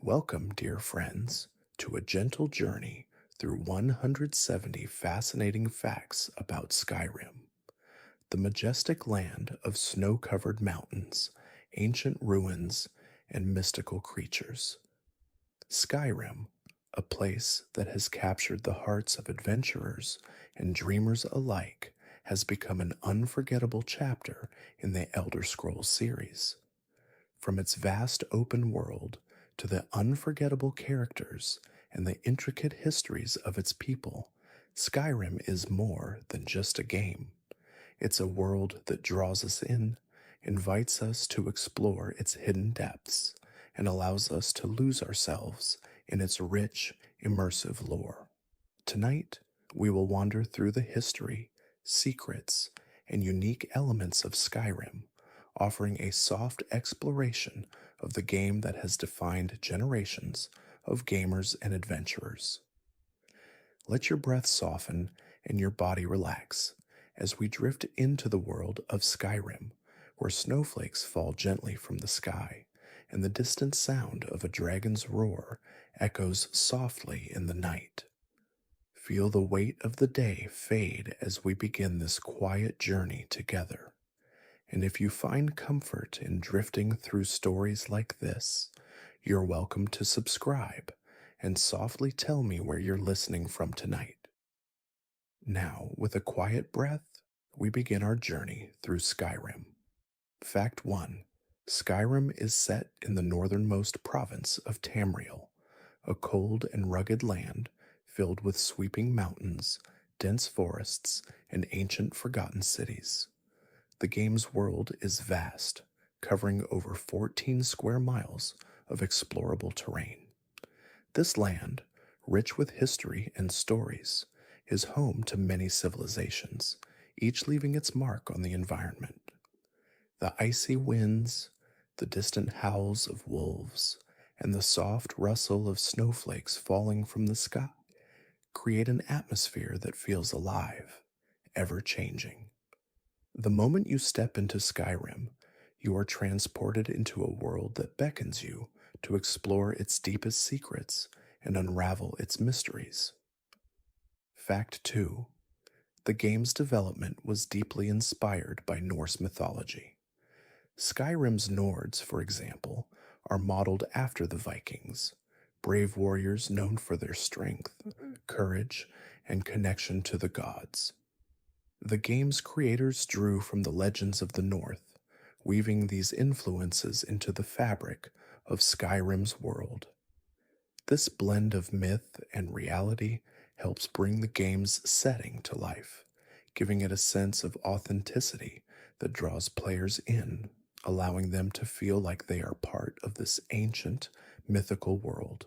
Welcome, dear friends, to a gentle journey through 170 fascinating facts about Skyrim, the majestic land of snow covered mountains, ancient ruins, and mystical creatures. Skyrim, a place that has captured the hearts of adventurers and dreamers alike, has become an unforgettable chapter in the Elder Scrolls series. From its vast open world to the unforgettable characters and the intricate histories of its people, Skyrim is more than just a game. It's a world that draws us in, invites us to explore its hidden depths, and allows us to lose ourselves in its rich, immersive lore. Tonight, we will wander through the history, secrets, and unique elements of Skyrim, offering a soft exploration of the game that has defined generations of gamers and adventurers. Let your breath soften and your body relax as we drift into the world of Skyrim, where snowflakes fall gently from the sky and the distant sound of a dragon's roar echoes softly in the night. Feel the weight of the day fade as we begin this quiet journey together. And if you find comfort in drifting through stories like this, you're welcome to subscribe and softly tell me where you're listening from tonight. Now, with a quiet breath, we begin our journey through Skyrim. Fact 1. Skyrim is set in the northernmost province of Tamriel, a cold and rugged land filled with sweeping mountains, dense forests, and ancient forgotten cities. The game's world is vast, covering over 14 square miles of explorable terrain. This land, rich with history and stories, is home to many civilizations, each leaving its mark on the environment. The icy winds, the distant howls of wolves, and the soft rustle of snowflakes falling from the sky create an atmosphere that feels alive, ever changing. The moment you step into Skyrim, you are transported into a world that beckons you to explore its deepest secrets and unravel its mysteries. Fact 2. The game's development was deeply inspired by Norse mythology. Skyrim's Nords, for example, are modeled after the Vikings, brave warriors known for their strength, courage, and connection to the gods. The game's creators drew from the legends of the North, weaving these influences into the fabric of Skyrim's world. This blend of myth and reality helps bring the game's setting to life, giving it a sense of authenticity that draws players in, allowing them to feel like they are part of this ancient, mythical world.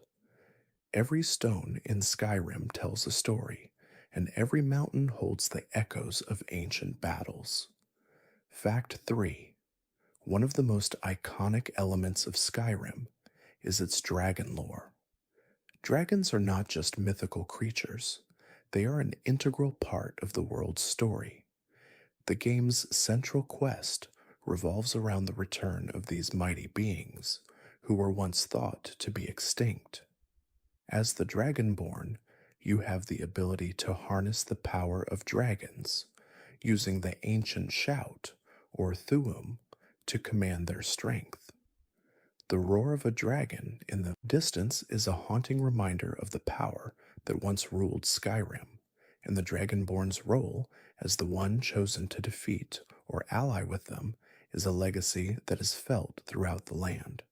Every stone in Skyrim tells a story, and every mountain holds the echoes of ancient battles. Fact 3. One of the most iconic elements of Skyrim is its dragon lore. Dragons are not just mythical creatures, they are an integral part of the world's story. The game's central quest revolves around the return of these mighty beings, who were once thought to be extinct. As the Dragonborn, you have the ability to harness the power of dragons, using the ancient shout, or thuum, to command their strength. The roar of a dragon in the distance is a haunting reminder of the power that once ruled Skyrim, and the Dragonborn's role as the one chosen to defeat or ally with them is a legacy that is felt throughout the land.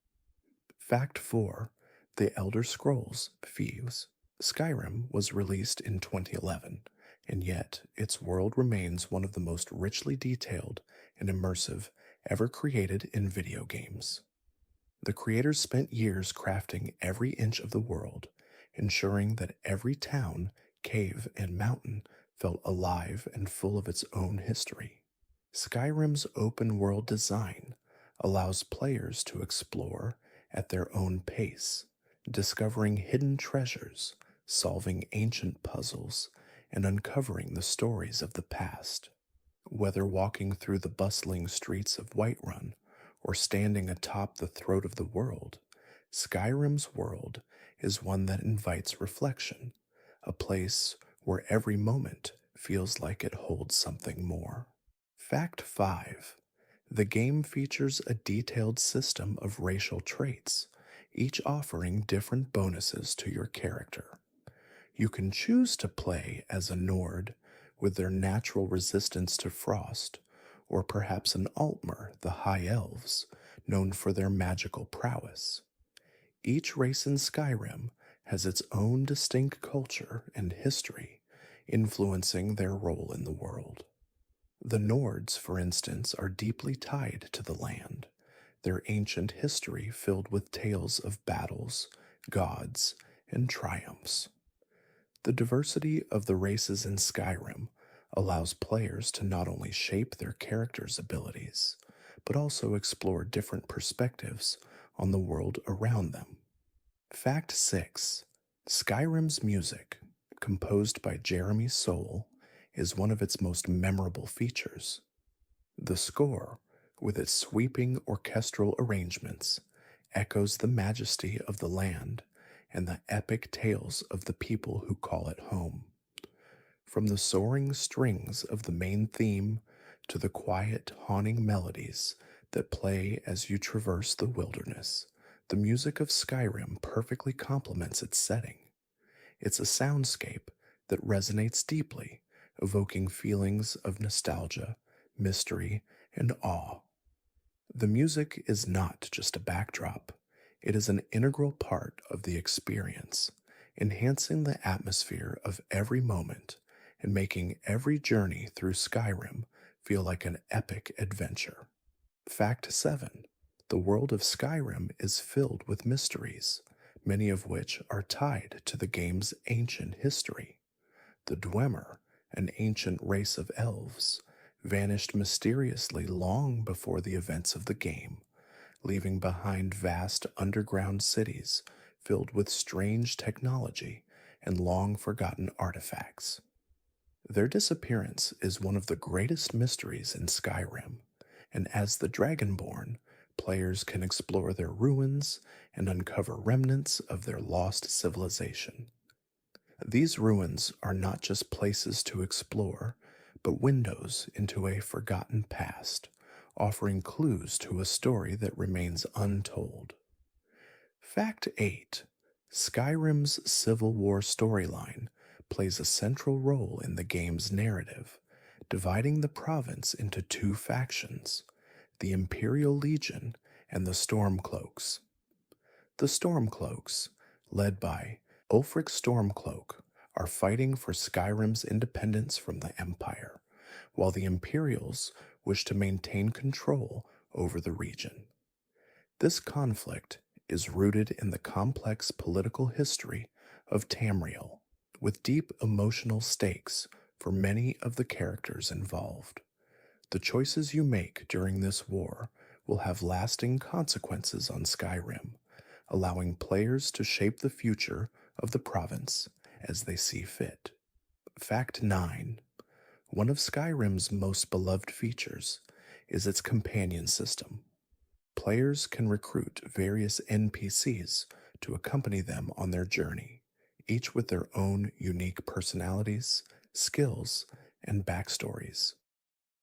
Fact 4. The Elder Scrolls Thieves. Skyrim was released in 2011, and yet its world remains one of the most richly detailed and immersive ever created in video games. The creators spent years crafting every inch of the world, ensuring that every town, cave, and mountain felt alive and full of its own history. Skyrim's open-world design allows players to explore at their own pace, discovering hidden treasures, solving ancient puzzles, and uncovering the stories of the past. Whether walking through the bustling streets of Whiterun or standing atop the throat of the world, Skyrim's world is one that invites reflection, a place where every moment feels like it holds something more. Fact 5. The game features a detailed system of racial traits, each offering different bonuses to your character. You can choose to play as a Nord with their natural resistance to frost, or perhaps an Altmer, the High Elves, known for their magical prowess. Each race in Skyrim has its own distinct culture and history, influencing their role in the world. The Nords, for instance, are deeply tied to the land, their ancient history filled with tales of battles, gods, and triumphs. The diversity of the races in Skyrim allows players to not only shape their characters' abilities, but also explore different perspectives on the world around them. Fact 6. Skyrim's music, composed by Jeremy Soule, is one of its most memorable features. The score, with its sweeping orchestral arrangements, echoes the majesty of the land and the epic tales of the people who call it home. From the soaring strings of the main theme to the quiet, haunting melodies that play as you traverse the wilderness, the music of Skyrim perfectly complements its setting. It's a soundscape that resonates deeply, evoking feelings of nostalgia, mystery, and awe. The music is not just a backdrop, it is an integral part of the experience, enhancing the atmosphere of every moment and making every journey through Skyrim feel like an epic adventure. Fact 7. The world of Skyrim is filled with mysteries, many of which are tied to the game's ancient history. The Dwemer, an ancient race of elves, vanished mysteriously long before the events of the game, leaving behind vast underground cities filled with strange technology and long forgotten artifacts. Their disappearance is one of the greatest mysteries in Skyrim, and as the Dragonborn, players can explore their ruins and uncover remnants of their lost civilization. These ruins are not just places to explore, but windows into a forgotten past, offering clues to a story that remains untold. Fact 8. Skyrim's Civil War storyline plays a central role in the game's narrative, dividing the province into two factions, the Imperial Legion and the Stormcloaks. The Stormcloaks, led by Ulfric Stormcloak, are fighting for Skyrim's independence from the Empire, while the Imperials wish to maintain control over the region. This conflict is rooted in the complex political history of Tamriel, with deep emotional stakes for many of the characters involved. The choices you make during this war will have lasting consequences on Skyrim, allowing players to shape the future of the province as they see fit. Fact 9. One of Skyrim's most beloved features is its companion system. Players can recruit various NPCs to accompany them on their journey, each with their own unique personalities, skills, and backstories.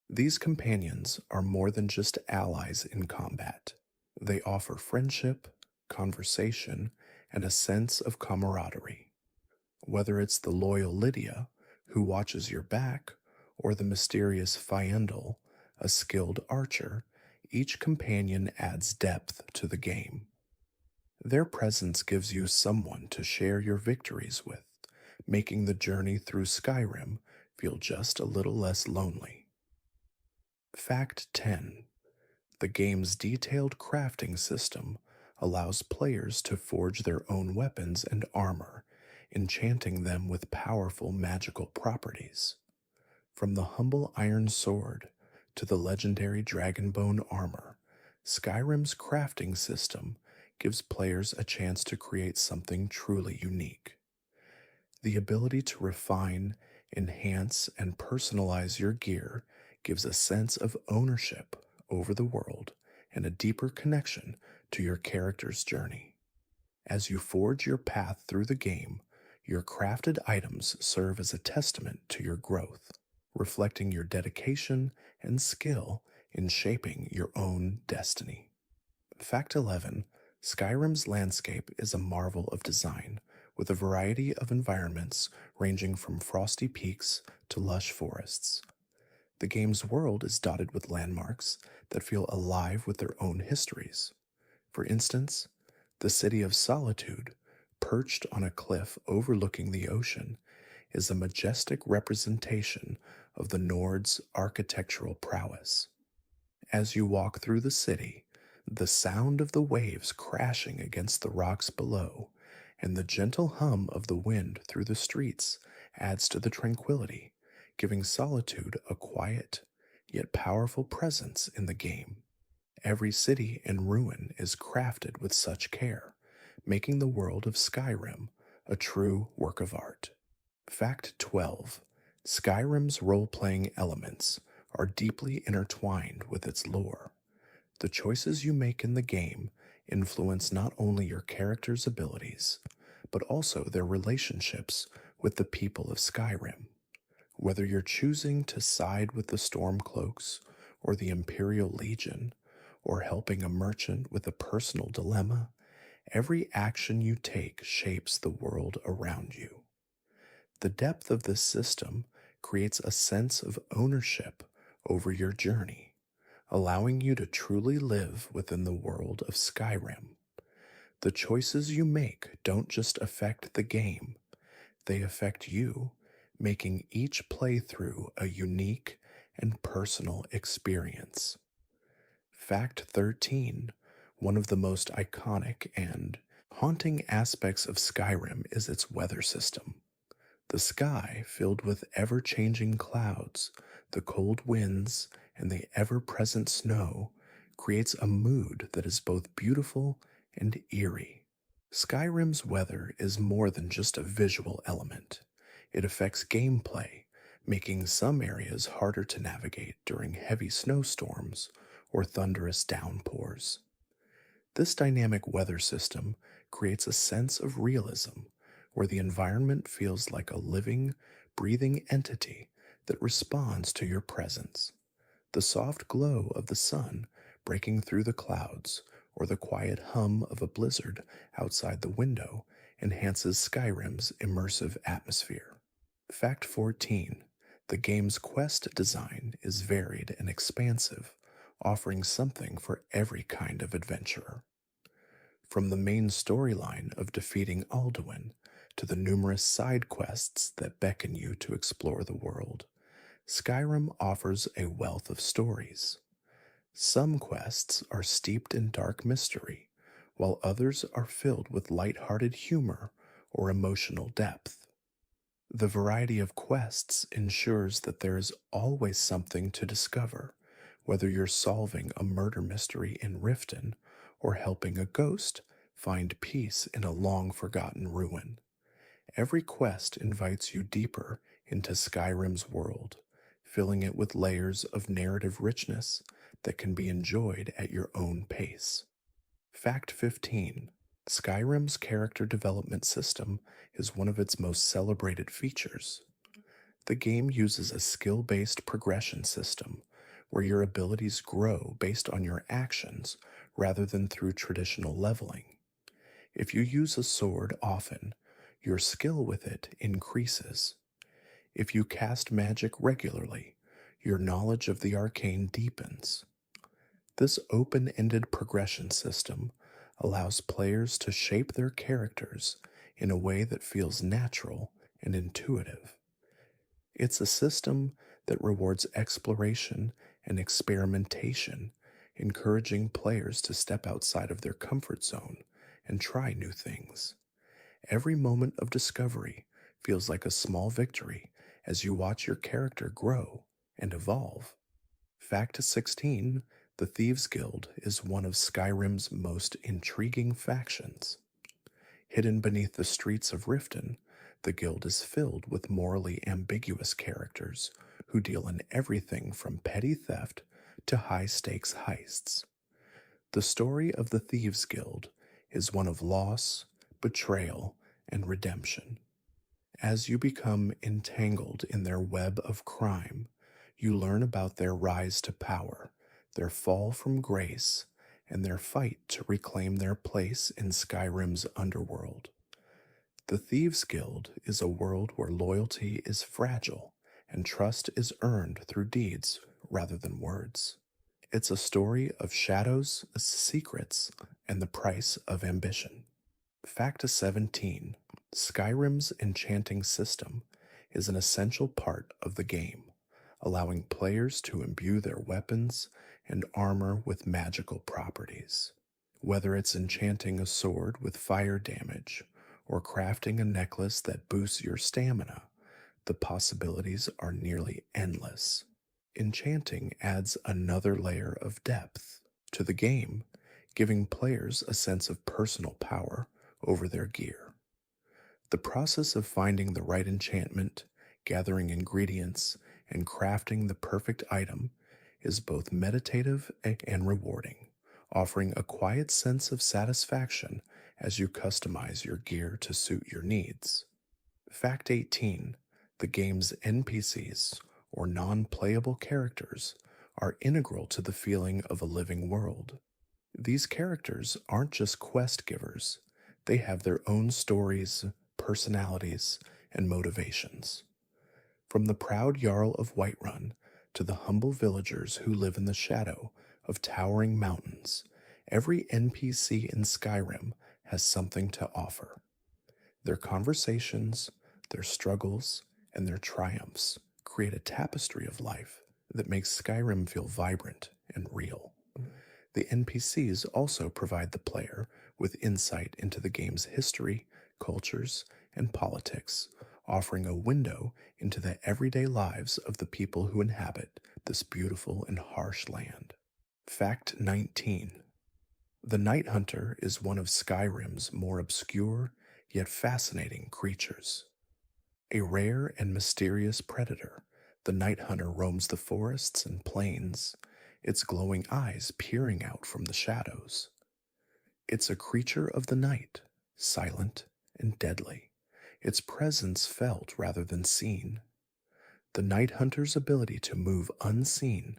These companions are more than just allies in combat. They offer friendship, conversation, and a sense of camaraderie. Whether it's the loyal Lydia, who watches your back, or the mysterious Fyendal, a skilled archer, each companion adds depth to the game. Their presence gives you someone to share your victories with, making the journey through Skyrim feel just a little less lonely. Fact 10. The game's detailed crafting system allows players to forge their own weapons and armor, enchanting them with powerful magical properties. From the humble iron sword to the legendary dragonbone armor, Skyrim's crafting system gives players a chance to create something truly unique. The ability to refine, enhance, and personalize your gear gives a sense of ownership over the world and a deeper connection to your character's journey. As you forge your path through the game, your crafted items serve as a testament to your growth, reflecting your dedication and skill in shaping your own destiny. Fact 11: Skyrim's landscape is a marvel of design, with a variety of environments ranging from frosty peaks to lush forests. The game's world is dotted with landmarks that feel alive with their own histories. For instance, the city of Solitude, perched on a cliff overlooking the ocean, is a majestic representation of the Nord's architectural prowess. As you walk through the city, the sound of the waves crashing against the rocks below and the gentle hum of the wind through the streets adds to the tranquility, giving Solitude a quiet yet powerful presence in the game. Every city and ruin is crafted with such care, making the world of Skyrim a true work of art. Fact 12: Skyrim's role playing elements are deeply intertwined with its lore. The choices you make in the game influence not only your character's abilities, but also their relationships with the people of Skyrim. Whether you're choosing to side with the Stormcloaks or the Imperial Legion, or helping a merchant with a personal dilemma, every action you take shapes the world around you. The depth of this system creates a sense of ownership over your journey, allowing you to truly live within the world of Skyrim. The choices you make don't just affect the game, they affect you, making each playthrough a unique and personal experience. Fact 13: One of the most iconic and haunting aspects of Skyrim is its weather system. The sky, filled with ever changing clouds, the cold winds, and the ever present snow, creates a mood that is both beautiful and eerie. Skyrim's weather is more than just a visual element, it affects gameplay, making some areas harder to navigate during heavy snowstorms or thunderous downpours. This dynamic weather system creates a sense of realism where the environment feels like a living, breathing entity that responds to your presence. The soft glow of the sun breaking through the clouds or the quiet hum of a blizzard outside the window enhances Skyrim's immersive atmosphere. Fact 14: The game's quest design is varied and expansive, offering something for every kind of adventurer. From the main storyline of defeating Alduin to the numerous side quests that beckon you to explore the world, Skyrim offers a wealth of stories. Some quests are steeped in dark mystery, while others are filled with light-hearted humor or emotional depth. The variety of quests ensures that there is always something to discover, whether you're solving a murder mystery in Riften or helping a ghost find peace in a long forgotten ruin. Every quest invites you deeper into Skyrim's world, filling it with layers of narrative richness that can be enjoyed at your own pace. Fact 15: Skyrim's character development system is one of its most celebrated features. The game uses a skill based progression system where your abilities grow based on your actions rather than through traditional leveling. If you use a sword often, your skill with it increases. If you cast magic regularly, your knowledge of the arcane deepens. This open ended progression system allows players to shape their characters in a way that feels natural and intuitive. It's a system that rewards exploration and experimentation, encouraging players to step outside of their comfort zone and try new things. Every moment of discovery feels like a small victory as you watch your character grow and evolve. Fact 16: The Thieves' Guild is one of Skyrim's most intriguing factions. Hidden beneath the streets of Riften, the guild is filled with morally ambiguous characters who deal in everything from petty theft to high stakes heists. The story of the Thieves' Guild is one of loss, betrayal, and redemption. As you become entangled in their web of crime, you learn about their rise to power, their fall from grace, and their fight to reclaim their place in Skyrim's underworld. The Thieves' Guild is a world where loyalty is fragile and trust is earned through deeds rather than words. It's a story of shadows, secrets, and the price of ambition. Fact 17: Skyrim's enchanting system is an essential part of the game, allowing players to imbue their weapons and armor with magical properties. Whether it's enchanting a sword with fire damage or crafting a necklace that boosts your stamina, the possibilities are nearly endless. Enchanting adds another layer of depth to the game, giving players a sense of personal power over their gear. The process of finding the right enchantment, gathering ingredients, and crafting the perfect item is both meditative and rewarding, offering a quiet sense of satisfaction as you customize your gear to suit your needs. Fact 18: The game's NPCs, or non playable characters, are integral to the feeling of a living world. These characters aren't just quest givers, they have their own stories, personalities, and motivations. From the proud Jarl of Whiterun to the humble villagers who live in the shadow of towering mountains, every NPC in Skyrim has something to offer. Their conversations, their struggles, and their triumphs create a tapestry of life that makes Skyrim feel vibrant and real. The NPCs also provide the player with insight into the game's history, cultures, and politics, offering a window into the everyday lives of the people who inhabit this beautiful and harsh land. Fact 19: The Night Hunter is one of Skyrim's more obscure yet fascinating creatures. A rare and mysterious predator, the Night Hunter roams the forests and plains, its glowing eyes peering out from the shadows. It's a creature of the night, silent and deadly, its presence felt rather than seen. The Night Hunter's ability to move unseen,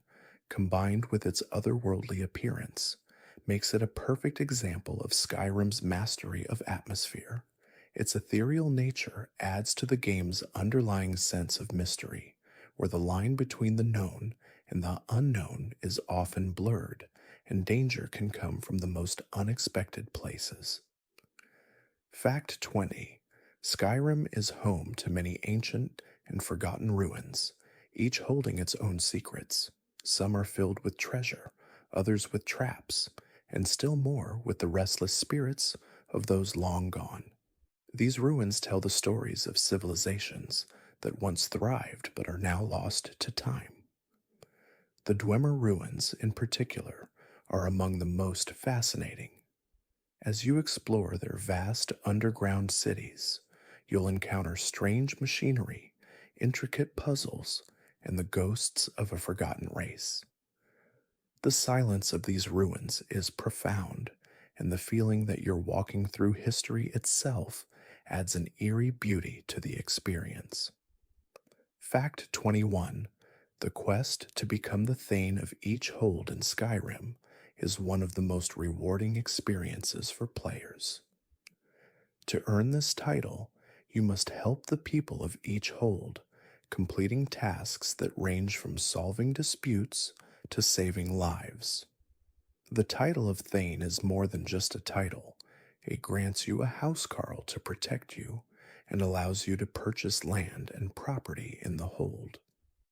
combined with its otherworldly appearance, makes it a perfect example of Skyrim's mastery of atmosphere. Its ethereal nature adds to the game's underlying sense of mystery, where the line between the known and the unknown is often blurred, and danger can come from the most unexpected places. Fact 20: Skyrim is home to many ancient and forgotten ruins, each holding its own secrets. Some are filled with treasure, others with traps, and still more with the restless spirits of those long gone. These ruins tell the stories of civilizations that once thrived but are now lost to time. The Dwemer ruins, in particular, are among the most fascinating. As you explore their vast underground cities, you'll encounter strange machinery, intricate puzzles, and the ghosts of a forgotten race. The silence of these ruins is profound, and the feeling that you're walking through history itself adds an eerie beauty to the experience. Fact 21: The quest to become the Thane of each hold in Skyrim is one of the most rewarding experiences for players. To earn this title, you must help the people of each hold, completing tasks that range from solving disputes to saving lives. The title of Thane is more than just a title. It grants you a housecarl to protect you and allows you to purchase land and property in the hold.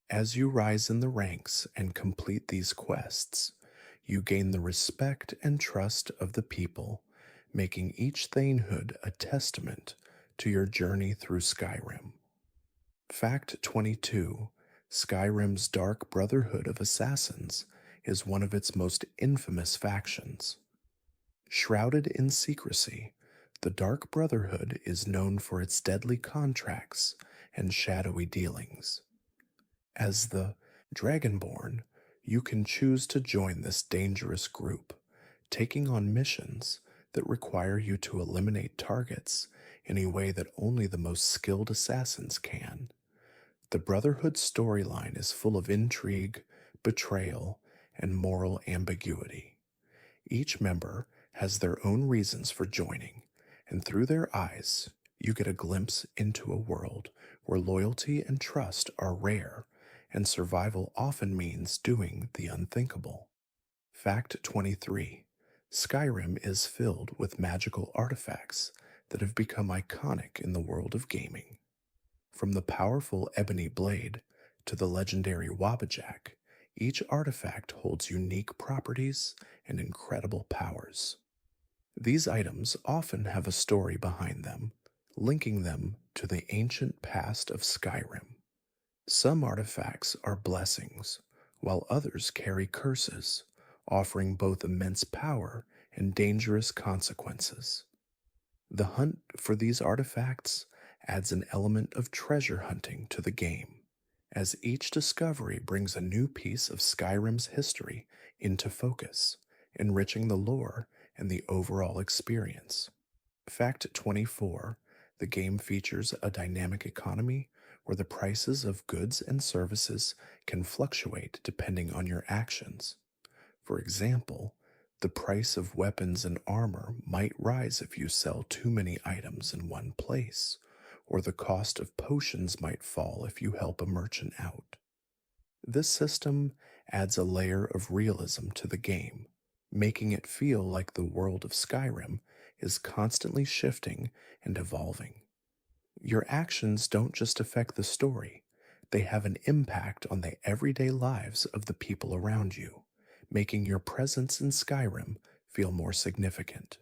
As you rise in the ranks and complete these quests, you gain the respect and trust of the people, making each thanehood a testament to your journey through Skyrim. Fact 22: Skyrim's Dark Brotherhood of Assassins is one of its most infamous factions. Shrouded in secrecy, the Dark Brotherhood is known for its deadly contracts and shadowy dealings. As the Dragonborn, you can choose to join this dangerous group, taking on missions that require you to eliminate targets in a way that only the most skilled assassins can. The Brotherhood storyline is full of intrigue, betrayal, and moral ambiguity. Each member has their own reasons for joining, and through their eyes, you get a glimpse into a world where loyalty and trust are rare, and survival often means doing the unthinkable. Fact 23: Skyrim is filled with magical artifacts that have become iconic in the world of gaming. From the powerful ebony blade to the legendary Wabbajack, each artifact holds unique properties and incredible powers. These items often have a story behind them, linking them to the ancient past of Skyrim. Some artifacts are blessings, while others carry curses, offering both immense power and dangerous consequences. The hunt for these artifacts adds an element of treasure hunting to the game, as each discovery brings a new piece of Skyrim's history into focus, enriching the lore and the overall experience. Fact 24: the game features a dynamic economy where the prices of goods and services can fluctuate depending on your actions. For example, the price of weapons and armor might rise if you sell too many items in one place, or the cost of potions might fall if you help a merchant out. This system adds a layer of realism to the game, making it feel like the world of Skyrim is constantly shifting and evolving. Your actions don't just affect the story, they have an impact on the everyday lives of the people around you, making your presence in Skyrim feel more significant.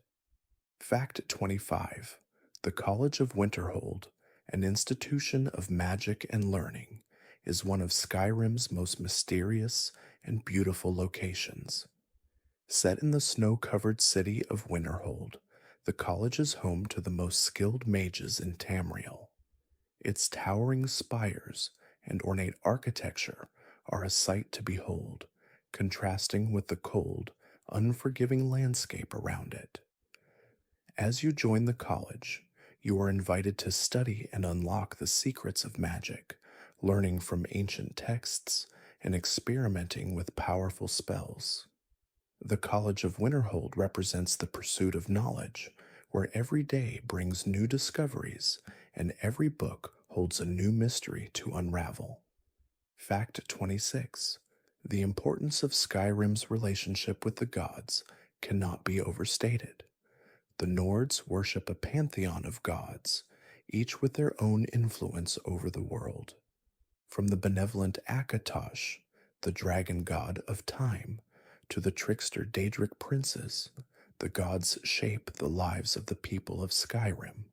Fact 25: the College of Winterhold, an institution of magic and learning, is one of Skyrim's most mysterious and beautiful locations. Set in the snow-covered city of Winterhold, the college is home to the most skilled mages in Tamriel. Its towering spires and ornate architecture are a sight to behold, contrasting with the cold, unforgiving landscape around it. As you join the college, you are invited to study and unlock the secrets of magic, learning from ancient texts and experimenting with powerful spells. The College of Winterhold represents the pursuit of knowledge, where every day brings new discoveries and every book holds a new mystery to unravel. Fact 26: the importance of Skyrim's relationship with the gods cannot be overstated. The Nords worship a pantheon of gods, each with their own influence over the world. From the benevolent Akatosh, the dragon god of time, to the trickster Daedric princes, the gods shape the lives of the people of Skyrim.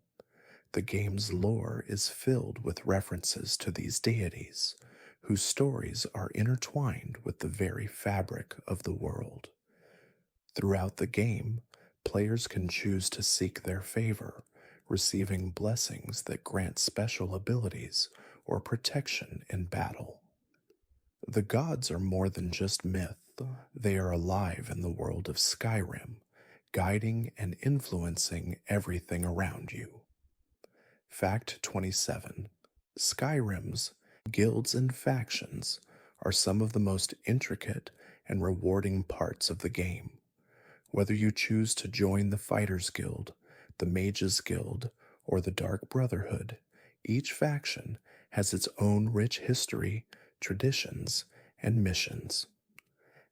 The game's lore is filled with references to these deities, whose stories are intertwined with the very fabric of the world. Throughout the game, players can choose to seek their favor, receiving blessings that grant special abilities or protection in battle. The gods are more than just myth, they are alive in the world of Skyrim, guiding and influencing everything around you. Fact 27: Skyrim's guilds and factions are some of the most intricate and rewarding parts of the game. Whether you choose to join the Fighters Guild, the Mages Guild, or the Dark Brotherhood, each faction has its own rich history, traditions, and missions.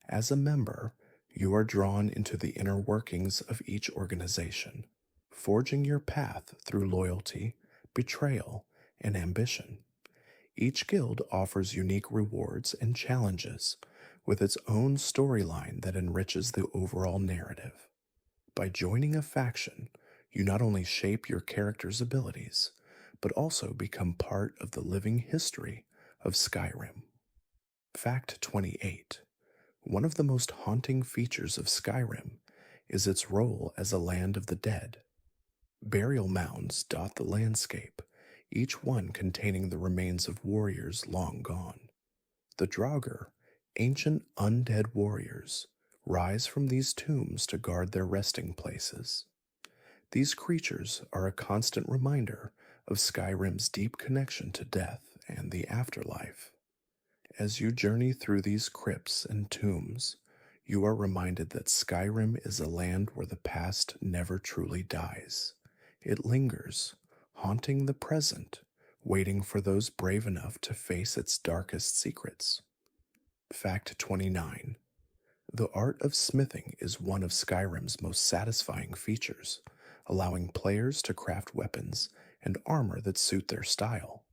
As a member, you are drawn into the inner workings of each organization, forging your path through loyalty, betrayal, and ambition. Each guild offers unique rewards and challenges, with its own storyline that enriches the overall narrative. By joining a faction, you not only shape your character's abilities, but also become part of the living history of Skyrim. Fact 28: one of the most haunting features of Skyrim is its role as a land of the dead. Burial mounds dot the landscape, each one containing the remains of warriors long gone. The Draugr, ancient undead warriors, rise from these tombs to guard their resting places. These creatures are a constant reminder of Skyrim's deep connection to death and the afterlife. As you journey through these crypts and tombs, you are reminded that Skyrim is a land where the past never truly dies. It lingers, haunting the present, waiting for those brave enough to face its darkest secrets. Fact 29. The art of smithing is one of Skyrim's most satisfying features, allowing players to craft weapons and armor that suit their style.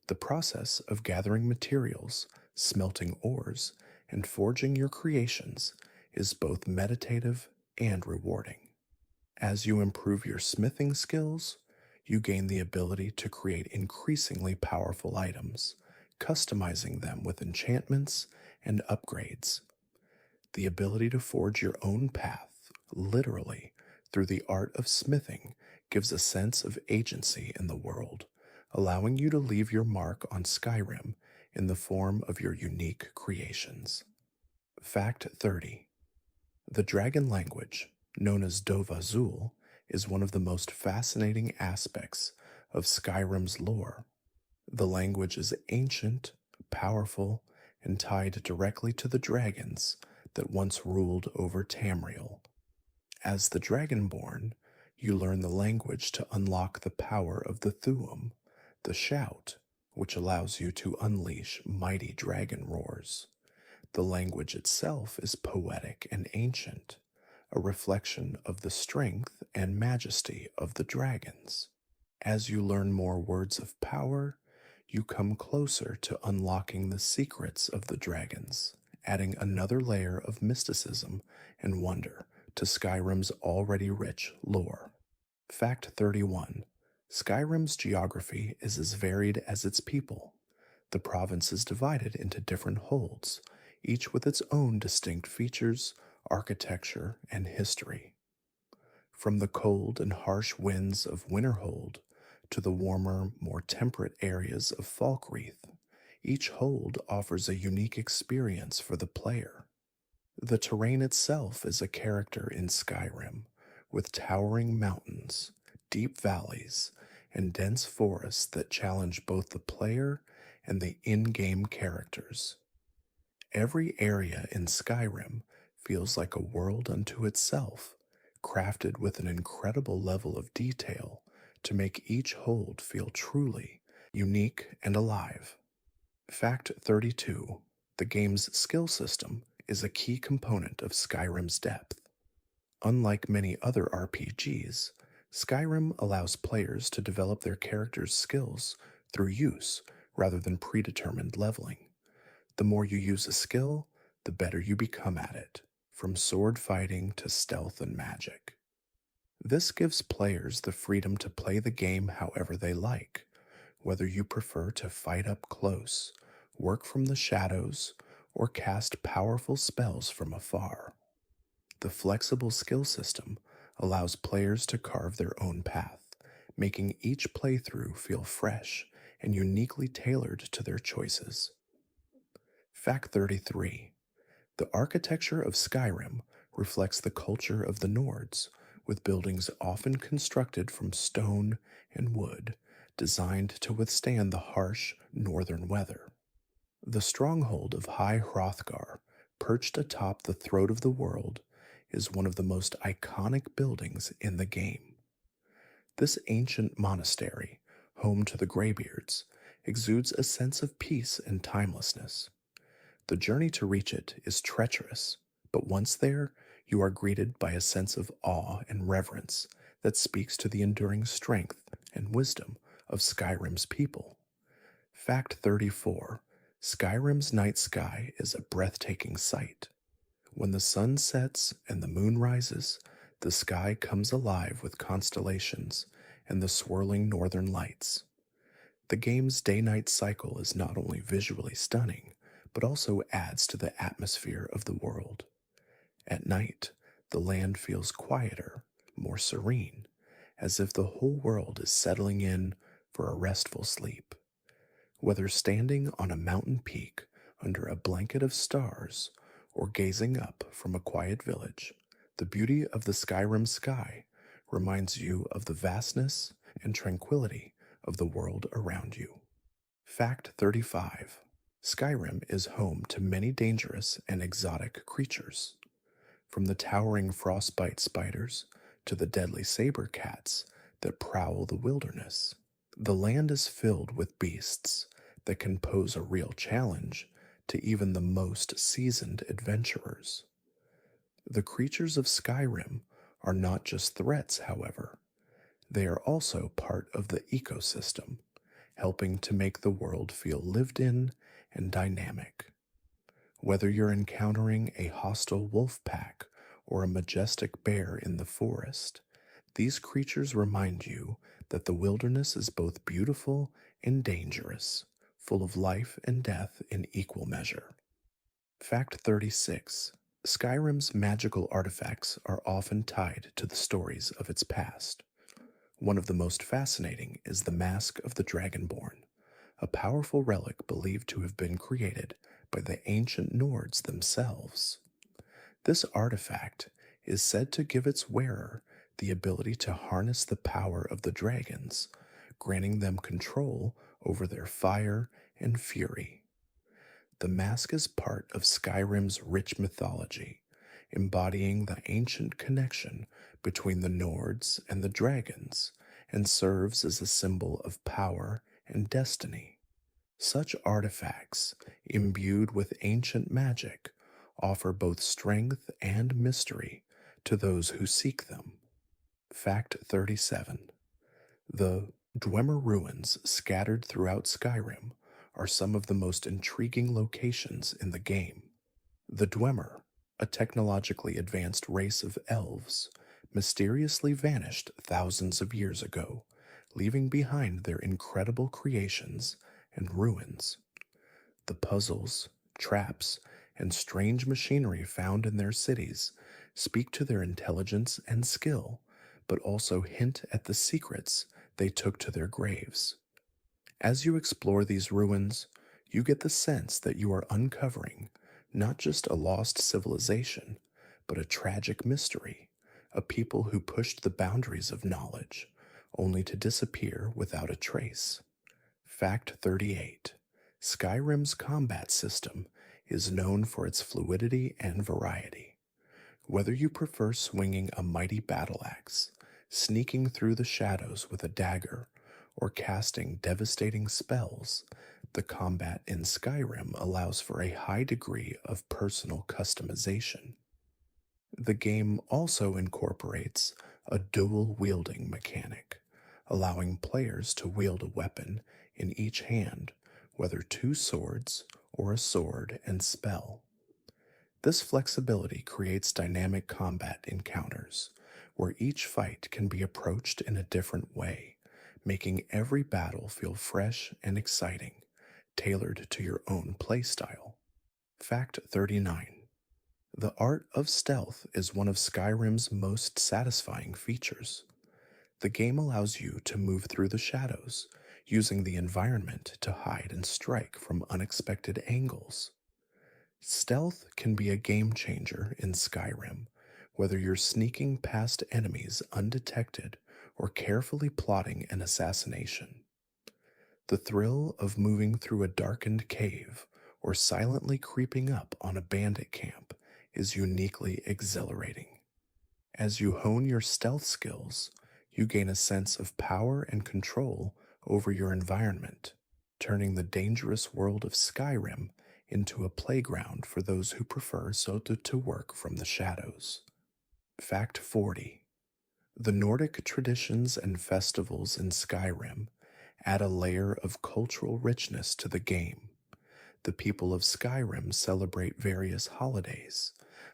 The process of gathering materials, smelting ores, and forging your creations is both meditative and rewarding. As you improve your smithing skills, you gain the ability to create increasingly powerful items, customizing them with enchantments and upgrades. The ability to forge your own path, literally, through the art of smithing gives a sense of agency in the world, allowing you to leave your mark on Skyrim in the form of your unique creations. Fact 30. The dragon language, known as Dovazul, is one of the most fascinating aspects of Skyrim's lore. The language is ancient, powerful, and tied directly to the dragons that once ruled over Tamriel. As the Dragonborn, you learn the language to unlock the power of the Thu'um, the shout, which allows you to unleash mighty dragon roars. The language itself is poetic and ancient, a reflection of the strength and majesty of the dragons. As you learn more words of power, you come closer to unlocking the secrets of the dragons, adding another layer of mysticism and wonder to Skyrim's already rich lore. Fact 31. Skyrim's geography is as varied as its people. The province is divided into different holds, each with its own distinct features, architecture, and history. From the cold and harsh winds of Winterhold to the warmer, more temperate areas of Falkreath, each hold offers a unique experience for the player. The terrain itself is a character in Skyrim, with towering mountains, deep valleys, and dense forests that challenge both the player and the in-game characters. Every area in Skyrim feels like a world unto itself, crafted with an incredible level of detail to make each hold feel truly unique and alive. Fact 32. The game's skill system is a key component of Skyrim's depth. Unlike many other RPGs, Skyrim allows players to develop their character's skills through use rather than predetermined leveling. The more you use a skill, the better you become at it, from sword fighting to stealth and magic. This gives players the freedom to play the game however they like, whether you prefer to fight up close, work from the shadows, or cast powerful spells from afar. The flexible skill system allows players to carve their own path, making each playthrough feel fresh and uniquely tailored to their choices. Fact 33. The architecture of Skyrim reflects the culture of the Nords, with buildings often constructed from stone and wood, designed to withstand the harsh northern weather. The stronghold of High Hrothgar, perched atop the throat of the world, is one of the most iconic buildings in the game. This ancient monastery, home to the Greybeards, exudes a sense of peace and timelessness. The journey to reach it is treacherous, but once there, you are greeted by a sense of awe and reverence that speaks to the enduring strength and wisdom of Skyrim's people. Fact 34. Skyrim's night sky is a breathtaking sight. When the sun sets and the moon rises, the sky comes alive with constellations and the swirling northern lights. The game's day-night cycle is not only visually stunning, but also adds to the atmosphere of the world. At night, the land feels quieter, more serene, as if the whole world is settling in for a restful sleep. Whether standing on a mountain peak under a blanket of stars or gazing up from a quiet village, the beauty of the Skyrim sky reminds you of the vastness and tranquility of the world around you. Fact 35. Skyrim is home to many dangerous and exotic creatures, from the towering frostbite spiders to the deadly saber cats that prowl the wilderness. The land is filled with beasts that can pose a real challenge to even the most seasoned adventurers. The creatures of Skyrim are not just threats, however, they are also part of the ecosystem, helping to make the world feel lived in and dynamic. Whether you're encountering a hostile wolf pack or a majestic bear in the forest, these creatures remind you that the wilderness is both beautiful and dangerous, full of life and death in equal measure. Fact 36. Skyrim's magical artifacts are often tied to the stories of its past. One of the most fascinating is the Mask of the Dragonborn, a powerful relic believed to have been created by the ancient Nords themselves. This artifact is said to give its wearer the ability to harness the power of the dragons, granting them control over their fire and fury. The mask is part of Skyrim's rich mythology, embodying the ancient connection between the Nords and the dragons, and serves as a symbol of power and destiny. Such artifacts, imbued with ancient magic, offer both strength and mystery to those who seek them. Fact 37. The Dwemer ruins scattered throughout Skyrim are some of the most intriguing locations in the game. The Dwemer, a technologically advanced race of elves, mysteriously vanished thousands of years ago, leaving behind their incredible creations and ruins. The puzzles, traps, and strange machinery found in their cities speak to their intelligence and skill, but also hint at the secrets they took to their graves. As you explore these ruins, you get the sense that you are uncovering not just a lost civilization, but a tragic mystery, a people who pushed the boundaries of knowledge, only to disappear without a trace. Fact 38. Skyrim's combat system is known for its fluidity and variety. Whether you prefer swinging a mighty battle axe, sneaking through the shadows with a dagger, or casting devastating spells, the combat in Skyrim allows for a high degree of personal customization. The game also incorporates a dual wielding mechanic, allowing players to wield a weapon in each hand, whether two swords or a sword and spell. This flexibility creates dynamic combat encounters, where each fight can be approached in a different way, making every battle feel fresh and exciting, tailored to your own playstyle. Fact 39. The art of stealth is one of Skyrim's most satisfying features. The game allows you to move through the shadows, using the environment to hide and strike from unexpected angles. Stealth can be a game changer in Skyrim, whether you're sneaking past enemies undetected or carefully plotting an assassination. The thrill of moving through a darkened cave or silently creeping up on a bandit camp is uniquely exhilarating. As you hone your stealth skills, you gain a sense of power and control over your environment, turning the dangerous world of Skyrim into a playground for those who prefer to work from the shadows. Fact 40. The Nordic traditions and festivals in Skyrim add a layer of cultural richness to the game. The people of Skyrim celebrate various holidays,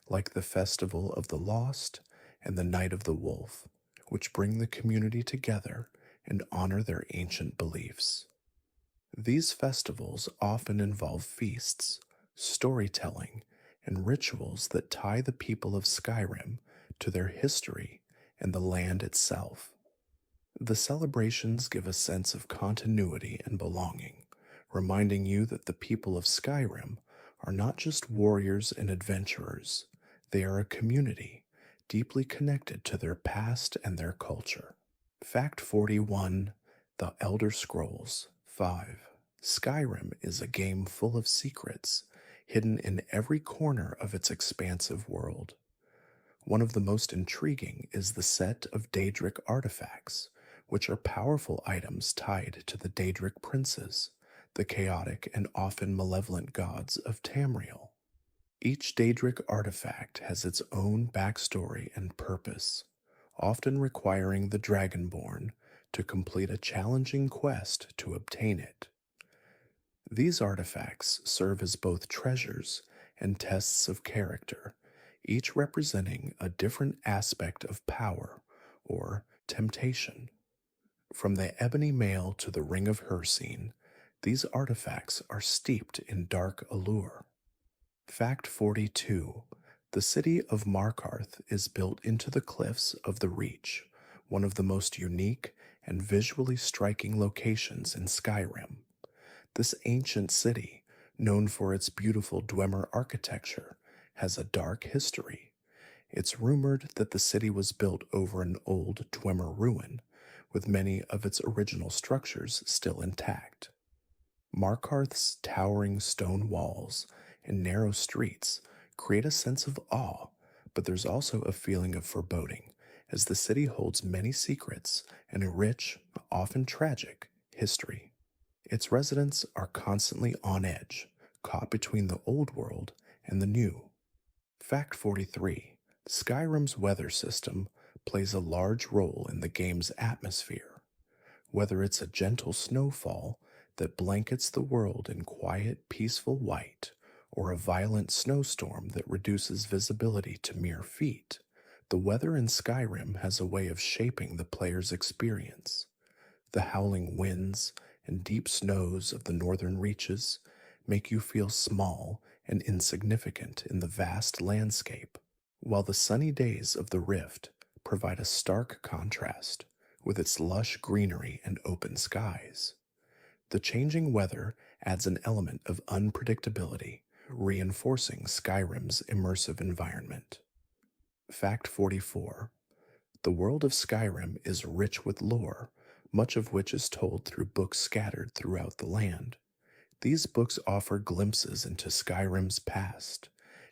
like the Festival of the Lost and the Night of the Wolf, which bring the community together and honor their ancient beliefs. These festivals often involve feasts, storytelling, and rituals that tie the people of Skyrim to their history and the land itself. The celebrations give a sense of continuity and belonging, reminding you that the people of Skyrim are not just warriors and adventurers, they are a community deeply connected to their past and their culture. Fact 41: The Elder Scrolls 5. Skyrim is a game full of secrets, hidden in every corner of its expansive world. One of the most intriguing is the set of Daedric artifacts, which are powerful items tied to the Daedric princes, the chaotic and often malevolent gods of Tamriel. Each Daedric artifact has its own backstory and purpose, often requiring the Dragonborn to complete a challenging quest to obtain it. These artifacts serve as both treasures and tests of character, each representing a different aspect of power or temptation. From the ebony mail to the ring of Hircine, these artifacts are steeped in dark allure. Fact 42: The city of Markarth is built into the cliffs of the Reach, one of the most unique and visually striking locations in Skyrim. This ancient city, known for its beautiful Dwemer architecture, has a dark history. It's rumored that the city was built over an old Dwemer ruin, with many of its original structures still intact. Markarth's towering stone walls and narrow streets create a sense of awe, but there's also a feeling of foreboding, as the city holds many secrets and a rich, often tragic, history. Its residents are constantly on edge, caught between the old world and the new. Fact 43: Skyrim's weather system plays a large role in the game's atmosphere. Whether it's a gentle snowfall that blankets the world in quiet, peaceful white, or a violent snowstorm that reduces visibility to mere feet, the weather in Skyrim has a way of shaping the player's experience. The howling winds and deep snows of the northern reaches make you feel small and insignificant in the vast landscape, while the sunny days of the Rift provide a stark contrast with its lush greenery and open skies. The changing weather adds an element of unpredictability, reinforcing Skyrim's immersive environment. Fact 44: The world of Skyrim is rich with lore, much of which is told through books scattered throughout the land. These books offer glimpses into Skyrim's past,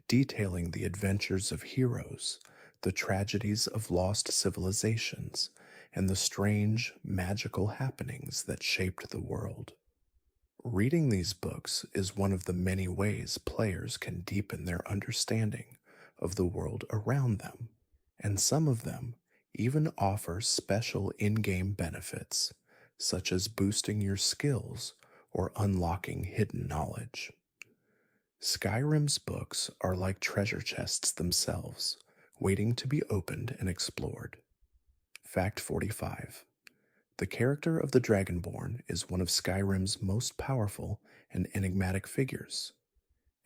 detailing the adventures of heroes, the tragedies of lost civilizations, and the strange, magical happenings that shaped the world. Reading these books is one of the many ways players can deepen their understanding of the world around them, and some of them even offer special in-game benefits, such as boosting your skills or unlocking hidden knowledge. Skyrim's books are like treasure chests themselves, waiting to be opened and explored. Fact 45: The character of the Dragonborn is one of Skyrim's most powerful and enigmatic figures.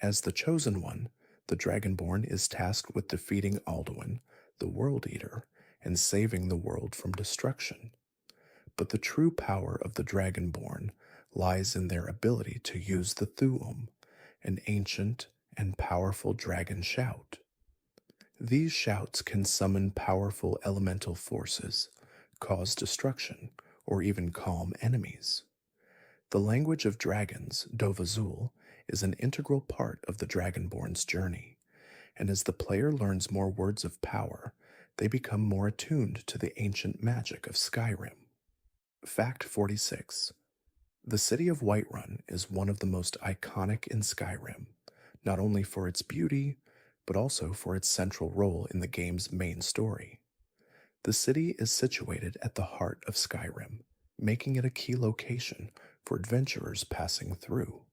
As the Chosen One, the Dragonborn is tasked with defeating Alduin, the World Eater, and saving the world from destruction. But the true power of the Dragonborn lies in their ability to use the Thu'um, an ancient and powerful dragon shout. These shouts can summon powerful elemental forces, cause destruction, or even calm enemies. The language of dragons, Dovazul, is an integral part of the Dragonborn's journey, and as the player learns more words of power, they become more attuned to the ancient magic of Skyrim. Fact 46: The city of Whiterun is one of the most iconic in Skyrim, not only for its beauty, but also for its central role in the game's main story. The city is situated at the heart of Skyrim, making it a key location for adventurers passing through.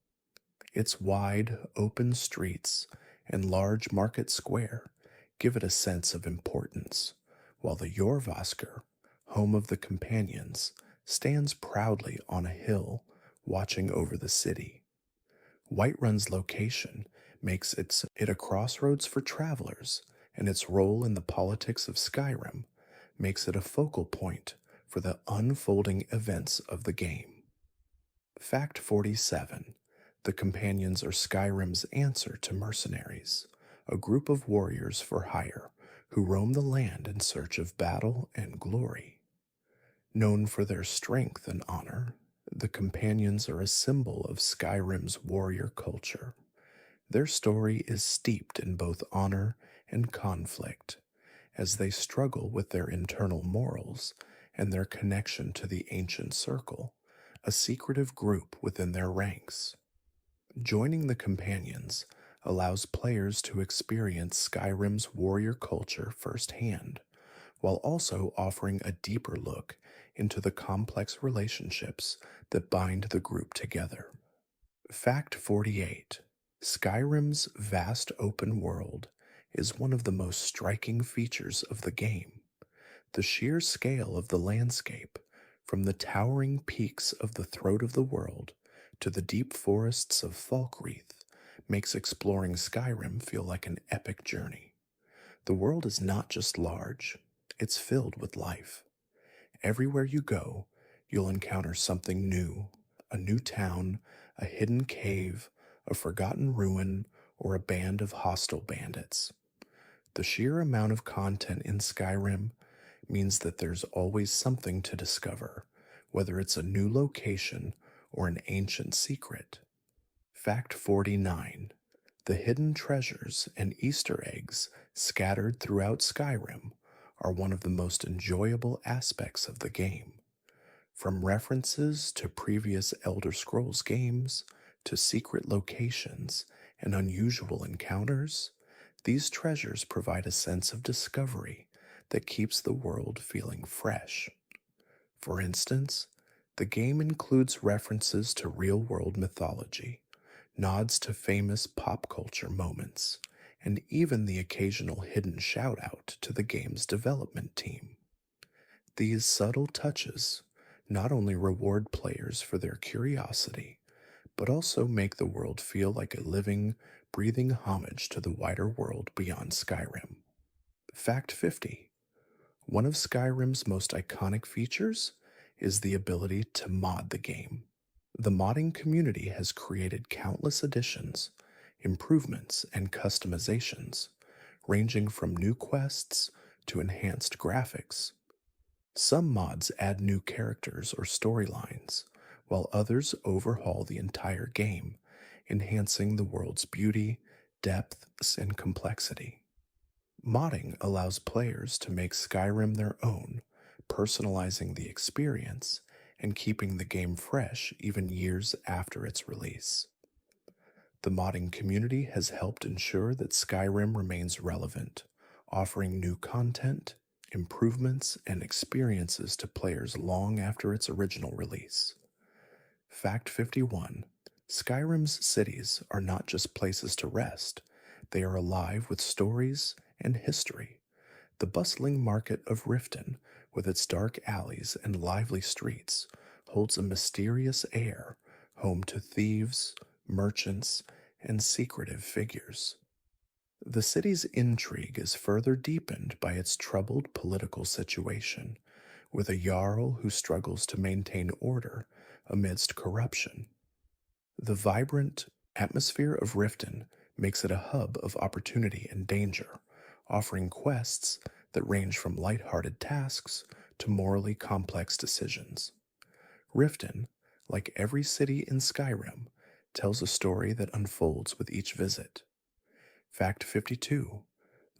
Its wide, open streets and large market square give it a sense of importance, while the Jorrvaskr, home of the companions, stands proudly on a hill watching over the city. Whiterun's location makes it a crossroads for travelers, and its role in the politics of Skyrim makes it a focal point for the unfolding events of the game. Fact 47: The companions are Skyrim's answer to mercenaries, a group of warriors for hire who roam the land in search of battle and glory. Known for their strength and honor, the companions are a symbol of Skyrim's warrior culture. Their story is steeped in both honor and conflict, as they struggle with their internal morals and their connection to the Ancient Circle, a secretive group within their ranks. Joining the companions allows players to experience Skyrim's warrior culture firsthand, while also offering a deeper look into the complex relationships that bind the group together. Fact 48: Skyrim's vast open world is one of the most striking features of the game. The sheer scale of the landscape, from the towering peaks of the throat of the world to the deep forests of Falkreath, makes exploring Skyrim feel like an epic journey. The world is not just large, it's filled with life. Everywhere you go, you'll encounter something new: a new town, a hidden cave, a forgotten ruin, or a band of hostile bandits. The sheer amount of content in Skyrim means that there's always something to discover, whether it's a new location or an ancient secret. Fact 49: The hidden treasures and Easter eggs scattered throughout Skyrim are one of the most enjoyable aspects of the game. From references to previous Elder Scrolls games to secret locations and unusual encounters, these treasures provide a sense of discovery that keeps the world feeling fresh. For instance, the game includes references to real world mythology, nods to famous pop culture moments, and even the occasional hidden shout out to the game's development team. These subtle touches not only reward players for their curiosity, but also make the world feel like a living, breathing homage to the wider world beyond Skyrim. Fact 50: One of Skyrim's most iconic features is the ability to mod the game. The modding community has created countless additions, improvements, and customizations, ranging from new quests to enhanced graphics. Some mods add new characters or storylines, while others overhaul the entire game, enhancing the world's beauty, depth, and complexity. Modding allows players to make Skyrim their own, personalizing the experience and keeping the game fresh even years after its release. The modding community has helped ensure that Skyrim remains relevant, offering new content, improvements, and experiences to players long after its original release. Fact 51: Skyrim's cities are not just places to rest, they are alive with stories and history. The bustling market of Riften, with its dark alleys and lively streets, holds a mysterious air, home to thieves, merchants, and secretive figures. The city's intrigue is further deepened by its troubled political situation, with a jarl who struggles to maintain order amidst corruption. The vibrant atmosphere of Riften makes it a hub of opportunity and danger, offering quests that range from light-hearted tasks to morally complex decisions. Riften, like every city in Skyrim, tells a story that unfolds with each visit. Fact 52: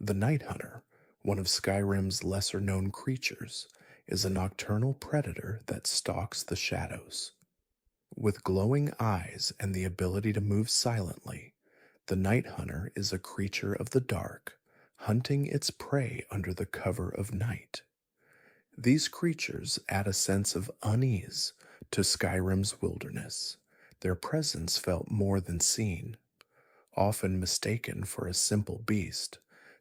The Night Hunter, one of Skyrim's lesser-known creatures, is a nocturnal predator that stalks the shadows. With glowing eyes and the ability to move silently, the Night Hunter is a creature of the dark, hunting its prey under the cover of night. These creatures add a sense of unease to Skyrim's wilderness, their presence felt more than seen. Often mistaken for a simple beast,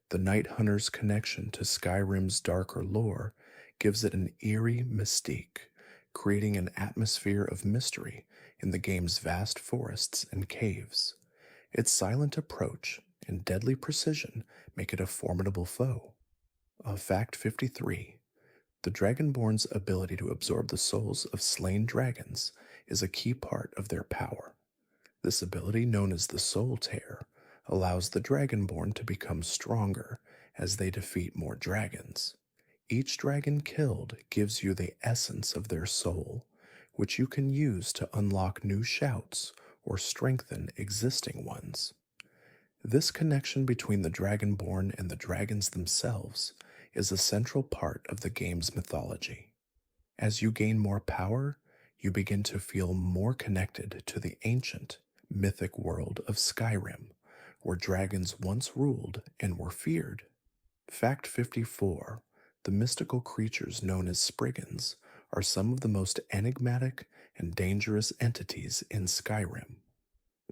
the Night Hunter's connection to Skyrim's darker lore gives it an eerie mystique, creating an atmosphere of mystery in the game's vast forests and caves. Its silent approach and deadly precision make it a formidable foe. Fact 53: The Dragonborn's ability to absorb the souls of slain dragons is a key part of their power. This ability, known as the Soul Tear, allows the Dragonborn to become stronger as they defeat more dragons. Each dragon killed gives you the essence of their soul, which you can use to unlock new shouts or strengthen existing ones. This connection between the Dragonborn and the dragons themselves is a central part of the game's mythology. As you gain more power, you begin to feel more connected to the ancient, mythic world of Skyrim, where dragons once ruled and were feared. Fact 54: the mystical creatures known as Spriggans are some of the most enigmatic and dangerous entities in Skyrim.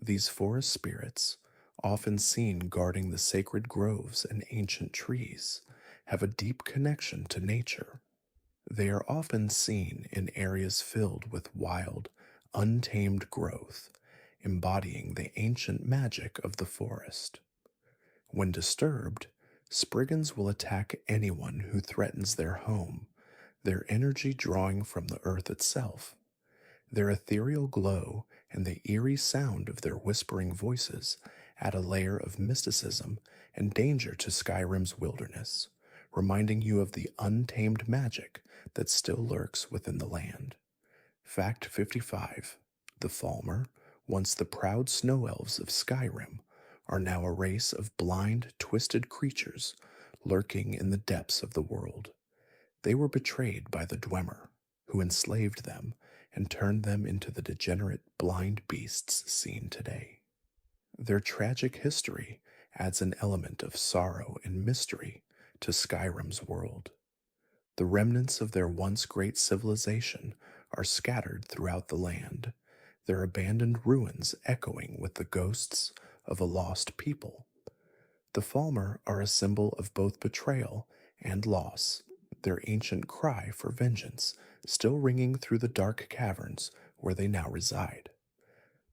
These forest spirits, often seen guarding the sacred groves and ancient trees, have a deep connection to nature. They are often seen in areas filled with wild, untamed growth, embodying the ancient magic of the forest. When disturbed, Spriggans will attack anyone who threatens their home, their energy drawing from the earth itself. Their ethereal glow and the eerie sound of their whispering voices add a layer of mysticism and danger to Skyrim's wilderness, reminding you of the untamed magic that still lurks within the land. Fact 55: the Falmer, once the proud snow elves of Skyrim, are now a race of blind, twisted creatures lurking in the depths of the world. They were betrayed by the Dwemer, who enslaved them and turned them into the degenerate, blind beasts seen today. Their tragic history adds an element of sorrow and mystery to Skyrim's world. The remnants of their once great civilization are scattered throughout the land, their abandoned ruins echoing with the ghosts of a lost people. The Falmer are a symbol of both betrayal and loss, their ancient cry for vengeance still ringing through the dark caverns where they now reside.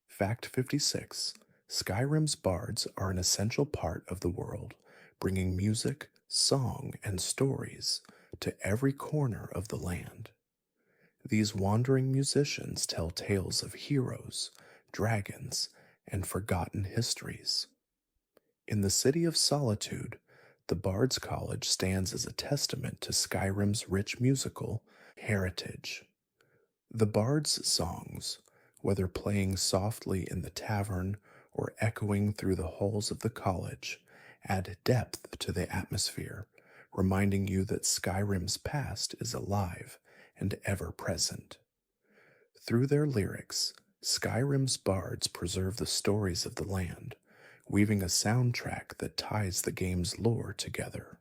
Fact 56: Skyrim's bards are an essential part of the world, bringing music, song, and stories to every corner of the land. These wandering musicians tell tales of heroes, dragons, and forgotten histories. In the City of Solitude, the Bard's College stands as a testament to Skyrim's rich musical heritage. The Bard's songs, whether playing softly in the tavern or echoing through the halls of the college, add depth to the atmosphere, reminding you that Skyrim's past is alive and ever present. Through their lyrics, Skyrim's bards preserve the stories of the land, weaving a soundtrack that ties the game's lore together.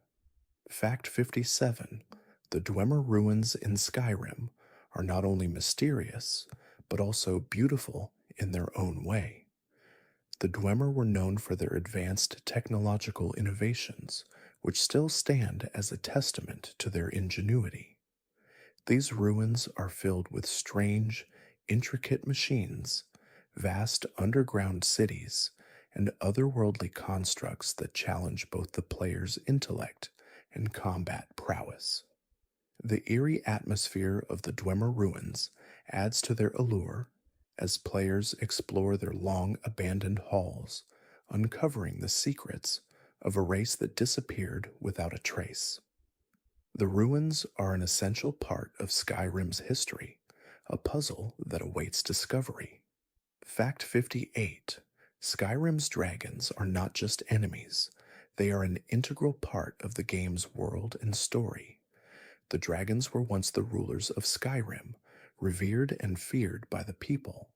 Fact 57: the Dwemer ruins in Skyrim are not only mysterious, but also beautiful in their own way. The Dwemer were known for their advanced technological innovations, which still stand as a testament to their ingenuity. These ruins are filled with strange, intricate machines, vast underground cities, and otherworldly constructs that challenge both the player's intellect and combat prowess. The eerie atmosphere of the Dwemer ruins adds to their allure as players explore their long abandoned halls, uncovering the secrets of a race that disappeared without a trace. The ruins are an essential part of Skyrim's history, a puzzle that awaits discovery. Fact 58: Skyrim's dragons are not just enemies, they are an integral part of the game's world and story. The dragons were once the rulers of Skyrim, revered and feared by the people.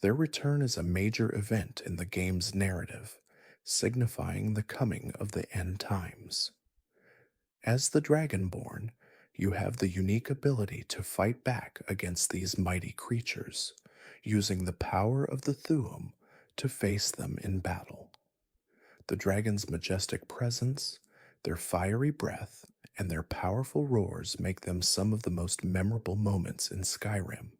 Their return is a major event in the game's narrative, signifying the coming of the end times. As the Dragonborn, you have the unique ability to fight back against these mighty creatures, using the power of the Thuum to face them in battle. The dragon's majestic presence, their fiery breath, and their powerful roars make them some of the most memorable moments in Skyrim,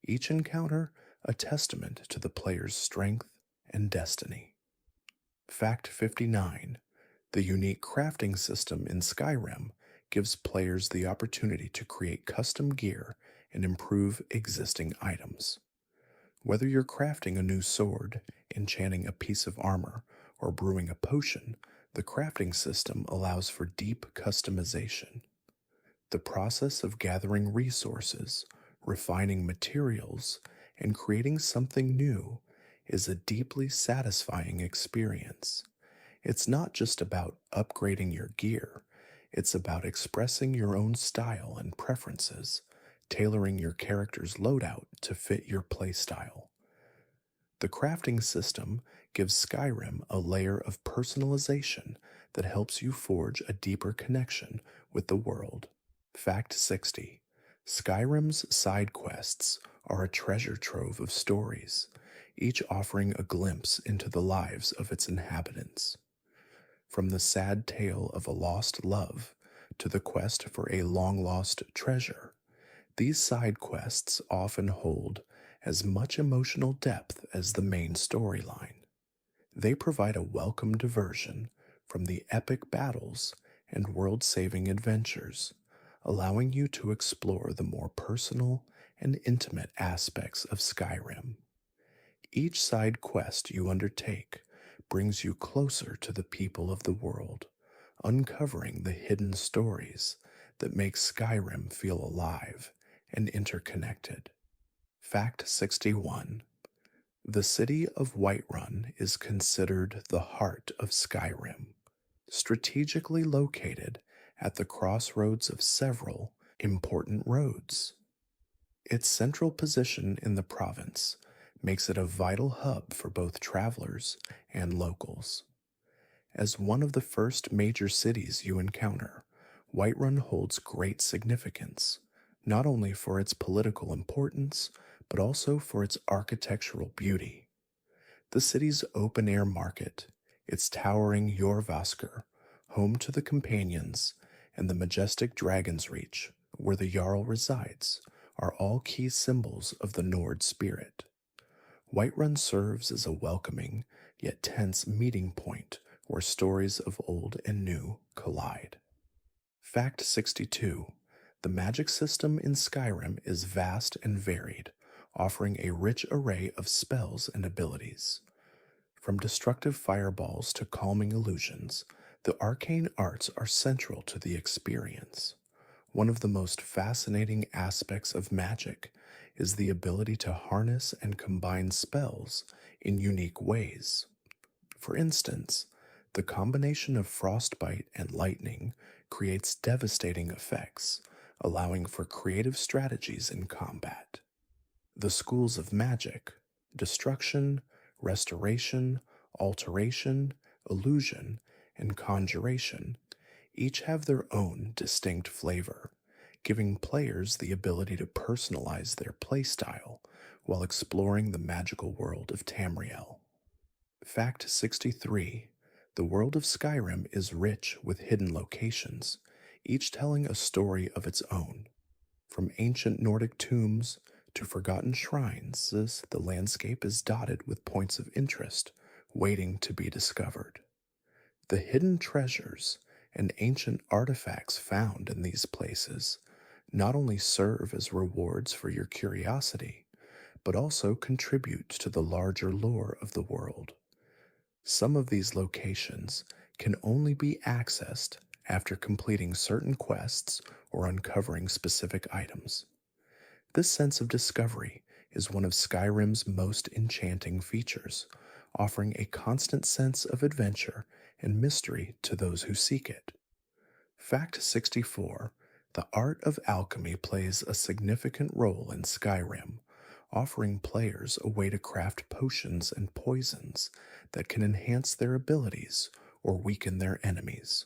each encounter a testament to the player's strength and destiny. Fact 59: the unique crafting system in Skyrim gives players the opportunity to create custom gear and improve existing items. Whether you're crafting a new sword, enchanting a piece of armor, or brewing a potion, The crafting system allows for deep customization. The process of gathering resources, refining materials, and creating something new is a deeply satisfying experience. It's not just about upgrading your gear, it's about expressing your own style and preferences, tailoring your character's loadout to fit your playstyle. The crafting system gives Skyrim a layer of personalization that helps you forge a deeper connection with the world. Fact 60. Skyrim's side quests are a treasure trove of stories, each offering a glimpse into the lives of its inhabitants. From the sad tale of a lost love to the quest for a long lost treasure, these side quests often hold as much emotional depth as the main storyline. They provide a welcome diversion from the epic battles and world saving adventures, allowing you to explore the more personal and intimate aspects of Skyrim. Each side quest you undertake brings you closer to the people of the world, uncovering the hidden stories that make Skyrim feel alive and interconnected. Fact 61. The city of Whiterun is considered the heart of Skyrim, strategically located at the crossroads of several important roads. Its central position in the province makes it a vital hub for both travelers and locals. As one of the first major cities you encounter, Whiterun holds great significance, not only for its political importance, but also for its architectural beauty. The city's open air market, its towering Jorvaskr, home to the Companions, and the majestic Dragon's Reach, where the Jarl resides, are all key symbols of the Nord spirit. Whiterun serves as a welcoming, yet tense meeting point where stories of old and new collide. Fact 62. The magic system in Skyrim is vast and varied, offering a rich array of spells and abilities. From destructive fireballs to calming illusions, the arcane arts are central to the experience. One of the most fascinating aspects of magic is the ability to harness and combine spells in unique ways. For instance, the combination of frostbite and lightning creates devastating effects, allowing for creative strategies in combat. The schools of magic, destruction, restoration, alteration, illusion, and conjuration each have their own distinct flavor, giving players the ability to personalize their playstyle while exploring the magical world of Tamriel. Fact 63. The world of Skyrim is rich with hidden locations, each telling a story of its own. From ancient Nordic tombs to forgotten shrines, the landscape is dotted with points of interest waiting to be discovered. The hidden treasures and ancient artifacts found in these places not only serve as rewards for your curiosity, but also contribute to the larger lore of the world. Some of these locations can only be accessed after completing certain quests or uncovering specific items. This sense of discovery is one of Skyrim's most enchanting features, offering a constant sense of adventure and mystery to those who seek it. Fact 64. The art of alchemy plays a significant role in Skyrim, offering players a way to craft potions and poisons that can enhance their abilities or weaken their enemies.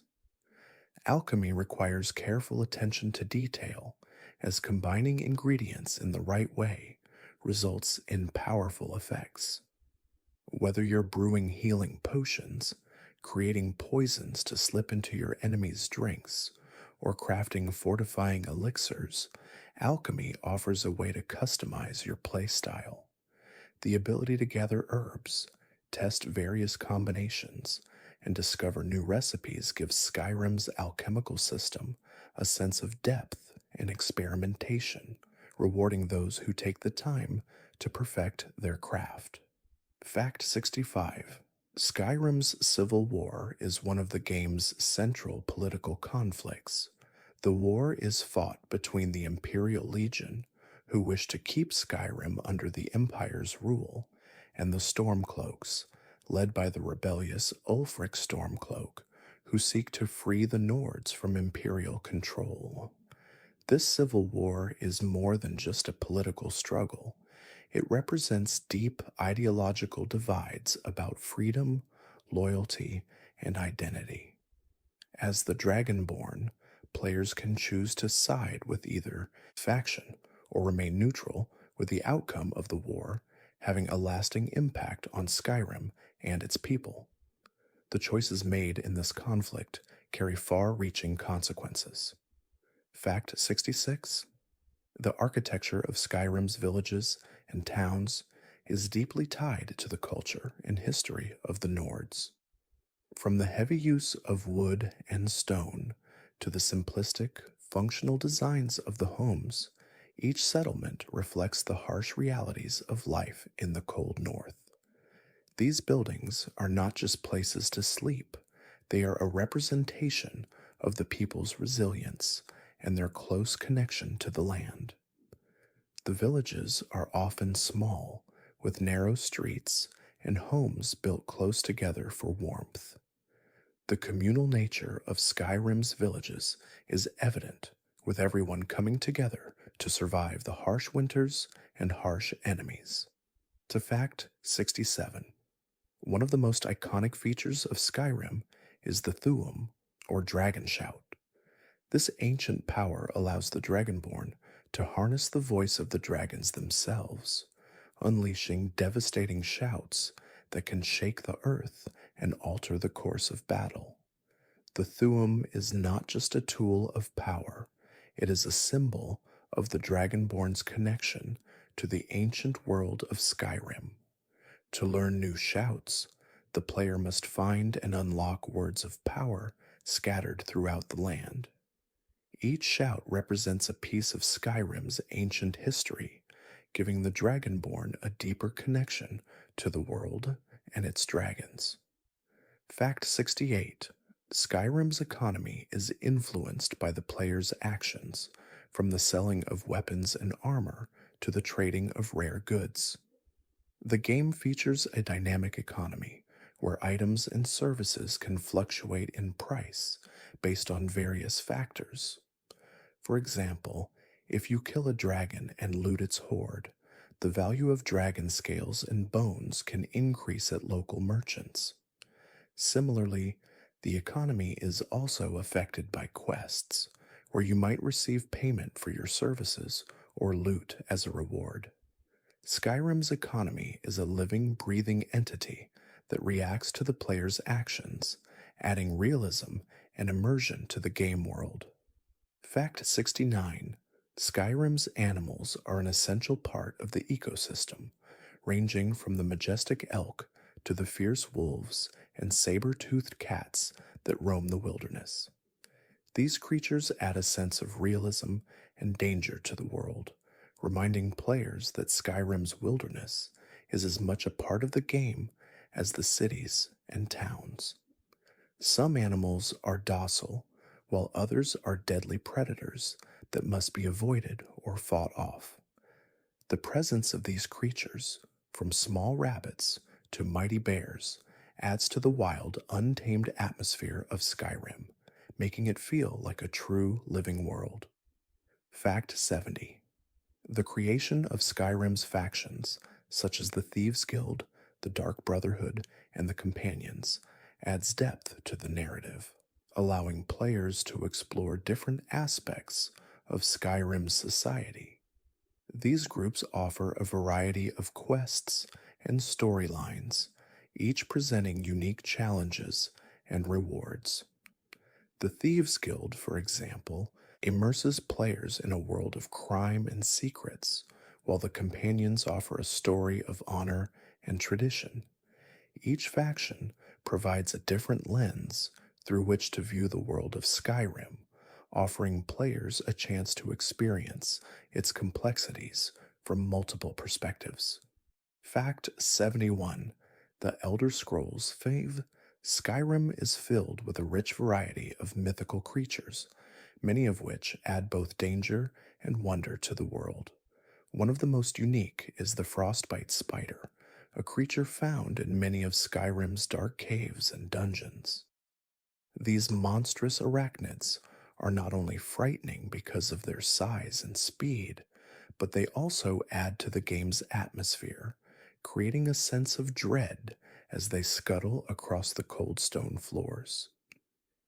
Alchemy requires careful attention to detail, as combining ingredients in the right way results in powerful effects. Whether you're brewing healing potions, creating poisons to slip into your enemies' drinks, or crafting fortifying elixirs, alchemy offers a way to customize your playstyle. The ability to gather herbs, test various combinations, and discover new recipes gives Skyrim's alchemical system a sense of depth and experimentation, rewarding those who take the time to perfect their craft. Fact 65. Skyrim's civil war is one of the game's central political conflicts. The war is fought between the Imperial Legion, who wish to keep Skyrim under the Empire's rule, and the Stormcloaks, led by the rebellious Ulfric Stormcloak, who seek to free the Nords from Imperial control. This civil war is more than just a political struggle. It represents deep ideological divides about freedom, loyalty, and identity. As the Dragonborn, players can choose to side with either faction or remain neutral, with the outcome of the war having a lasting impact on Skyrim and its people. The choices made in this conflict carry far reaching consequences. Fact 66: the architecture of Skyrim's villages and towns is deeply tied to the culture and history of the Nords. From the heavy use of wood and stone to the simplistic, functional designs of the homes, each settlement reflects the harsh realities of life in the cold north. These buildings are not just places to sleep, they are a representation of the people's resilience and their close connection to the land. The villages are often small, with narrow streets and homes built close together for warmth. The communal nature of Skyrim's villages is evident, with everyone coming together to survive the harsh winters and harsh enemies. To fact 67: one of the most iconic features of Skyrim is the Thu'um, or Dragon Shout. This ancient power allows the Dragonborn to harness the voice of the dragons themselves, unleashing devastating shouts that can shake the earth and alter the course of battle. The Thu'um is not just a tool of power, it is a symbol of the Dragonborn's connection to the ancient world of Skyrim. To learn new shouts, the player must find and unlock words of power scattered throughout the land. Each shout represents a piece of Skyrim's ancient history, giving the Dragonborn a deeper connection to the world and its dragons. Fact 68: Skyrim's economy is influenced by the player's actions, from the selling of weapons and armor to the trading of rare goods. The game features a dynamic economy where items and services can fluctuate in price based on various factors. For example, if you kill a dragon and loot its hoard, the value of dragon scales and bones can increase at local merchants. Similarly, the economy is also affected by quests, where you might receive payment for your services or loot as a reward. Skyrim's economy is a living, breathing entity that reacts to the player's actions, adding realism and immersion to the game world. Fact 69: Skyrim's animals are an essential part of the ecosystem, ranging from the majestic elk to the fierce wolves and saber-toothed cats that roam the wilderness. These creatures add a sense of realism and danger to the world, reminding players that Skyrim's wilderness is as much a part of the game as the cities and towns. Some animals are docile, while others are deadly predators that must be avoided or fought off. The presence of these creatures, from small rabbits to mighty bears, adds to the wild, untamed atmosphere of Skyrim, making it feel like a true living world. Fact 70: the creation of Skyrim's factions, such as the Thieves' Guild, the Dark Brotherhood, and the Companions, adds depth to the narrative, allowing players to explore different aspects of Skyrim's society. These groups offer a variety of quests and storylines, each presenting unique challenges and rewards. The Thieves' Guild, for example, immerses players in a world of crime and secrets, while the Companions offer a story of honor and tradition. Each faction provides a different lens through which to view the world of Skyrim, offering players a chance to experience its complexities from multiple perspectives. Fact 71: The Elder Scrolls fave, Skyrim is filled with a rich variety of mythical creatures, many of which add both danger and wonder to the world. One of the most unique is the frostbite spider, a creature found in many of Skyrim's dark caves and dungeons. These monstrous arachnids are not only frightening because of their size and speed, but they also add to the game's atmosphere, creating a sense of dread as they scuttle across the cold stone floors.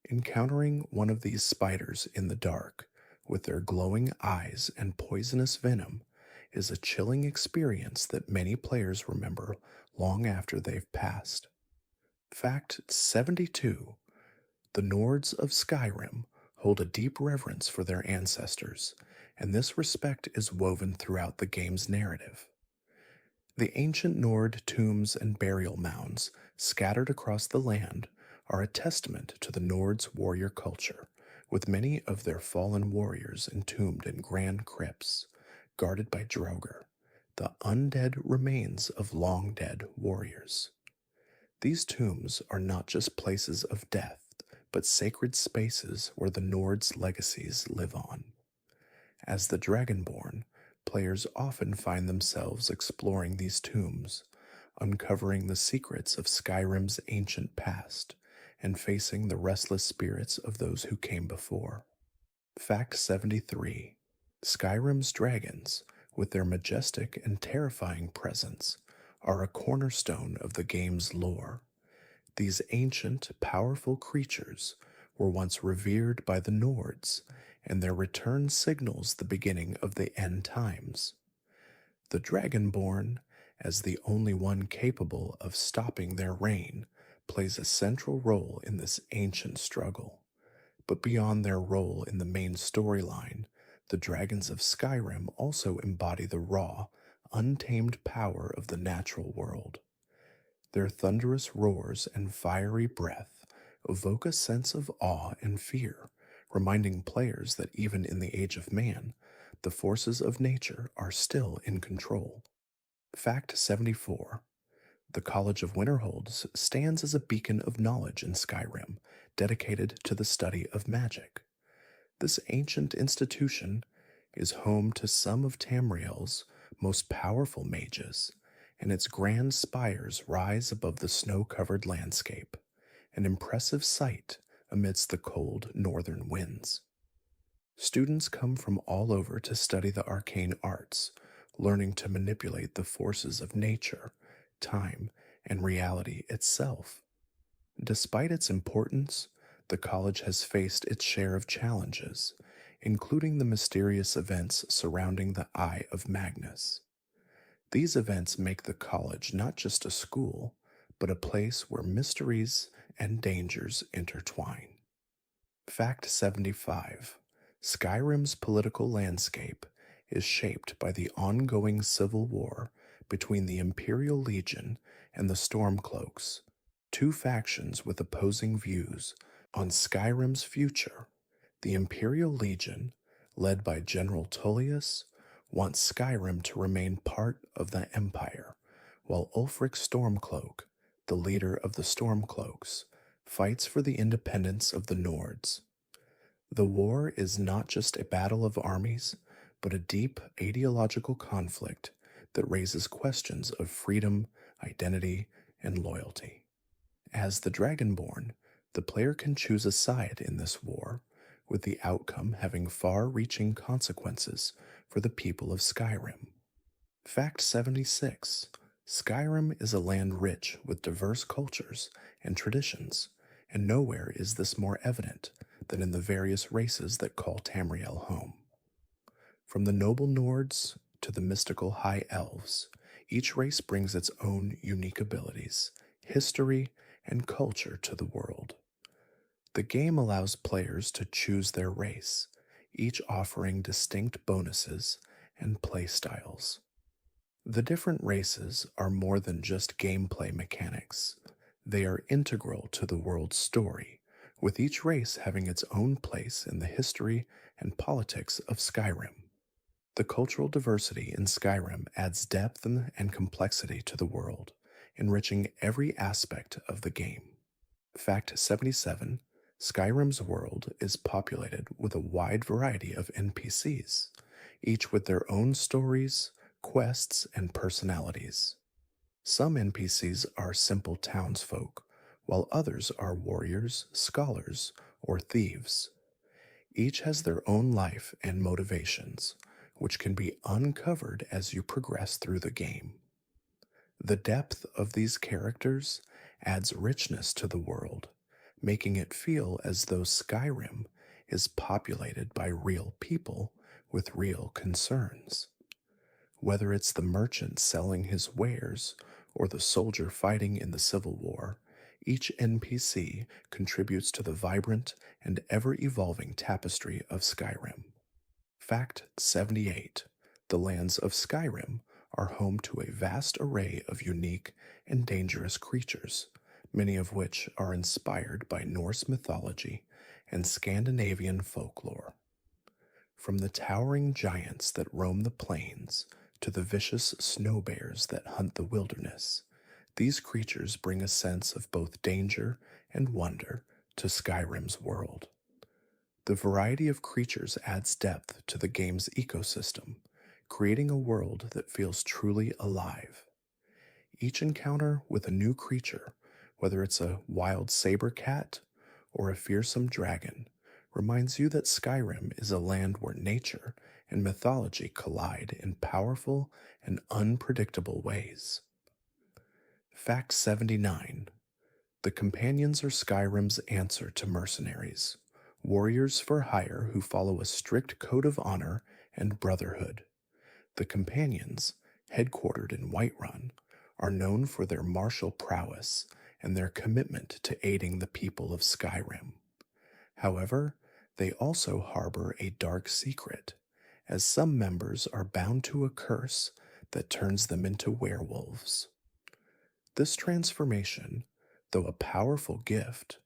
Encountering one of these spiders in the dark, with their glowing eyes and poisonous venom, is a chilling experience that many players remember long after they've passed. Fact 72: the Nords of Skyrim hold a deep reverence for their ancestors, and this respect is woven throughout the game's narrative. The ancient Nord tombs and burial mounds scattered across the land are a testament to the Nords' warrior culture, with many of their fallen warriors entombed in grand crypts, guarded by Draugr, the undead remains of long dead warriors. These tombs are not just places of death, but sacred spaces where the Nords' legacies live on. As the Dragonborn, players often find themselves exploring these tombs, uncovering the secrets of Skyrim's ancient past, and facing the restless spirits of those who came before. Fact 73: Skyrim's dragons, with their majestic and terrifying presence, are a cornerstone of the game's lore. These ancient, powerful creatures were once revered by the Nords, and their return signals the beginning of the end times. The Dragonborn, as the only one capable of stopping their reign, plays a central role in this ancient struggle. But beyond their role in the main storyline, the dragons of Skyrim also embody the raw, untamed power of the natural world. Their thunderous roars and fiery breath evoke a sense of awe and fear, reminding players that even in the age of man, the forces of nature are still in control. Fact 74: the College of Winterholds stands as a beacon of knowledge in Skyrim, dedicated to the study of magic. This ancient institution is home to some of Tamriel's most powerful mages, and its grand spires rise above the snow-covered landscape, an impressive sight amidst the cold northern winds. Students come from all over to study the arcane arts, learning to manipulate the forces of nature, time, and reality itself. Despite its importance, the college has faced its share of challenges, including the mysterious events surrounding the Eye of Magnus. These events make the college not just a school, but a place where mysteries and dangers intertwine. Fact 75: Skyrim's political landscape is shaped by the ongoing civil war between the Imperial Legion and the Stormcloaks, two factions with opposing views on Skyrim's future. The Imperial Legion, led by General Tullius, wants Skyrim to remain part of the Empire, while Ulfric Stormcloak, the leader of the Stormcloaks, fights for the independence of the Nords. The war is not just a battle of armies, but a deep ideological conflict that raises questions of freedom, identity, and loyalty. As the Dragonborn, the player can choose a side in this war, with the outcome having far-reaching consequences for the people of Skyrim. Fact 76: Skyrim is a land rich with diverse cultures and traditions, and nowhere is this more evident than in the various races that call Tamriel home. From the noble Nords to the mystical High Elves, each race brings its own unique abilities, history, and culture to the world. The game allows players to choose their race, each offering distinct bonuses and play styles. The different races are more than just gameplay mechanics. They are integral to the world's story, with each race having its own place in the history and politics of Skyrim. The cultural diversity in Skyrim adds depth and complexity to the world, enriching every aspect of the game. Fact 77: Skyrim's world is populated with a wide variety of NPCs, each with their own stories, quests, and personalities. Some NPCs are simple townsfolk, while others are warriors, scholars, or thieves. Each has their own life and motivations, which can be uncovered as you progress through the game. The depth of these characters adds richness to the world, making it feel as though Skyrim is populated by real people with real concerns. Whether it's the merchant selling his wares or the soldier fighting in the Civil War, each NPC contributes to the vibrant and ever evolving tapestry of Skyrim. Fact 78: The lands of Skyrim are home to a vast array of unique and dangerous creatures, many of which are inspired by Norse mythology and Scandinavian folklore. From the towering giants that roam the plains to the vicious snow bears that hunt the wilderness, these creatures bring a sense of both danger and wonder to Skyrim's world. The variety of creatures adds depth to the game's ecosystem, creating a world that feels truly alive. Each encounter with a new creature, whether it's a wild saber cat or a fearsome dragon, reminds you that Skyrim is a land where nature and mythology collide in powerful and unpredictable ways. Fact 79: The companions are Skyrim's answer to mercenaries, warriors for hire who follow a strict code of honor and brotherhood. The companions, headquartered in Whiterun, are known for their martial prowess and their commitment to aiding the people of Skyrim. However, they also harbor a dark secret, as some members are bound to a curse that turns them into werewolves. This transformation, though a powerful gift,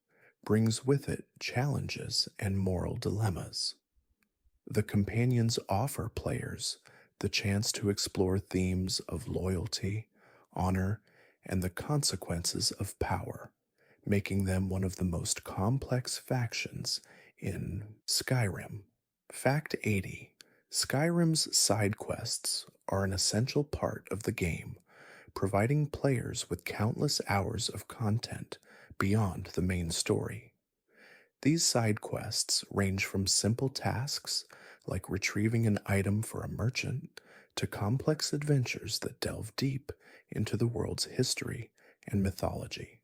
brings with it challenges and moral dilemmas. The companions offer players the chance to explore themes of loyalty, honor, and the consequences of power, making them one of the most complex factions in Skyrim. Fact 80: Skyrim's side quests are an essential part of the game, providing players with countless hours of content beyond the main story. These side quests range from simple tasks like retrieving an item for a merchant to complex adventures that delve deep into the world's history and mythology.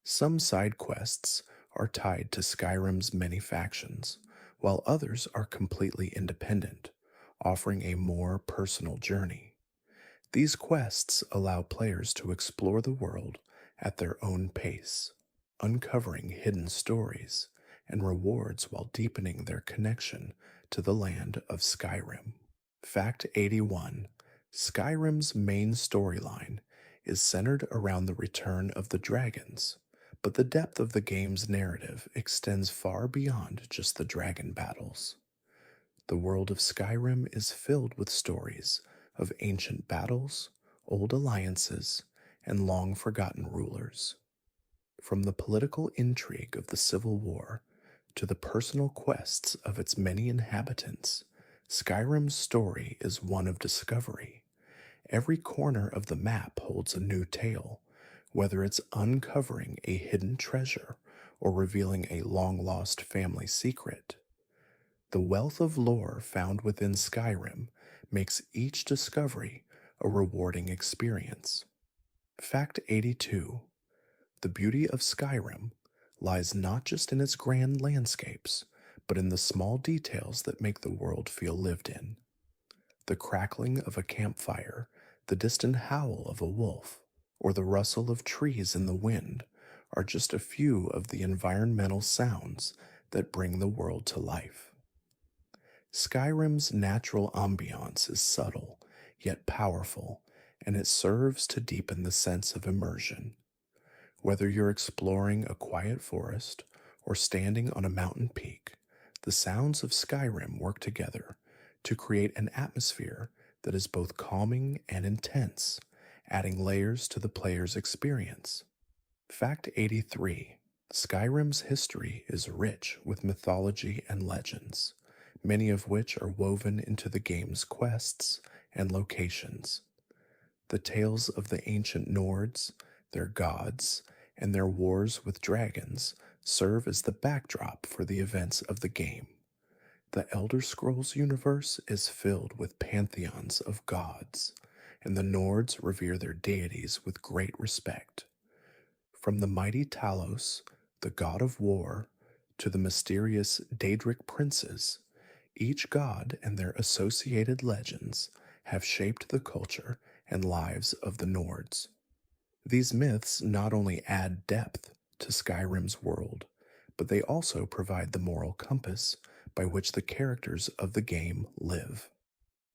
Some side quests are tied to Skyrim's many factions, while others are completely independent, offering a more personal journey. These quests allow players to explore the world at their own pace, uncovering hidden stories and rewards while deepening their connection to the land of Skyrim. Fact 81: Skyrim's main storyline is centered around the return of the dragons, but the depth of the game's narrative extends far beyond just the dragon battles. The world of Skyrim is filled with stories of ancient battles, old alliances, and long forgotten rulers. From the political intrigue of the Civil War to the personal quests of its many inhabitants, Skyrim's story is one of discovery. Every corner of the map holds a new tale, whether it's uncovering a hidden treasure or revealing a long lost family secret. The wealth of lore found within Skyrim makes each discovery a rewarding experience. Fact 82: The beauty of Skyrim lies not just in its grand landscapes, but in the small details that make the world feel lived in. The crackling of a campfire, the distant howl of a wolf, or the rustle of trees in the wind are just a few of the environmental sounds that bring the world to life. Skyrim's natural ambiance is subtle, yet powerful, and it serves to deepen the sense of immersion. Whether you're exploring a quiet forest or standing on a mountain peak, the sounds of Skyrim work together to create an atmosphere that is both calming and intense, adding layers to the player's experience. Fact 83: Skyrim's history is rich with mythology and legends, many of which are woven into the game's quests and locations. The tales of the ancient Nords, their gods, and their wars with dragons serve as the backdrop for the events of the game. The Elder Scrolls universe is filled with pantheons of gods, and the Nords revere their deities with great respect. From the mighty Talos, the god of war, to the mysterious Daedric princes, each god and their associated legends have shaped the culture and lives of the Nords. These myths not only add depth to Skyrim's world, but they also provide the moral compass by which the characters of the game live.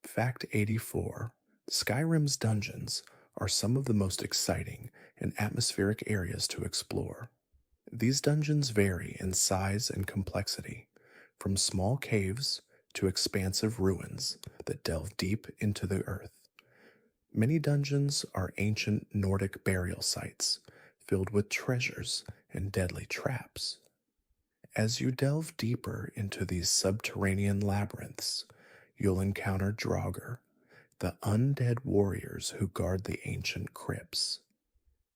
Fact 84: Skyrim's dungeons are some of the most exciting and atmospheric areas to explore. These dungeons vary in size and complexity, from small caves to expansive ruins that delve deep into the earth. Many dungeons are ancient Nordic burial sites filled with treasures and deadly traps. As you delve deeper into these subterranean labyrinths, you'll encounter Draugr, the undead warriors who guard the ancient crypts.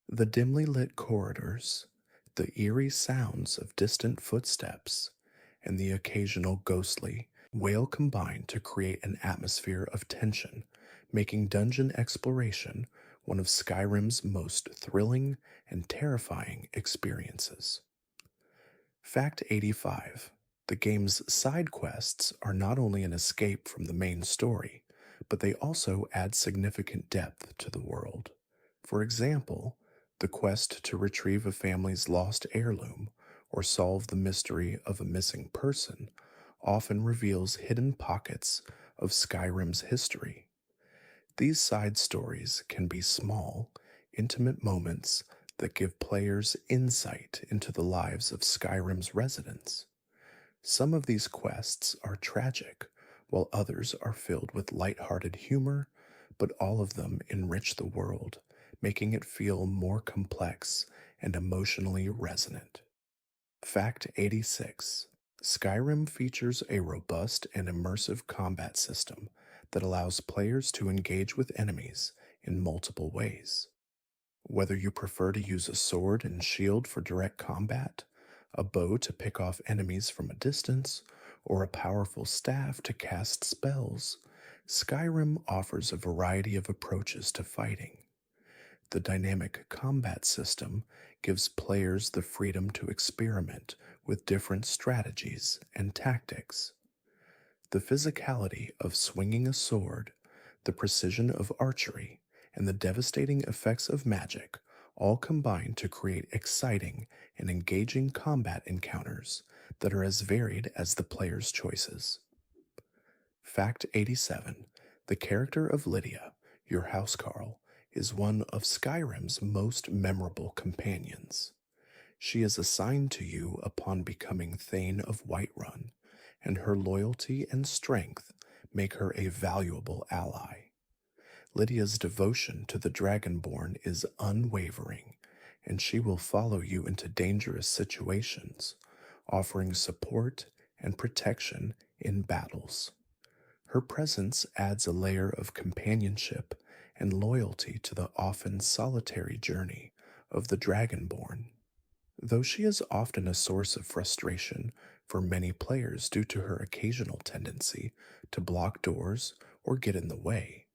The dimly lit corridors, the eerie sounds of distant footsteps, and the occasional ghostly wail combine to create an atmosphere of tension, making dungeon exploration one of Skyrim's most thrilling and terrifying experiences. Fact 85: The game's side quests are not only an escape from the main story, but they also add significant depth to the world. For example, the quest to retrieve a family's lost heirloom or solve the mystery of a missing person often reveals hidden pockets of Skyrim's history. These side stories can be small, intimate moments that give players insight into the lives of Skyrim's residents. Some of these quests are tragic, while others are filled with lighthearted humor, but all of them enrich the world, making it feel more complex and emotionally resonant. Fact 86: Skyrim features a robust and immersive combat system that allows players to engage with enemies in multiple ways. Whether you prefer to use a sword and shield for direct combat, a bow to pick off enemies from a distance, or a powerful staff to cast spells, Skyrim offers a variety of approaches to fighting. The dynamic combat system gives players the freedom to experiment with different strategies and tactics. The physicality of swinging a sword, the precision of archery, and the devastating effects of magic all combine to create exciting and engaging combat encounters that are as varied as the player's choices. Fact 87: The character of Lydia, your housecarl, is one of Skyrim's most memorable companions. She is assigned to you upon becoming Thane of Whiterun, and her loyalty and strength make her a valuable ally. Lydia's devotion to the Dragonborn is unwavering, and she will follow you into dangerous situations, offering support and protection in battles. Her presence adds a layer of companionship and loyalty to the often solitary journey of the Dragonborn. Though she is often a source of frustration for many players due to her occasional tendency to block doors or get in the way,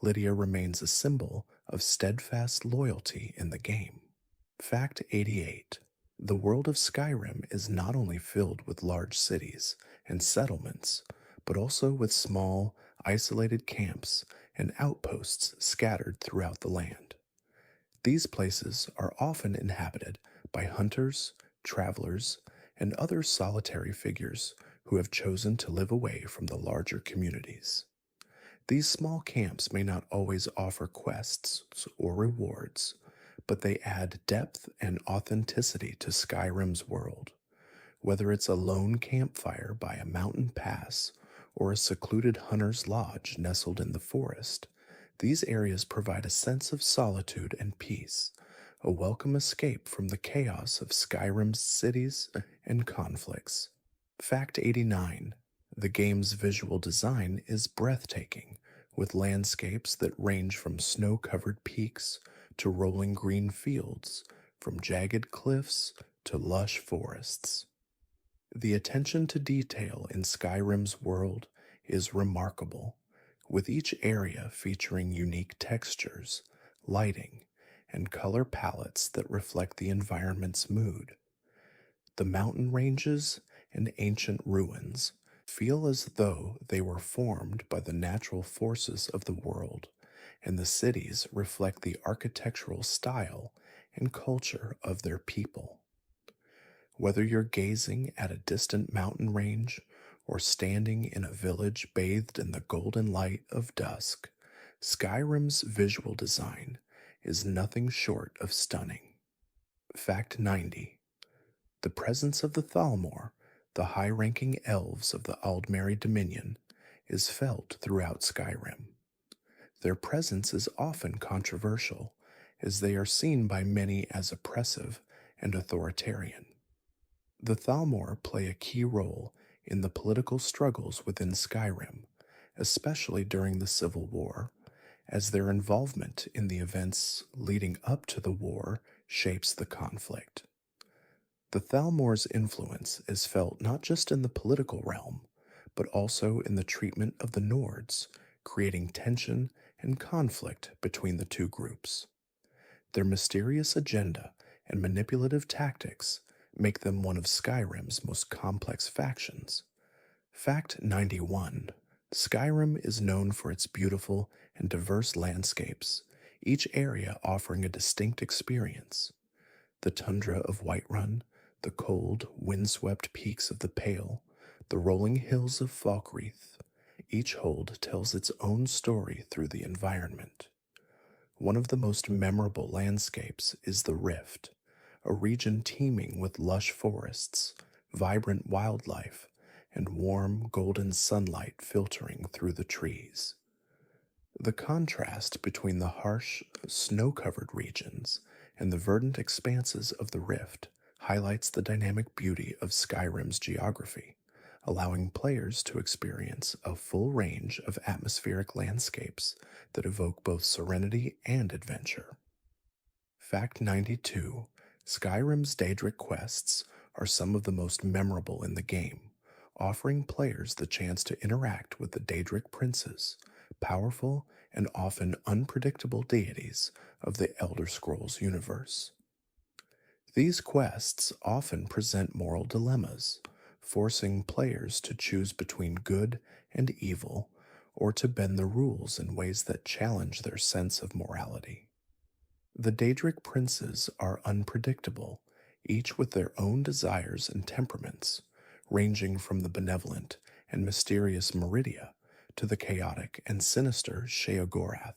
Lydia remains a symbol of steadfast loyalty in the game. Fact 88: The world of Skyrim is not only filled with large cities and settlements, but also with small, isolated camps and outposts scattered throughout the land. These places are often inhabited by hunters, travelers, and other solitary figures who have chosen to live away from the larger communities. These small camps may not always offer quests or rewards, but they add depth and authenticity to Skyrim's world. Whether it's a lone campfire by a mountain pass or a secluded hunter's lodge nestled in the forest, These areas provide a sense of solitude and peace, a welcome escape from the chaos of Skyrim's cities and conflicts. Fact 89. The game's visual design is breathtaking, with landscapes that range from snow covered peaks to rolling green fields, from jagged cliffs to lush forests. The attention to detail in Skyrim's world is remarkable, with each area featuring unique textures, lighting, and color palettes that reflect the environment's mood. The mountain ranges and ancient ruins feel as though they were formed by the natural forces of the world, and the cities reflect the architectural style and culture of their people. Whether you're gazing at a distant mountain range or standing in a village bathed in the golden light of dusk, Skyrim's visual design is nothing short of stunning. Fact 90. The presence of the Thalmor, the high ranking elves of the Aldmeri Dominion, is felt throughout Skyrim. Their presence is often controversial, as they are seen by many as oppressive and authoritarian. The Thalmor play a key role in the political struggles within Skyrim, especially during the Civil War, as their involvement in the events leading up to the war shapes the conflict. The Thalmor's influence is felt not just in the political realm, but also in the treatment of the Nords, creating tension and conflict between the two groups. Their mysterious agenda and manipulative tactics make them one of Skyrim's most complex factions. Fact 91. Skyrim is known for its beautiful and diverse landscapes, each area offering a distinct experience. The tundra of Whiterun, the cold, windswept peaks of the Pale, the rolling hills of Falkreath, each hold tells its own story through the environment. One of the most memorable landscapes is the Rift, a region teeming with lush forests, vibrant wildlife, and warm golden sunlight filtering through the trees. The contrast between the harsh, snow covered regions and the verdant expanses of the Rift highlights the dynamic beauty of Skyrim's geography, allowing players to experience a full range of atmospheric landscapes that evoke both serenity and adventure. Fact 92. Skyrim's Daedric quests are some of the most memorable in the game, offering players the chance to interact with the Daedric princes, powerful and often unpredictable deities of the Elder Scrolls universe. These quests often present moral dilemmas, forcing players to choose between good and evil, or to bend the rules in ways that challenge their sense of morality. The Daedric princes are unpredictable, each with their own desires and temperaments, ranging from the benevolent and mysterious Meridia to the chaotic and sinister Sheogorath.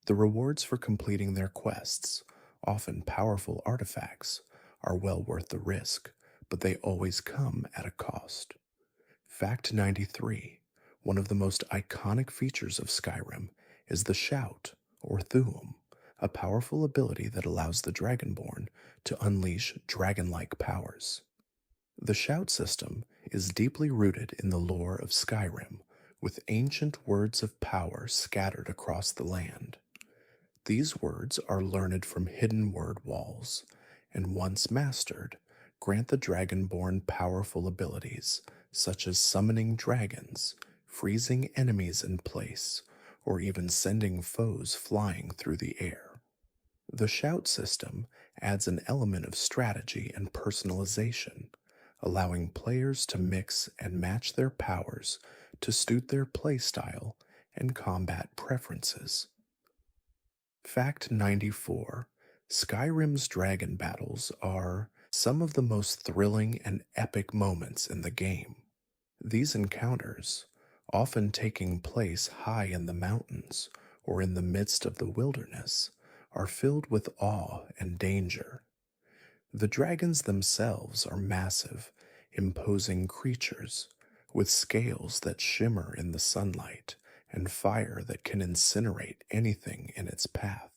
The rewards for completing their quests, often powerful artifacts, are well worth the risk, but they always come at a cost. Fact 93. One of the most iconic features of Skyrim is the Shout, or Thuum, a powerful ability that allows the Dragonborn to unleash dragon-like powers. The Shout system is deeply rooted in the lore of Skyrim, with ancient words of power scattered across the land. These words are learned from hidden word walls, and once mastered, grant the Dragonborn powerful abilities such as summoning dragons, freezing enemies in place, or even sending foes flying through the air. The Shout system adds an element of strategy and personalization, allowing players to mix and match their powers to suit their playstyle and combat preferences. Fact 94. Skyrim's dragon battles are some of the most thrilling and epic moments in the game. These encounters, often taking place high in the mountains or in the midst of the wilderness, are filled with awe and danger. The dragons themselves are massive, imposing creatures with scales that shimmer in the sunlight and fire that can incinerate anything in its path.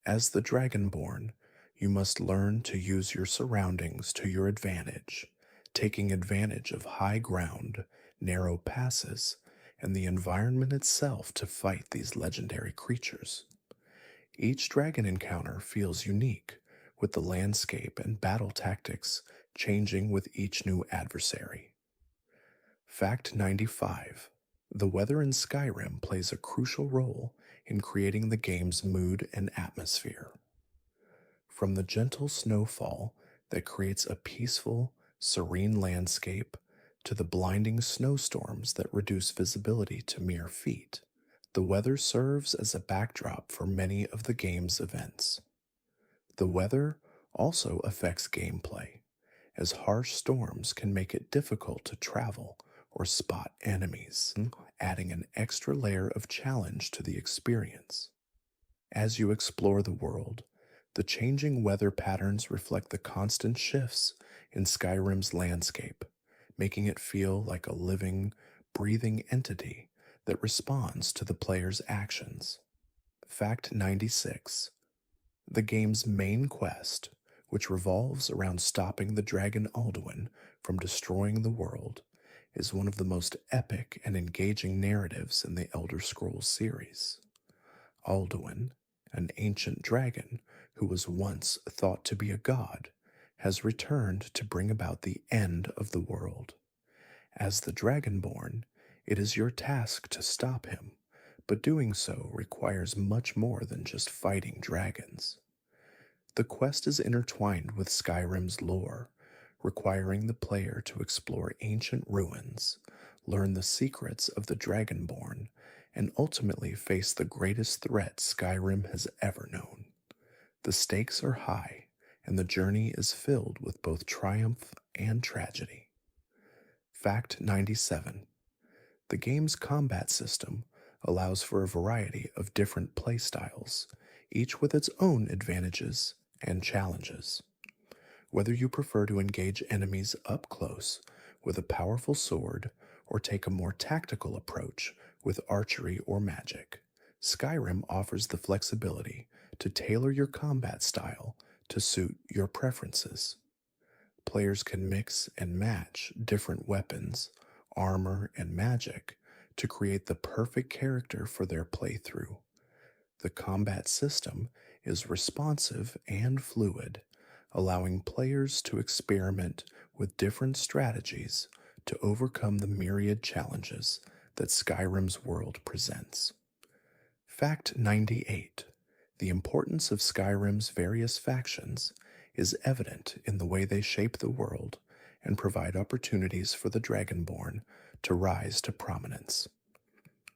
As the Dragonborn, you must learn to use your surroundings to your advantage, taking advantage of high ground, narrow passes, and the environment itself to fight these legendary creatures. Each dragon encounter feels unique, with the landscape and battle tactics changing with each new adversary. Fact 95. The weather in Skyrim plays a crucial role in creating the game's mood and atmosphere. From the gentle snowfall that creates a peaceful, serene landscape to the blinding snowstorms that reduce visibility to mere feet, the weather serves as a backdrop for many of the game's events. The weather also affects gameplay, as harsh storms can make it difficult to travel or spot enemies, adding an extra layer of challenge to the experience. As you explore the world, the changing weather patterns reflect the constant shifts in Skyrim's landscape, making it feel like a living, breathing entity that responds to the player's actions. Fact 96. The game's main quest, which revolves around stopping the dragon Alduin from destroying the world, is one of the most epic and engaging narratives in the Elder Scrolls series. Alduin, an ancient dragon who was once thought to be a god, has returned to bring about the end of the world. As the Dragonborn, it is your task to stop him, but doing so requires much more than just fighting dragons. The quest is intertwined with Skyrim's lore, requiring the player to explore ancient ruins, learn the secrets of the Dragonborn, and ultimately face the greatest threat Skyrim has ever known. The stakes are high, and the journey is filled with both triumph and tragedy. Fact 97. The game's combat system allows for a variety of different playstyles, each with its own advantages and challenges. Whether you prefer to engage enemies up close with a powerful sword or take a more tactical approach with archery or magic, Skyrim offers the flexibility to tailor your combat style to suit your preferences. Players can mix and match different weapons, armor, and magic to create the perfect character for their playthrough. The combat system is responsive and fluid, allowing players to experiment with different strategies to overcome the myriad challenges that Skyrim's world presents. Fact 98. The importance of Skyrim's various factions is evident in the way they shape the world and provide opportunities for the Dragonborn to rise to prominence.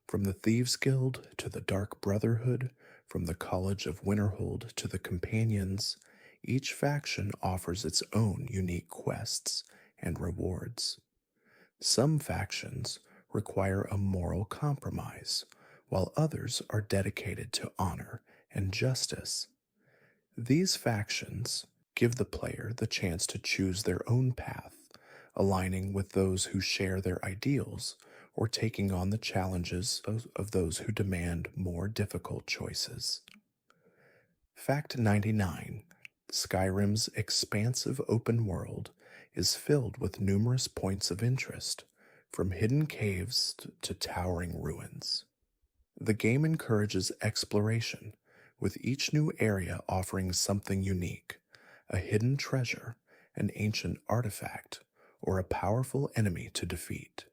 From the Thieves' Guild to the Dark Brotherhood, from the College of Winterhold to the Companions, each faction offers its own unique quests and rewards. Some factions require a moral compromise, while others are dedicated to honor and justice. These factions give the player the chance to choose their own path, aligning with those who share their ideals or taking on the challenges of those who demand more difficult choices. Fact 99. Skyrim's expansive open world is filled with numerous points of interest, from hidden caves to towering ruins. The game encourages exploration, with each new area offering something unique: a hidden treasure, an ancient artifact, or a powerful enemy to defeat.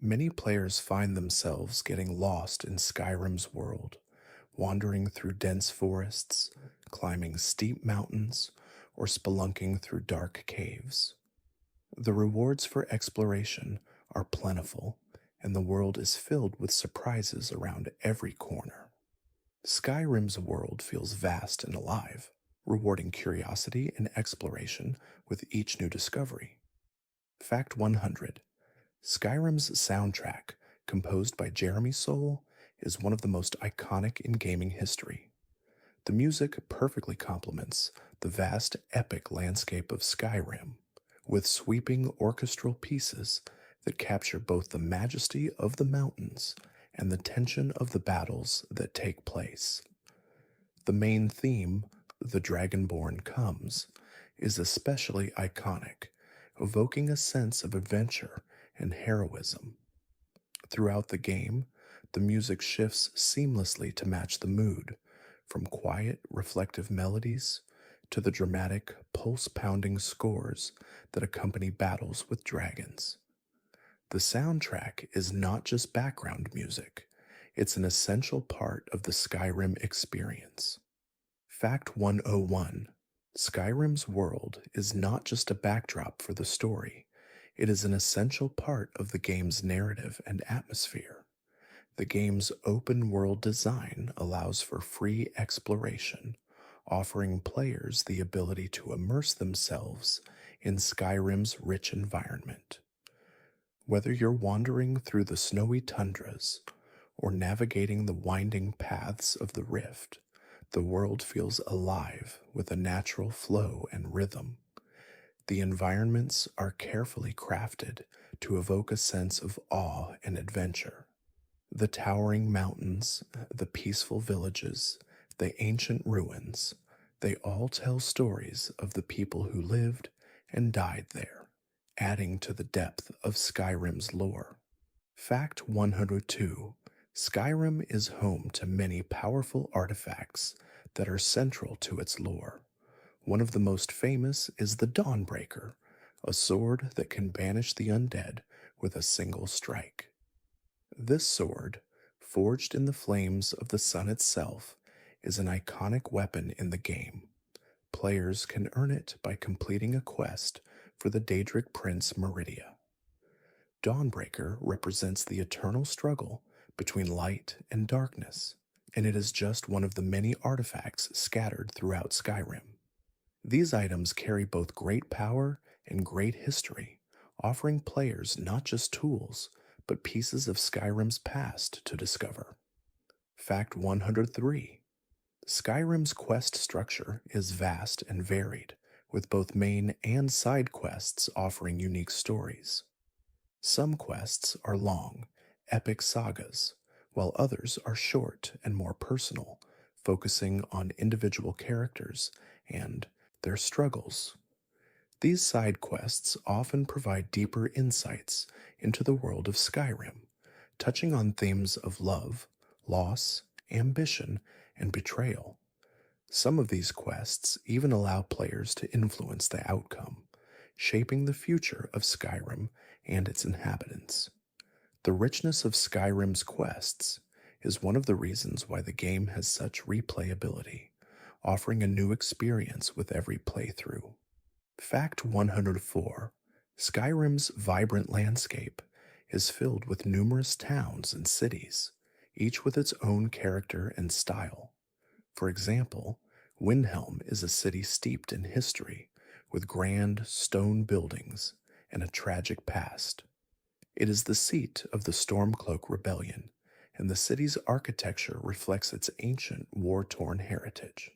Many players find themselves getting lost in Skyrim's world, wandering through dense forests, climbing steep mountains, or spelunking through dark caves. The rewards for exploration are plentiful, and the world is filled with surprises around every corner. Skyrim's world feels vast and alive, rewarding curiosity and exploration with each new discovery. Fact 100. Skyrim's soundtrack, composed by Jeremy Soule, is one of the most iconic in gaming history. The music perfectly complements the vast epic landscape of Skyrim, with sweeping orchestral pieces that capture both the majesty of the mountains and the tension of the battles that take place. The main theme, The Dragonborn Comes, is especially iconic, evoking a sense of adventure and heroism. Throughout the game, the music shifts seamlessly to match the mood, from quiet, reflective melodies to the dramatic, pulse pounding scores that accompany battles with dragons. The soundtrack is not just background music, it's an essential part of the Skyrim experience. Fact 101: Skyrim's world is not just a backdrop for the story, it is an essential part of the game's narrative and atmosphere. The game's open world design allows for free exploration, offering players the ability to immerse themselves in Skyrim's rich environment. Whether you're wandering through the snowy tundras or navigating the winding paths of the Rift, the world feels alive with a natural flow and rhythm. The environments are carefully crafted to evoke a sense of awe and adventure. The towering mountains, the peaceful villages, the ancient ruins, they all tell stories of the people who lived and died there, adding to the depth of Skyrim's lore. Fact 102: Skyrim is home to many powerful artifacts that are central to its lore. One of the most famous is the Dawnbreaker, a sword that can banish the undead with a single strike. This sword, forged in the flames of the sun itself, is an iconic weapon in the game. Players can earn it by completing a quest for the Daedric Prince Meridia. Dawnbreaker represents the eternal struggle between light and darkness, and it is just one of the many artifacts scattered throughout Skyrim. These items carry both great power and great history, offering players not just tools, but pieces of Skyrim's past to discover. Fact 103: Skyrim's quest structure is vast and varied, with both main and side quests offering unique stories. Some quests are long, epic sagas, while others are short and more personal, focusing on individual characters and their struggles. These side quests often provide deeper insights into the world of Skyrim, touching on themes of love, loss, ambition, and betrayal. Some of these quests even allow players to influence the outcome, shaping the future of Skyrim and its inhabitants. The richness of Skyrim's quests is one of the reasons why the game has such replayability, offering a new experience with every playthrough. Fact 104: Skyrim's vibrant landscape is filled with numerous towns and cities, each with its own character and style. For example, Windhelm is a city steeped in history, with grand stone buildings and a tragic past. It is the seat of the Stormcloak Rebellion, and the city's architecture reflects its ancient, war-torn heritage.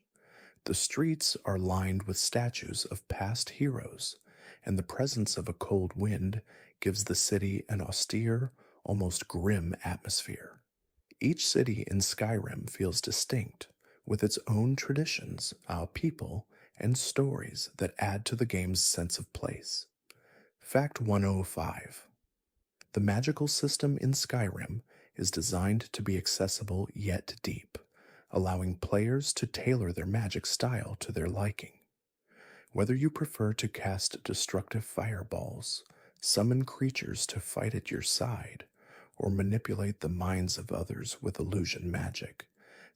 The streets are lined with statues of past heroes, and the presence of a cold wind gives the city an austere, almost grim atmosphere. Each city in Skyrim feels distinct, with its own traditions, people, and stories that add to the game's sense of place. Fact 105: The magical system in Skyrim is designed to be accessible yet deep, allowing players to tailor their magic style to their liking. Whether you prefer to cast destructive fireballs, summon creatures to fight at your side, or manipulate the minds of others with illusion magic,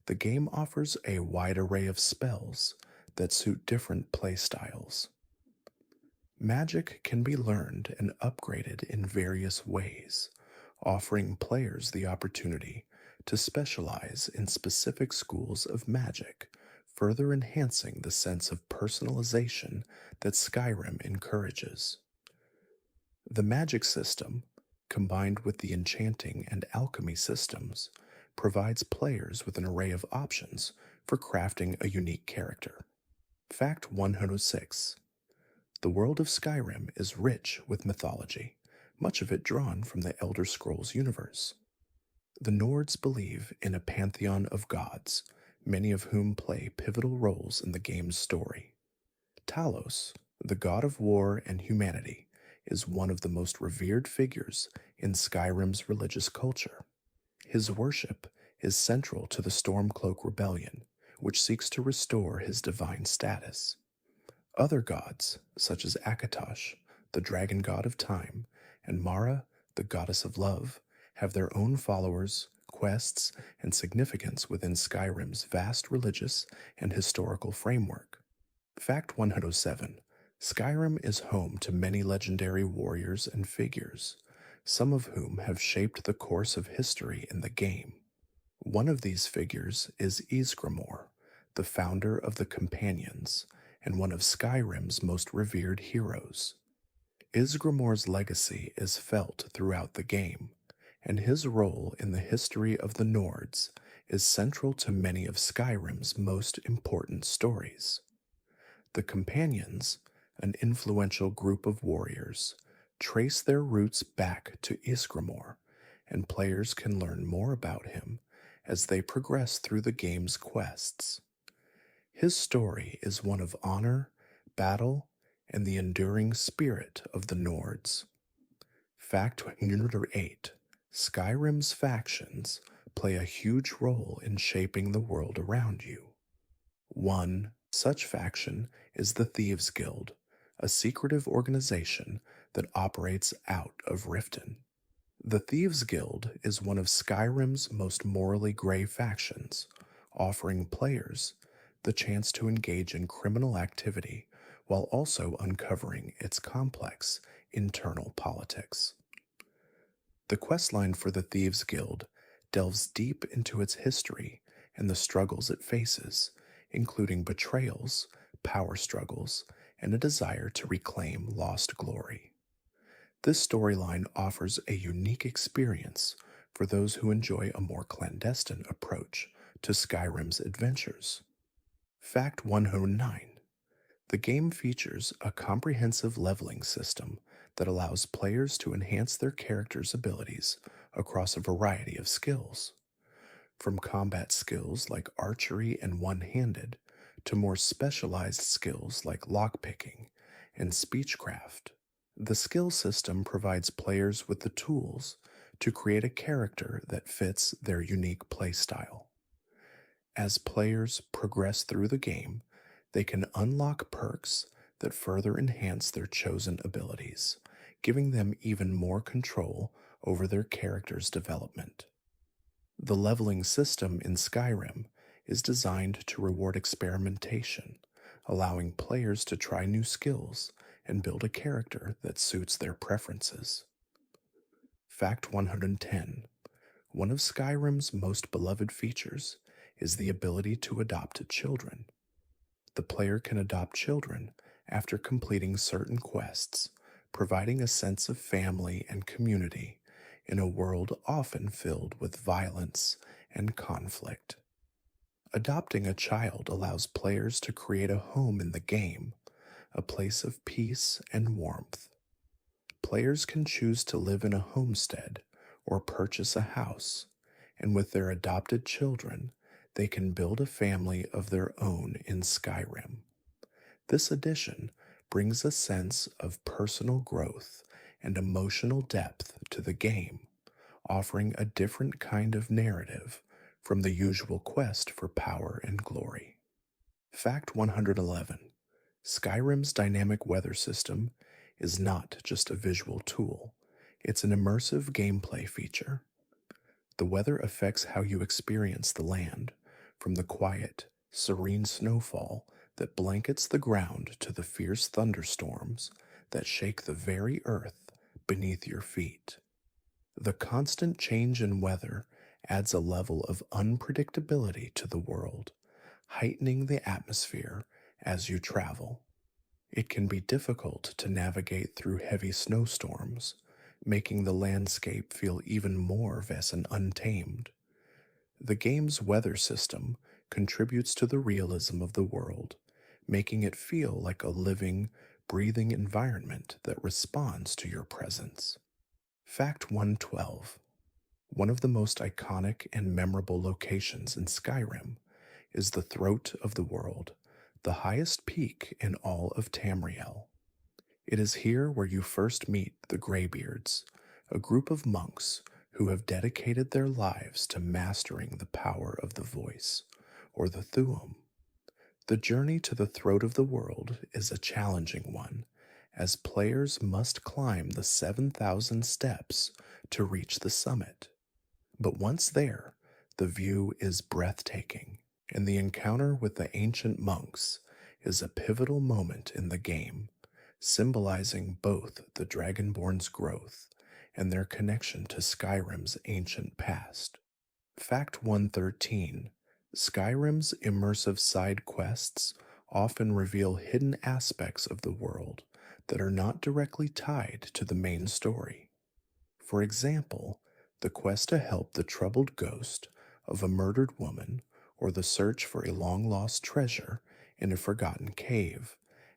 the game offers a wide array of spells that suit different playstyles. Magic can be learned and upgraded in various ways, offering players the opportunity to specialize in specific schools of magic, further enhancing the sense of personalization that Skyrim encourages. The magic system, combined with the enchanting and alchemy systems, provides players with an array of options for crafting a unique character. Fact 106: The world of Skyrim is rich with mythology, much of it drawn from the Elder Scrolls universe. The Nords believe in a pantheon of gods, many of whom play pivotal roles in the game's story. Talos, the god of war and humanity, is one of the most revered figures in Skyrim's religious culture. His worship is central to the Stormcloak Rebellion, which seeks to restore his divine status. Other gods, such as Akatosh, the dragon god of time, and Mara, the goddess of love, have their own followers, quests, and significance within Skyrim's vast religious and historical framework. Fact 107: Skyrim is home to many legendary warriors and figures, some of whom have shaped the course of history in the game. One of these figures is Ysgramor, the founder of the Companions, and one of Skyrim's most revered heroes. Ysgramor's legacy is felt throughout the game, and his role in the history of the Nords is central to many of Skyrim's most important stories. The Companions, an influential group of warriors, trace their roots back to Ysgramor, and players can learn more about him as they progress through the game's quests. His story is one of honor, battle, and the enduring spirit of the Nords. Fact 108: Skyrim's factions play a huge role in shaping the world around you. One such faction is the Thieves Guild, a secretive organization that operates out of Riften. The Thieves Guild is one of Skyrim's most morally gray factions, offering players the chance to engage in criminal activity while also uncovering its complex internal politics. The questline for the Thieves Guild delves deep into its history and the struggles it faces, including betrayals, power struggles, and a desire to reclaim lost glory. This storyline offers a unique experience for those who enjoy a more clandestine approach to Skyrim's adventures. Fact 109: The game features a comprehensive leveling system that allows players to enhance their characters' abilities across a variety of skills. From combat skills like archery and one-handed to more specialized skills like lockpicking and speechcraft. The skill system provides players with the tools to create a character that fits their unique playstyle. As players progress through the game, they can unlock perks that further enhance their chosen abilities, giving them even more control over their character's development. The leveling system in Skyrim is designed to reward experimentation, allowing players to try new skills and build a character that suits their preferences. Fact 110: One of Skyrim's most beloved features is the ability to adopt children. The player can adopt children after completing certain quests, providing a sense of family and community in a world often filled with violence and conflict. Adopting a child allows players to create a home in the game, a place of peace and warmth. Players can choose to live in a homestead or purchase a house, and with their adopted children, they can build a family of their own in Skyrim. This addition brings a sense of personal growth and emotional depth to the game, offering a different kind of narrative from the usual quest for power and glory. Fact 111: Skyrim's dynamic weather system is not just a visual tool, it's an immersive gameplay feature. The weather affects how you experience the land, from the quiet, serene snowfall that blankets the ground to the fierce thunderstorms that shake the very earth beneath your feet. The constant change in weather adds a level of unpredictability to the world, heightening the atmosphere as you travel. It can be difficult to navigate through heavy snowstorms, making the landscape feel even more vast and untamed. The game's weather system contributes to the realism of the world, making it feel like a living, breathing environment that responds to your presence. Fact 112: One of the most iconic and memorable locations in Skyrim is the Throat of the World, the highest peak in all of Tamriel. It is here where you first meet the Greybeards, a group of monks who have dedicated their lives to mastering the power of the voice, or the Thuum. The journey to the throat of the world is a challenging one, as players must climb the 7,000 steps to reach the summit. But once there, the view is breathtaking, and the encounter with the ancient monks is a pivotal moment in the game, symbolizing both the Dragonborn's growth and their connection to Skyrim's ancient past. Fact 113: Skyrim's immersive side quests often reveal hidden aspects of the world that are not directly tied to the main story. For example, the quest to help the troubled ghost of a murdered woman or the search for a long lost treasure in a forgotten cave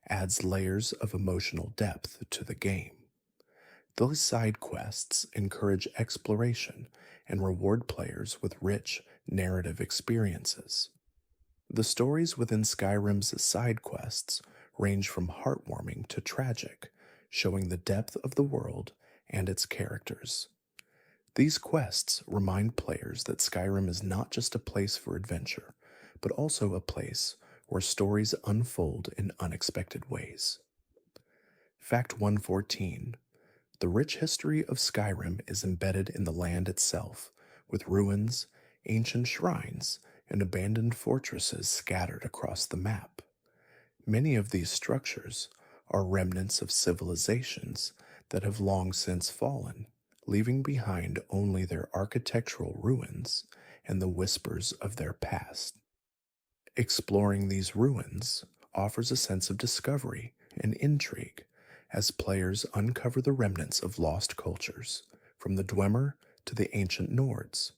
adds layers of emotional depth to the game. Those side quests encourage exploration and reward players with rich narrative experiences. The stories within Skyrim's side quests range from heartwarming to tragic, showing the depth of the world and its characters. These quests remind players that Skyrim is not just a place for adventure, but also a place where stories unfold in unexpected ways. Fact 114: the rich history of Skyrim is embedded in the land itself, with ruins, ancient shrines, and abandoned fortresses scattered across the map. Many of these structures are remnants of civilizations that have long since fallen, leaving behind only their architectural ruins and the whispers of their past. Exploring these ruins offers a sense of discovery and intrigue as players uncover the remnants of lost cultures, from the Dwemer to the ancient Nords.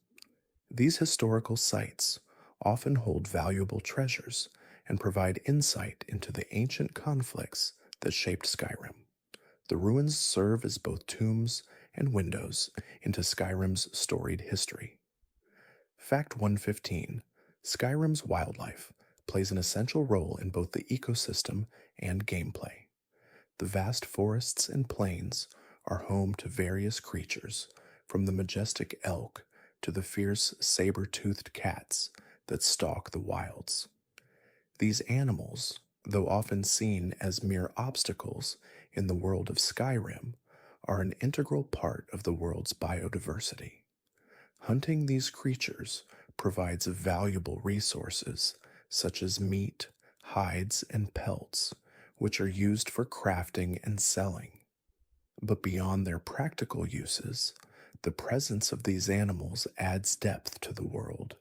These historical sites often hold valuable treasures and provide insight into the ancient conflicts that shaped Skyrim. The ruins serve as both tombs and windows into Skyrim's storied history. Fact 115: Skyrim's wildlife plays an essential role in both the ecosystem and gameplay. The vast forests and plains are home to various creatures, from the majestic elk to the fierce saber-toothed cats that stalk the wilds. These animals, though often seen as mere obstacles in the world of Skyrim, are an integral part of the world's biodiversity. Hunting these creatures provides valuable resources such as meat, hides, and pelts, which are used for crafting and selling. But beyond their practical uses, the presence of these animals adds depth to the world,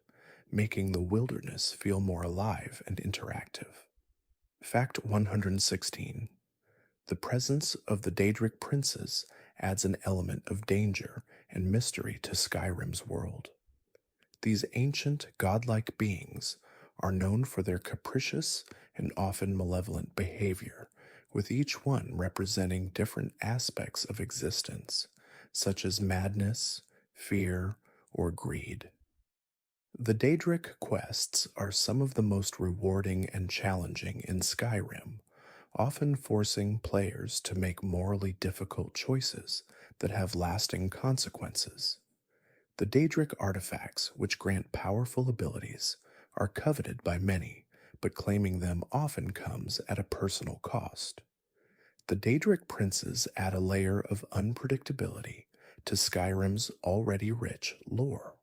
making the wilderness feel more alive and interactive. Fact 116: the presence of the Daedric princes adds an element of danger and mystery to Skyrim's world. These ancient, godlike beings are known for their capricious and often malevolent behavior, with each one representing different aspects of existence, such as madness, fear, or greed. The Daedric quests are some of the most rewarding and challenging in Skyrim, often forcing players to make morally difficult choices that have lasting consequences. The Daedric artifacts, which grant powerful abilities, are coveted by many, but claiming them often comes at a personal cost. The Daedric princes add a layer of unpredictability to Skyrim's already rich lore.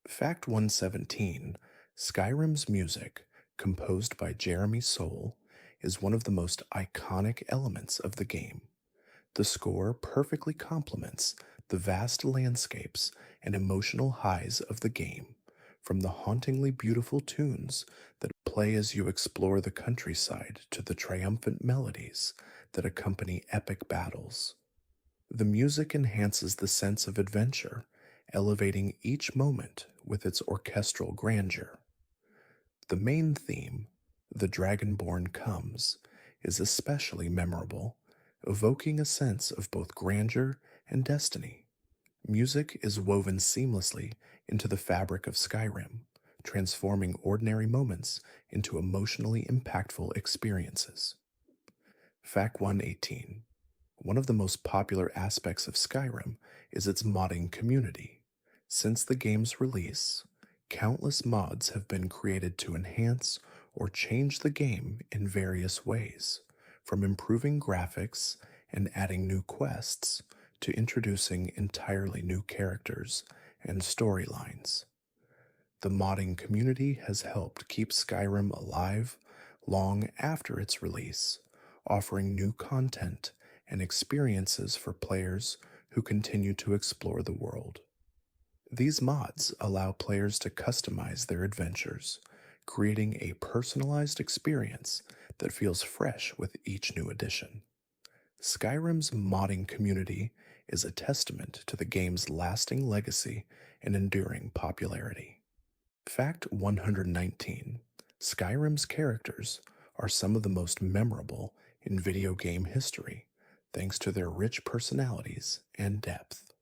Fact 117: Skyrim's music, composed by Jeremy Soule, is one of the most iconic elements of the game. The score perfectly complements the vast landscapes and emotional highs of the game, from the hauntingly beautiful tunes that play as you explore the countryside to the triumphant melodies that accompany epic battles. The music enhances the sense of adventure, elevating each moment with its orchestral grandeur. The main theme, "The Dragonborn Comes," is especially memorable, evoking a sense of both grandeur and destiny. Music is woven seamlessly into the fabric of Skyrim, transforming ordinary moments into emotionally impactful experiences. Fact 118. One of the most popular aspects of Skyrim is its modding community. Since the game's release, countless mods have been created to enhance or change the game in various ways, from improving graphics and adding new quests to introducing entirely new characters and storylines. The modding community has helped keep Skyrim alive long after its release, offering new content and experiences for players who continue to explore the world. These mods allow players to customize their adventures, creating a personalized experience that feels fresh with each new addition. Skyrim's modding community is a testament to the game's lasting legacy and enduring popularity. Fact 119. Skyrim's characters are some of the most memorable in video game history, thanks to their rich personalities and depth.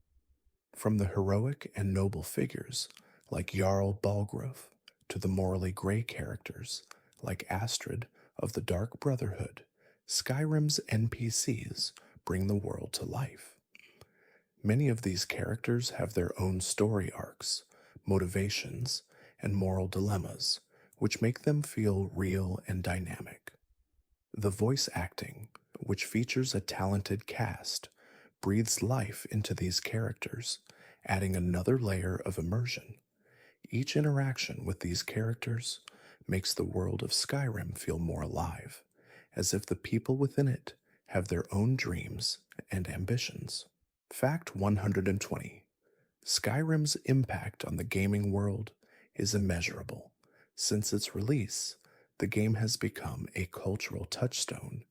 From the heroic and noble figures like Jarl Balgruuf to the morally gray characters like Astrid of the Dark Brotherhood, Skyrim's NPCs bring the world to life. Many of these characters have their own story arcs, motivations, and moral dilemmas, which make them feel real and dynamic. The voice acting, which features a talented cast, breathes life into these characters, adding another layer of immersion. Each interaction with these characters makes the world of Skyrim feel more alive, as if the people within it have their own dreams and ambitions. Fact 120. Skyrim's impact on the gaming world is immeasurable. Since its release, the game has become a cultural touchstone,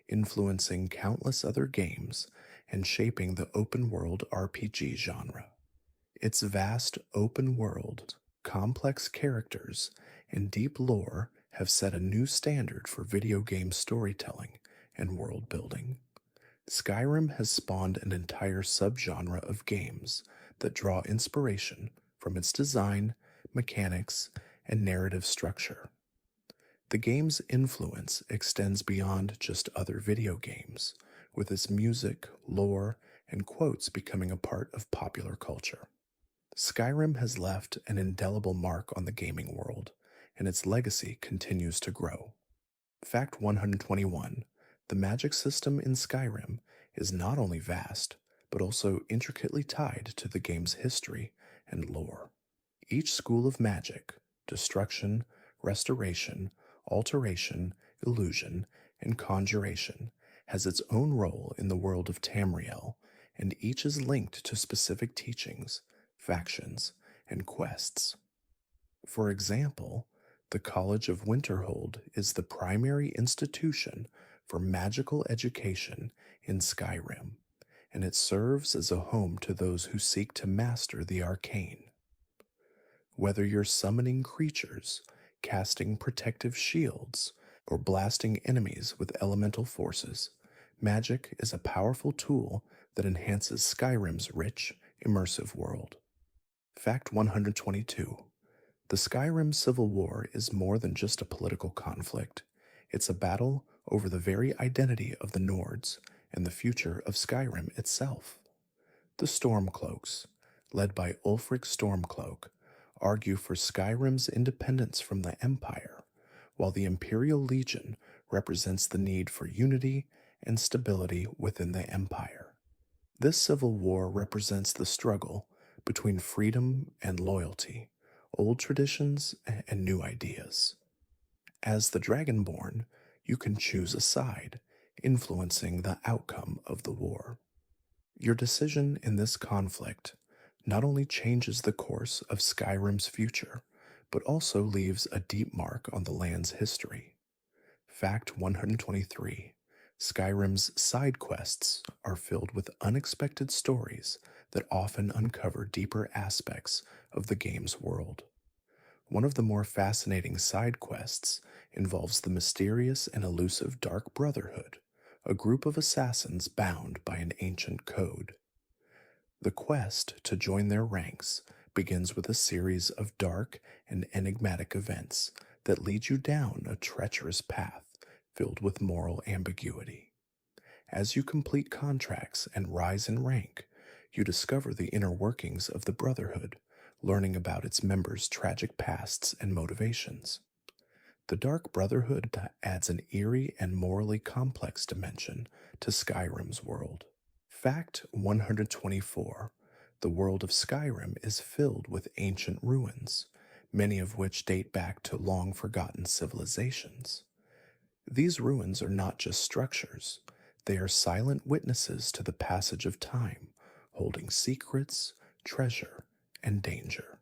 influencing countless other games and shaping the open world RPG genre. Its vast open world, complex characters, and deep lore have set a new standard for video game storytelling and world building. Skyrim has spawned an entire subgenre of games that draw inspiration from its design, mechanics, and narrative structure. The game's influence extends beyond just other video games, with its music, lore, and quotes becoming a part of popular culture. Skyrim has left an indelible mark on the gaming world, and its legacy continues to grow. Fact 121. The magic system in Skyrim is not only vast, but also intricately tied to the game's history and lore. Each school of magic, destruction, restoration, alteration, illusion, and conjuration, has its own role in the world of Tamriel, and each is linked to specific teachings, factions, and quests. For example, the College of Winterhold is the primary institution for magical education in Skyrim, and it serves as a home to those who seek to master the arcane. Whether you're summoning creatures, casting protective shields, or blasting enemies with elemental forces, magic is a powerful tool that enhances Skyrim's rich, immersive world. Fact 122. The Skyrim Civil War is more than just a political conflict. It's a battle over the very identity of the Nords and the future of Skyrim itself. The Stormcloaks, led by Ulfric Stormcloak, argue for Skyrim's independence from the Empire, while the Imperial Legion represents the need for unity and stability within the Empire. This civil war represents the struggle between freedom and loyalty, old traditions and new ideas. As the Dragonborn, you can choose a side, influencing the outcome of the war. Your decision in this conflict not only changes the course of Skyrim's future, but also leaves a deep mark on the land's history. Fact 123. Skyrim's side quests are filled with unexpected stories that often uncover deeper aspects of the game's world. One of the more fascinating side quests involves the mysterious and elusive Dark Brotherhood, a group of assassins bound by an ancient code. The quest to join their ranks begins with a series of dark and enigmatic events that lead you down a treacherous path filled with moral ambiguity. As you complete contracts and rise in rank, you discover the inner workings of the Brotherhood, learning about its members' tragic pasts and motivations. The Dark Brotherhood adds an eerie and morally complex dimension to Skyrim's world. Fact 124: the world of Skyrim is filled with ancient ruins, many of which date back to long forgotten civilizations. These ruins are not just structures, they are silent witnesses to the passage of time, holding secrets, treasure, and danger.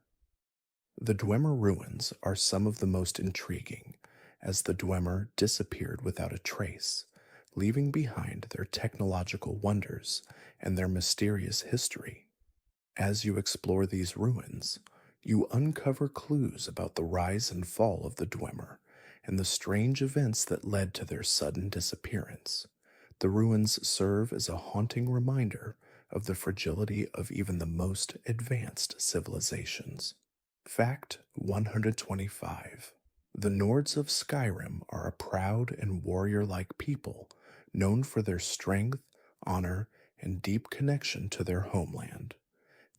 The Dwemer ruins are some of the most intriguing, as the Dwemer disappeared without a trace, leaving behind their technological wonders and their mysterious history. As you explore these ruins, you uncover clues about the rise and fall of the Dwemer and the strange events that led to their sudden disappearance. The ruins serve as a haunting reminder of the fragility of even the most advanced civilizations. Fact 125: the Nords of Skyrim are a proud and warrior like people known for their strength, honor, and deep connection to their homeland.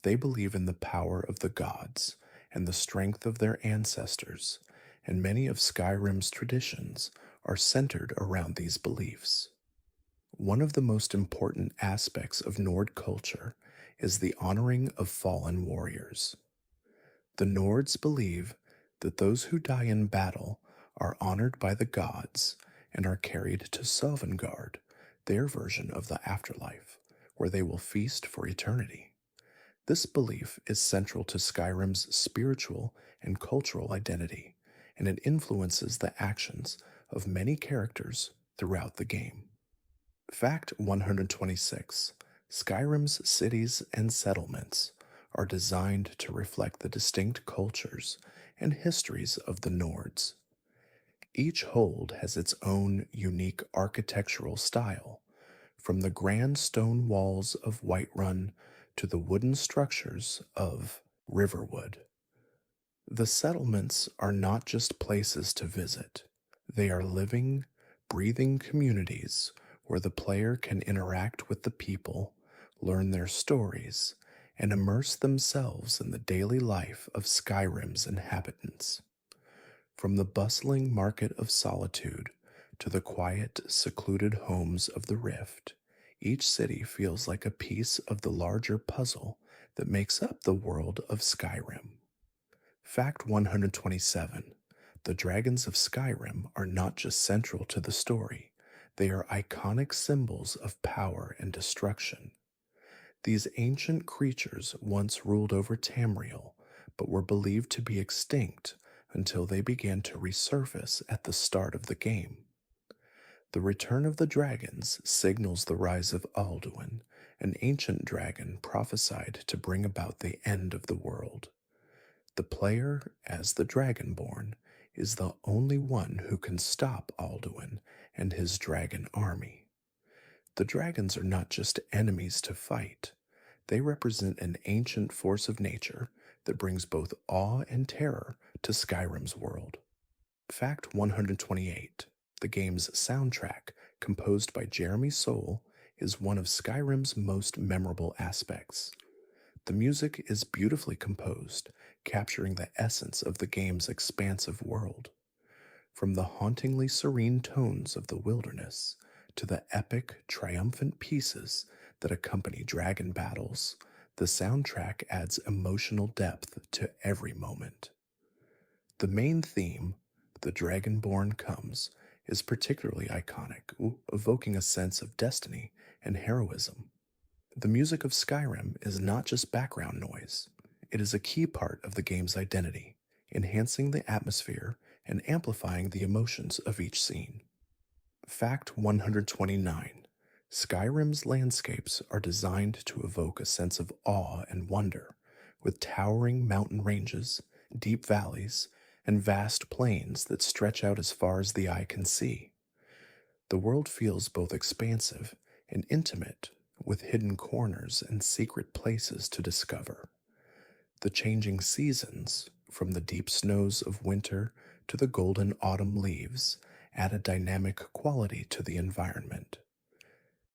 They believe in the power of the gods and the strength of their ancestors, and many of Skyrim's traditions are centered around these beliefs. One of the most important aspects of Nord culture is the honoring of fallen warriors. The Nords believe that those who die in battle are honored by the gods and are carried to Sovngarde, their version of the afterlife, where they will feast for eternity. This belief is central to Skyrim's spiritual and cultural identity, and it influences the actions of many characters throughout the game. Fact 126: Skyrim's cities and settlements are designed to reflect the distinct cultures and histories of the Nords. Each hold has its own unique architectural style, from the grand stone walls of Whiterun to the wooden structures of Riverwood. The settlements are not just places to visit, they are living, breathing communities where the player can interact with the people, learn their stories, and immerse themselves in the daily life of Skyrim's inhabitants. From the bustling market of solitude to the quiet, secluded homes of the Rift, each city feels like a piece of the larger puzzle that makes up the world of Skyrim. Fact 127: the dragons of Skyrim are not just central to the story, they are iconic symbols of power and destruction. These ancient creatures once ruled over Tamriel, but were believed to be extinct until they began to resurface at the start of the game. The return of the dragons signals the rise of Alduin, an ancient dragon prophesied to bring about the end of the world. The player, as the Dragonborn, is the only one who can stop Alduin and his dragon army. The dragons are not just enemies to fight, they represent an ancient force of nature that brings both awe and terror to Skyrim's world. Fact 128: the game's soundtrack, composed by Jeremy Soule, is one of Skyrim's most memorable aspects. The music is beautifully composed, capturing the essence of the game's expansive world. From the hauntingly serene tones of the wilderness to the epic, triumphant pieces that accompany dragon battles, the soundtrack adds emotional depth to every moment. The main theme, "The Dragonborn Comes," is particularly iconic, evoking a sense of destiny and heroism. The music of Skyrim is not just background noise, it is a key part of the game's identity, enhancing the atmosphere and amplifying the emotions of each scene. Fact 129: Skyrim's landscapes are designed to evoke a sense of awe and wonder, with towering mountain ranges, deep valleys, and vast plains that stretch out as far as the eye can see. The world feels both expansive and intimate, with hidden corners and secret places to discover. The changing seasons, from the deep snows of winter to the golden autumn leaves, add a dynamic quality to the environment.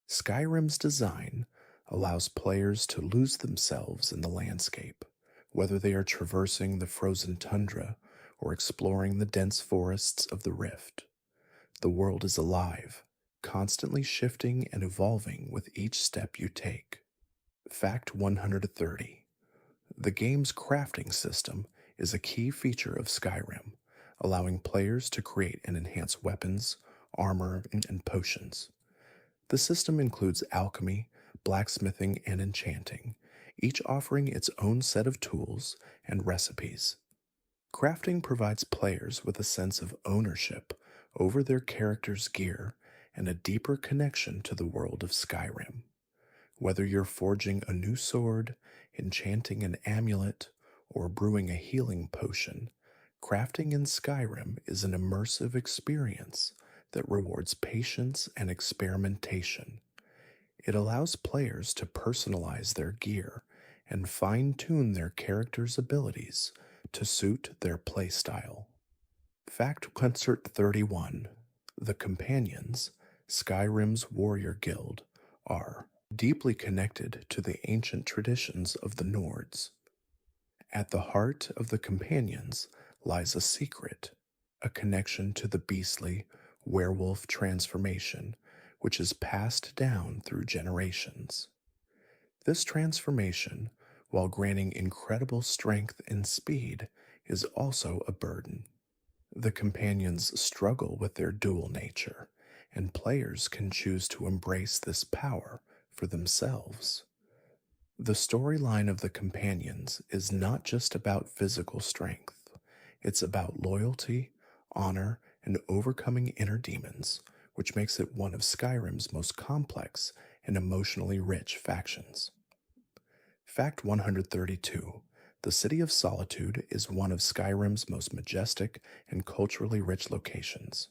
Skyrim's design allows players to lose themselves in the landscape, whether they are traversing the frozen tundra or exploring the dense forests of the Rift. The world is alive, constantly shifting and evolving with each step you take. Fact 130. The game's crafting system is a key feature of Skyrim, allowing players to create and enhance weapons, armor, and potions. The system includes alchemy, blacksmithing, and enchanting, each offering its own set of tools and recipes. Crafting provides players with a sense of ownership over their character's gear and a deeper connection to the world of Skyrim. Whether you're forging a new sword, enchanting an amulet, or brewing a healing potion, crafting in Skyrim is an immersive experience that rewards patience and experimentation. It allows players to personalize their gear and fine tune their character's abilities to suit their playstyle. Fact Concert 31. The Companions, Skyrim's warrior guild, are deeply connected to the ancient traditions of the Nords. At the heart of the Companions lies a secret, a connection to the beastly werewolf transformation, which is passed down through generations. This transformation, while granting incredible strength and speed, is also a burden. The companions struggle with their dual nature, and players can choose to embrace this power for themselves. The storyline of the companions is not just about physical strength, it's about loyalty, honor, and overcoming inner demons, which makes it one of Skyrim's most complex and emotionally rich factions. Fact 132. The City of Solitude is one of Skyrim's most majestic and culturally rich locations.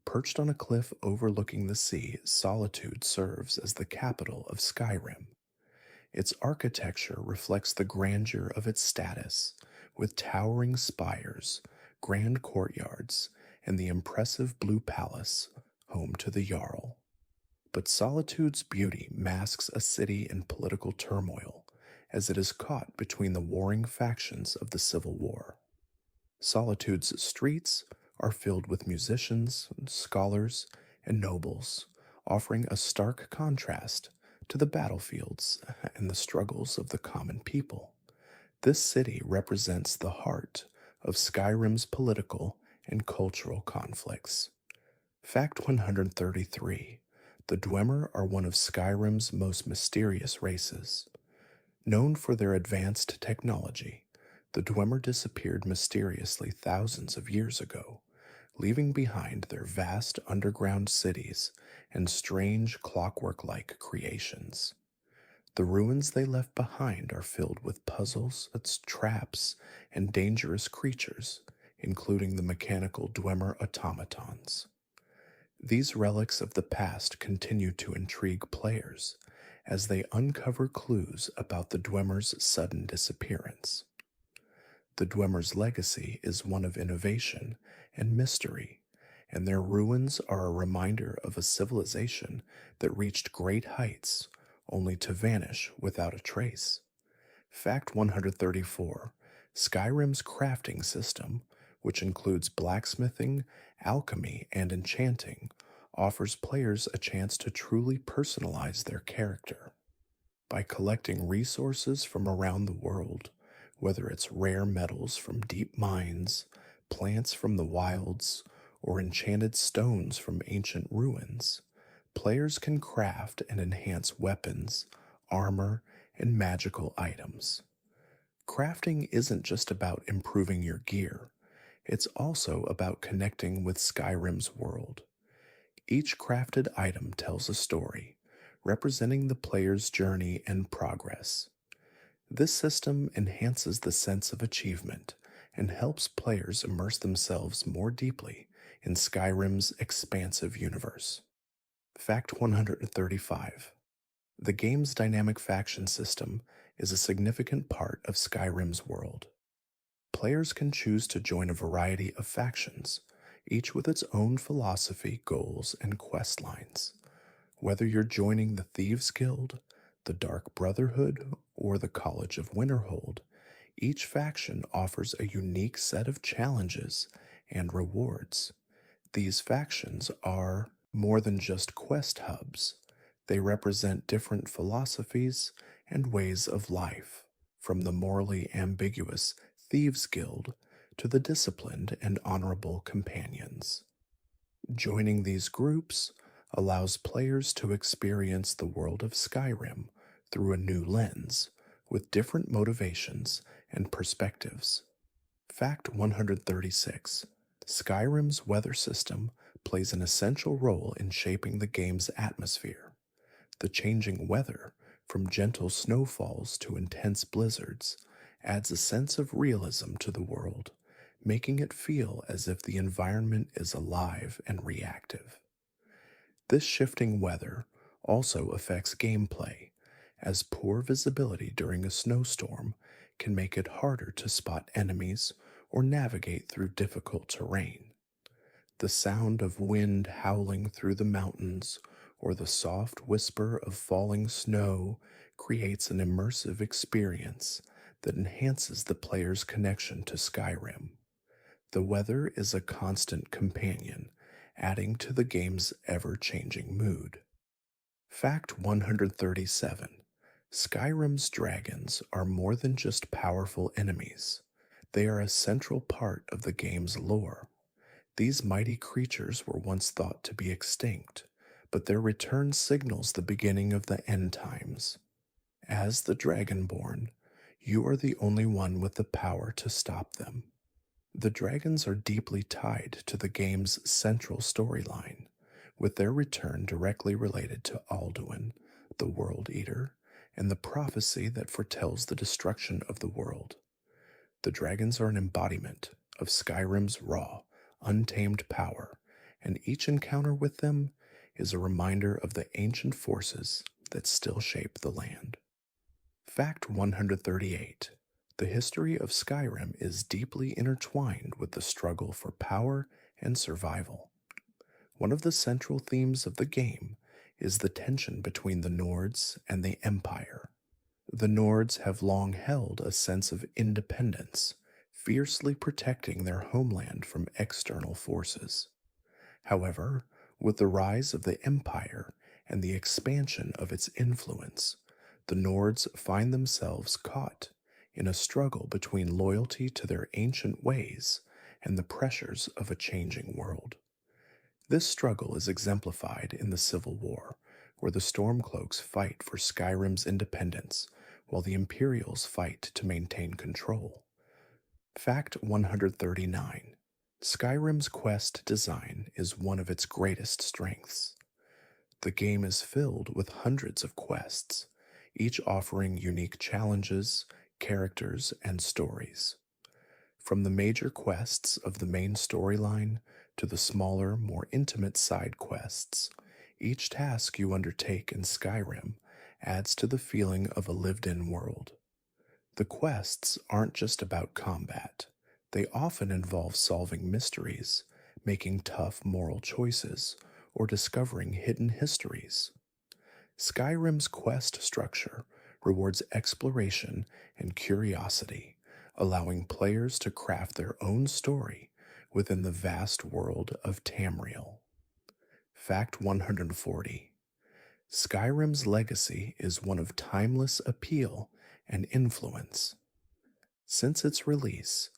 Perched on a cliff overlooking the sea, Solitude serves as the capital of Skyrim. Its architecture reflects the grandeur of its status, with towering spires, grand courtyards, and the impressive Blue Palace, home to the Jarl. But Solitude's beauty masks a city in political turmoil, as it is caught between the warring factions of the Civil War. Solitude's streets are filled with musicians, scholars, and nobles, offering a stark contrast to the battlefields and the struggles of the common people. This city represents the heart of Skyrim's political and cultural conflicts. Fact 133. The Dwemer are one of Skyrim's most mysterious races. Known for their advanced technology, the Dwemer disappeared mysteriously thousands of years ago, leaving behind their vast underground cities and strange clockwork-like creations. The ruins they left behind are filled with puzzles, traps, and dangerous creatures, including the mechanical Dwemer automatons. These relics of the past continue to intrigue players as they uncover clues about the Dwemer's sudden disappearance. The Dwemer's legacy is one of innovation and mystery, and their ruins are a reminder of a civilization that reached great heights only to vanish without a trace. Fact 134. Skyrim's crafting system, which includes blacksmithing, alchemy, and enchanting, offers players a chance to truly personalize their character. By collecting resources from around the world, whether it's rare metals from deep mines, plants from the wilds, or enchanted stones from ancient ruins, players can craft and enhance weapons, armor, and magical items. Crafting isn't just about improving your gear, it's also about connecting with Skyrim's world. Each crafted item tells a story, representing the player's journey and progress. This system enhances the sense of achievement and helps players immerse themselves more deeply in Skyrim's expansive universe. Fact 135. The game's dynamic faction system is a significant part of Skyrim's world. Players can choose to join a variety of factions, each with its own philosophy, goals, and quest lines. Whether you're joining the Thieves Guild, the Dark Brotherhood, or the College of Winterhold, each faction offers a unique set of challenges and rewards. These factions are more than just quest hubs. They represent different philosophies and ways of life, from the morally ambiguous Thieves Guild to the disciplined and honorable companions. Joining these groups allows players to experience the world of Skyrim through a new lens, with different motivations and perspectives. Fact 136: Skyrim's weather system plays an essential role in shaping the game's atmosphere. The changing weather, from gentle snowfalls to intense blizzards, adds a sense of realism to the world, making it feel as if the environment is alive and reactive. This shifting weather also affects gameplay, as poor visibility during a snowstorm can make it harder to spot enemies or navigate through difficult terrain. The sound of wind howling through the mountains or the soft whisper of falling snow creates an immersive experience that enhances the player's connection to Skyrim. The weather is a constant companion, adding to the game's ever changing mood. Fact 137: Skyrim's dragons are more than just powerful enemies. They are a central part of the game's lore. These mighty creatures were once thought to be extinct, but their return signals the beginning of the end times. As the Dragonborn, you are the only one with the power to stop them. The dragons are deeply tied to the game's central storyline, with their return directly related to Alduin, the World Eater, and the prophecy that foretells the destruction of the world. The dragons are an embodiment of Skyrim's raw, untamed power, and each encounter with them is a reminder of the ancient forces that still shape the land. Fact 138: The history of Skyrim is deeply intertwined with the struggle for power and survival. One of the central themes of the game is the tension between the Nords and the Empire. The Nords have long held a sense of independence, fiercely protecting their homeland from external forces. However, with the rise of the Empire and the expansion of its influence, the Nords find themselves caught in a struggle between loyalty to their ancient ways and the pressures of a changing world. This struggle is exemplified in the Civil War, where the Stormcloaks fight for Skyrim's independence while the Imperials fight to maintain control. Fact 139: Skyrim's quest design is one of its greatest strengths. The game is filled with hundreds of quests, each offering unique challenges, characters, and stories. From the major quests of the main storyline to the smaller, more intimate side quests, each task you undertake in Skyrim adds to the feeling of a lived in world. The quests aren't just about combat, they often involve solving mysteries, making tough moral choices, or discovering hidden histories. Skyrim's quest structure rewards exploration and curiosity, allowing players to craft their own story within the vast world of Tamriel. Fact 140: Skyrim's legacy is one of timeless appeal and influence. Since its release,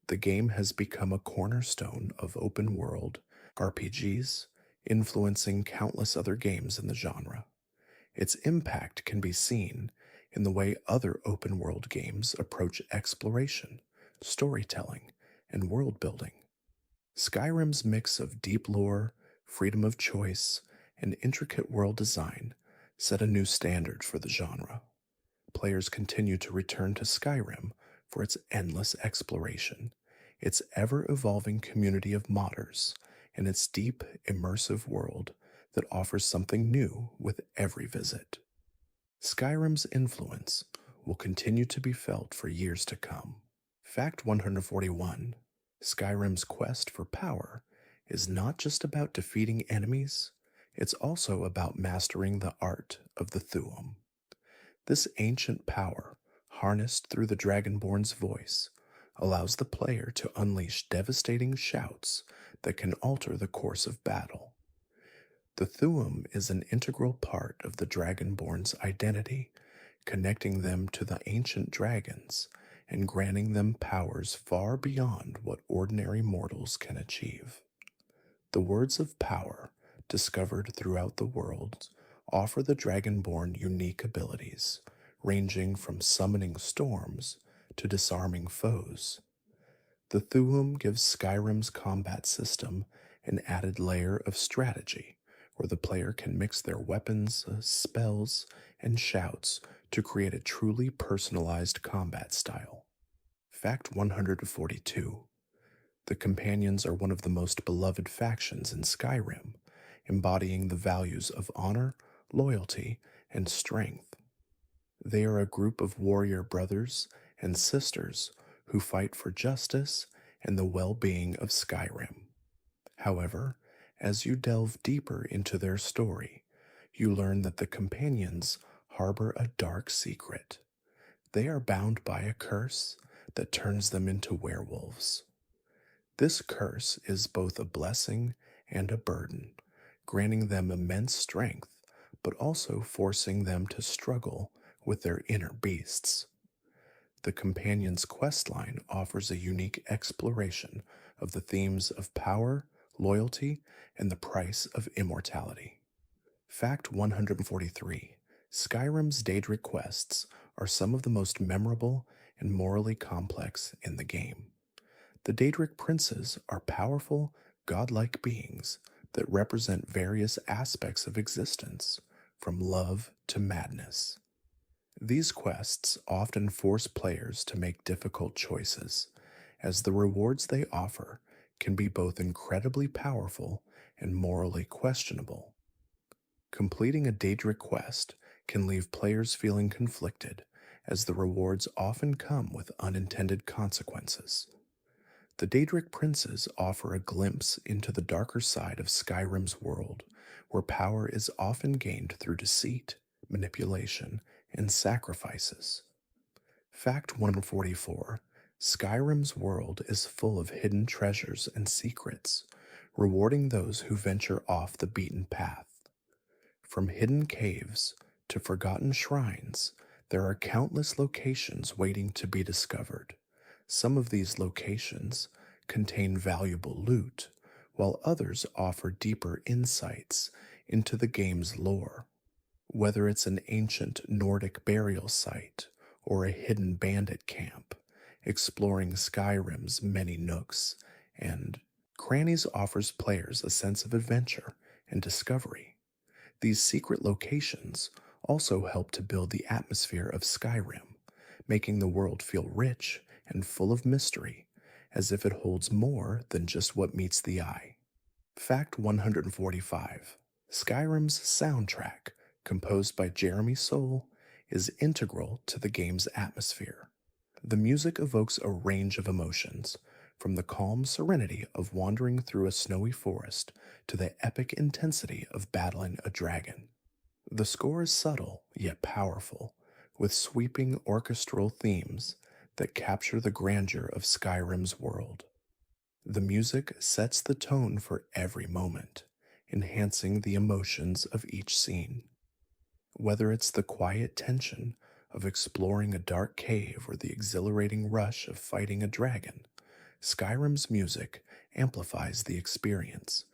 the game has become a cornerstone of open world RPGs, influencing countless other games in the genre. Its impact can be seen in the way other open world games approach exploration, storytelling, and world building. Skyrim's mix of deep lore, freedom of choice, and intricate world design set a new standard for the genre. Players continue to return to Skyrim for its endless exploration, its ever-evolving community of modders, and its deep, immersive world that offers something new with every visit. Skyrim's influence will continue to be felt for years to come. Fact 141: Skyrim's quest for power is not just about defeating enemies, it's also about mastering the art of the Thuum. This ancient power, harnessed through the Dragonborn's voice, allows the player to unleash devastating shouts that can alter the course of battle. The Thuum is an integral part of the Dragonborn's identity, connecting them to the ancient dragons and granting them powers far beyond what ordinary mortals can achieve. The words of power, discovered throughout the world, offer the Dragonborn unique abilities, ranging from summoning storms to disarming foes. The Thuum gives Skyrim's combat system an added layer of strategy, where the player can mix their weapons, spells, and shouts to create a truly personalized combat style. Fact 142: The Companions are one of the most beloved factions in Skyrim, embodying the values of honor, loyalty, and strength. They are a group of warrior brothers and sisters who fight for justice and the well being of Skyrim. However, as you delve deeper into their story, you learn that the companions harbor a dark secret. They are bound by a curse that turns them into werewolves. This curse is both a blessing and a burden, granting them immense strength, but also forcing them to struggle with their inner beasts. The Companion's questline offers a unique exploration of the themes of power, loyalty, and the price of immortality. Fact 143: Skyrim's Daedric quests are some of the most memorable and morally complex in the game. The Daedric princes are powerful, godlike beings that represent various aspects of existence, from love to madness. These quests often force players to make difficult choices, as the rewards they offer can be both incredibly powerful and morally questionable. Completing a Daedric quest can leave players feeling conflicted, as the rewards often come with unintended consequences. The Daedric princes offer a glimpse into the darker side of Skyrim's world, where power is often gained through deceit, manipulation, and sacrifices. Fact 144: Skyrim's world is full of hidden treasures and secrets, rewarding those who venture off the beaten path. From hidden caves to forgotten shrines, there are countless locations waiting to be discovered. Some of these locations contain valuable loot, while others offer deeper insights into the game's lore. Whether it's an ancient Nordic burial site or a hidden bandit camp, exploring Skyrim's many nooks and crannies offers players a sense of adventure and discovery. These secret locations also help to build the atmosphere of Skyrim, making the world feel rich and full of mystery, as if it holds more than just what meets the eye. Fact 145: Skyrim's soundtrack, composed by Jeremy Soule, is integral to the game's atmosphere. The music evokes a range of emotions, from the calm serenity of wandering through a snowy forest to the epic intensity of battling a dragon. The score is subtle yet powerful, with sweeping orchestral themes that capture the grandeur of Skyrim's world. The music sets the tone for every moment, enhancing the emotions of each scene. Whether it's the quiet tension of exploring a dark cave or the exhilarating rush of fighting a dragon, Skyrim's music amplifies the experience,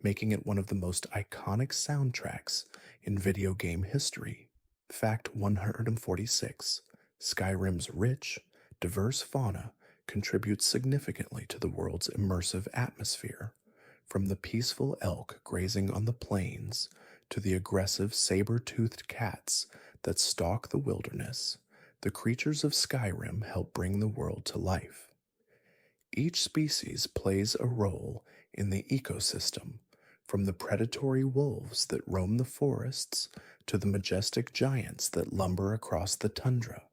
making it one of the most iconic soundtracks in video game history. Fact 146: Skyrim's rich, diverse fauna contributes significantly to the world's immersive atmosphere, from the peaceful elk grazing on the plains to the aggressive saber-toothed cats that stalk the wilderness. The creatures of Skyrim help bring the world to life. Each species plays a role in the ecosystem, from the predatory wolves that roam the forests to the majestic giants that lumber across the tundra.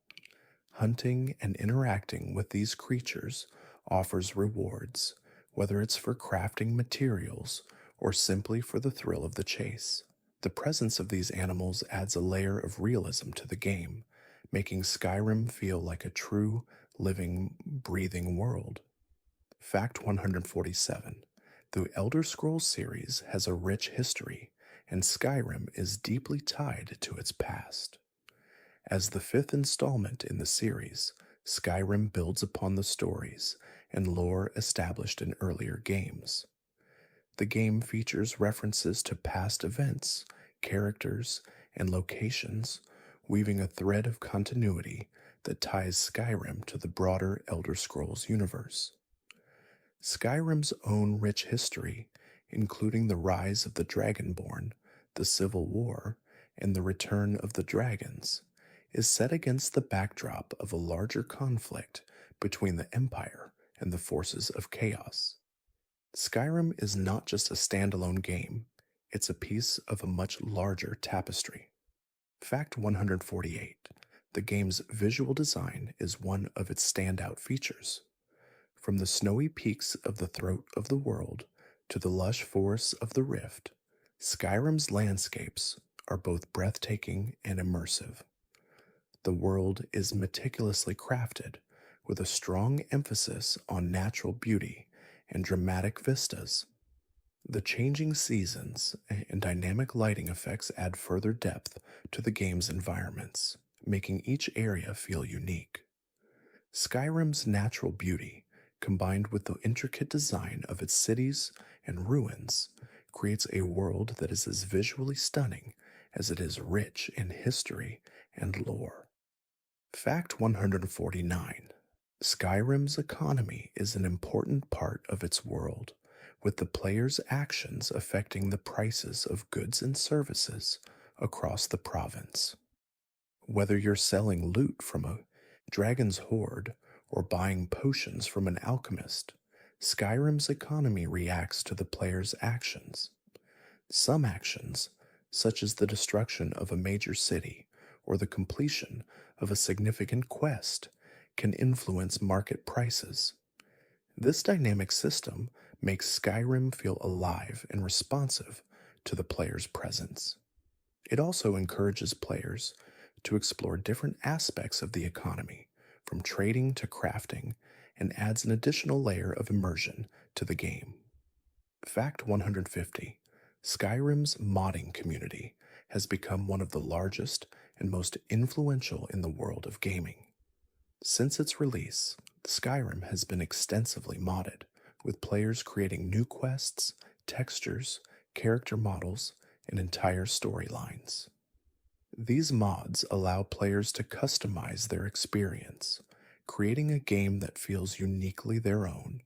Hunting and interacting with these creatures offers rewards, whether it's for crafting materials or simply for the thrill of the chase. The presence of these animals adds a layer of realism to the game, making Skyrim feel like a true, living, breathing world. Fact 147. The Elder Scrolls series has a rich history, and Skyrim is deeply tied to its past. As the fifth installment in the series, Skyrim builds upon the stories and lore established in earlier games. The game features references to past events, characters, and locations, weaving a thread of continuity that ties Skyrim to the broader Elder Scrolls universe. Skyrim's own rich history, including the rise of the Dragonborn, the Civil War, and the return of the dragons, is set against the backdrop of a larger conflict between the Empire and the forces of chaos. Skyrim is not just a standalone game, it's a piece of a much larger tapestry. Fact 148. The game's visual design is one of its standout features. From the snowy peaks of the throat of the world to the lush forests of the Rift, Skyrim's landscapes are both breathtaking and immersive. The world is meticulously crafted, with a strong emphasis on natural beauty and dramatic vistas. The changing seasons and dynamic lighting effects add further depth to the game's environments, making each area feel unique. Skyrim's natural beauty, combined with the intricate design of its cities and ruins, creates a world that is as visually stunning as it is rich in history and lore. Fact 149. Skyrim's economy is an important part of its world, with the player's actions affecting the prices of goods and services across the province. Whether you're selling loot from a dragon's hoard or buying potions from an alchemist, Skyrim's economy reacts to the player's actions. Some actions, such as the destruction of a major city or the completion of a significant quest, can influence market prices. This dynamic system makes Skyrim feel alive and responsive to the player's presence. It also encourages players to explore different aspects of the economy, from trading to crafting, and adds an additional layer of immersion to the game. Fact 150. Skyrim's modding community has become one of the largest and most influential in the world of gaming. Since its release, Skyrim has been extensively modded, with players creating new quests, textures, character models, and entire storylines. These mods allow players to customize their experience, creating a game that feels uniquely their own.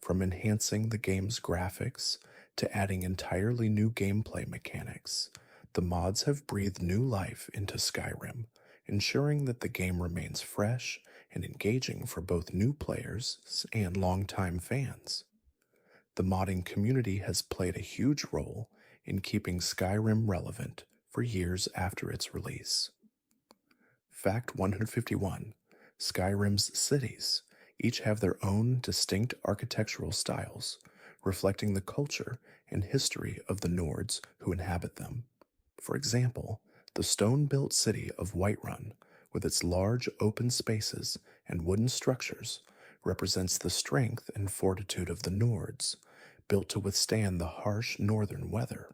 From enhancing the game's graphics to adding entirely new gameplay mechanics, the mods have breathed new life into Skyrim, ensuring that the game remains fresh and engaging for both new players and longtime fans. The modding community has played a huge role in keeping Skyrim relevant for years after its release. Fact 151. Skyrim's cities each have their own distinct architectural styles, reflecting the culture and history of the Nords who inhabit them. For example, the stone-built city of Whiterun, with its large open spaces and wooden structures, represents the strength and fortitude of the Nords, built to withstand the harsh northern weather.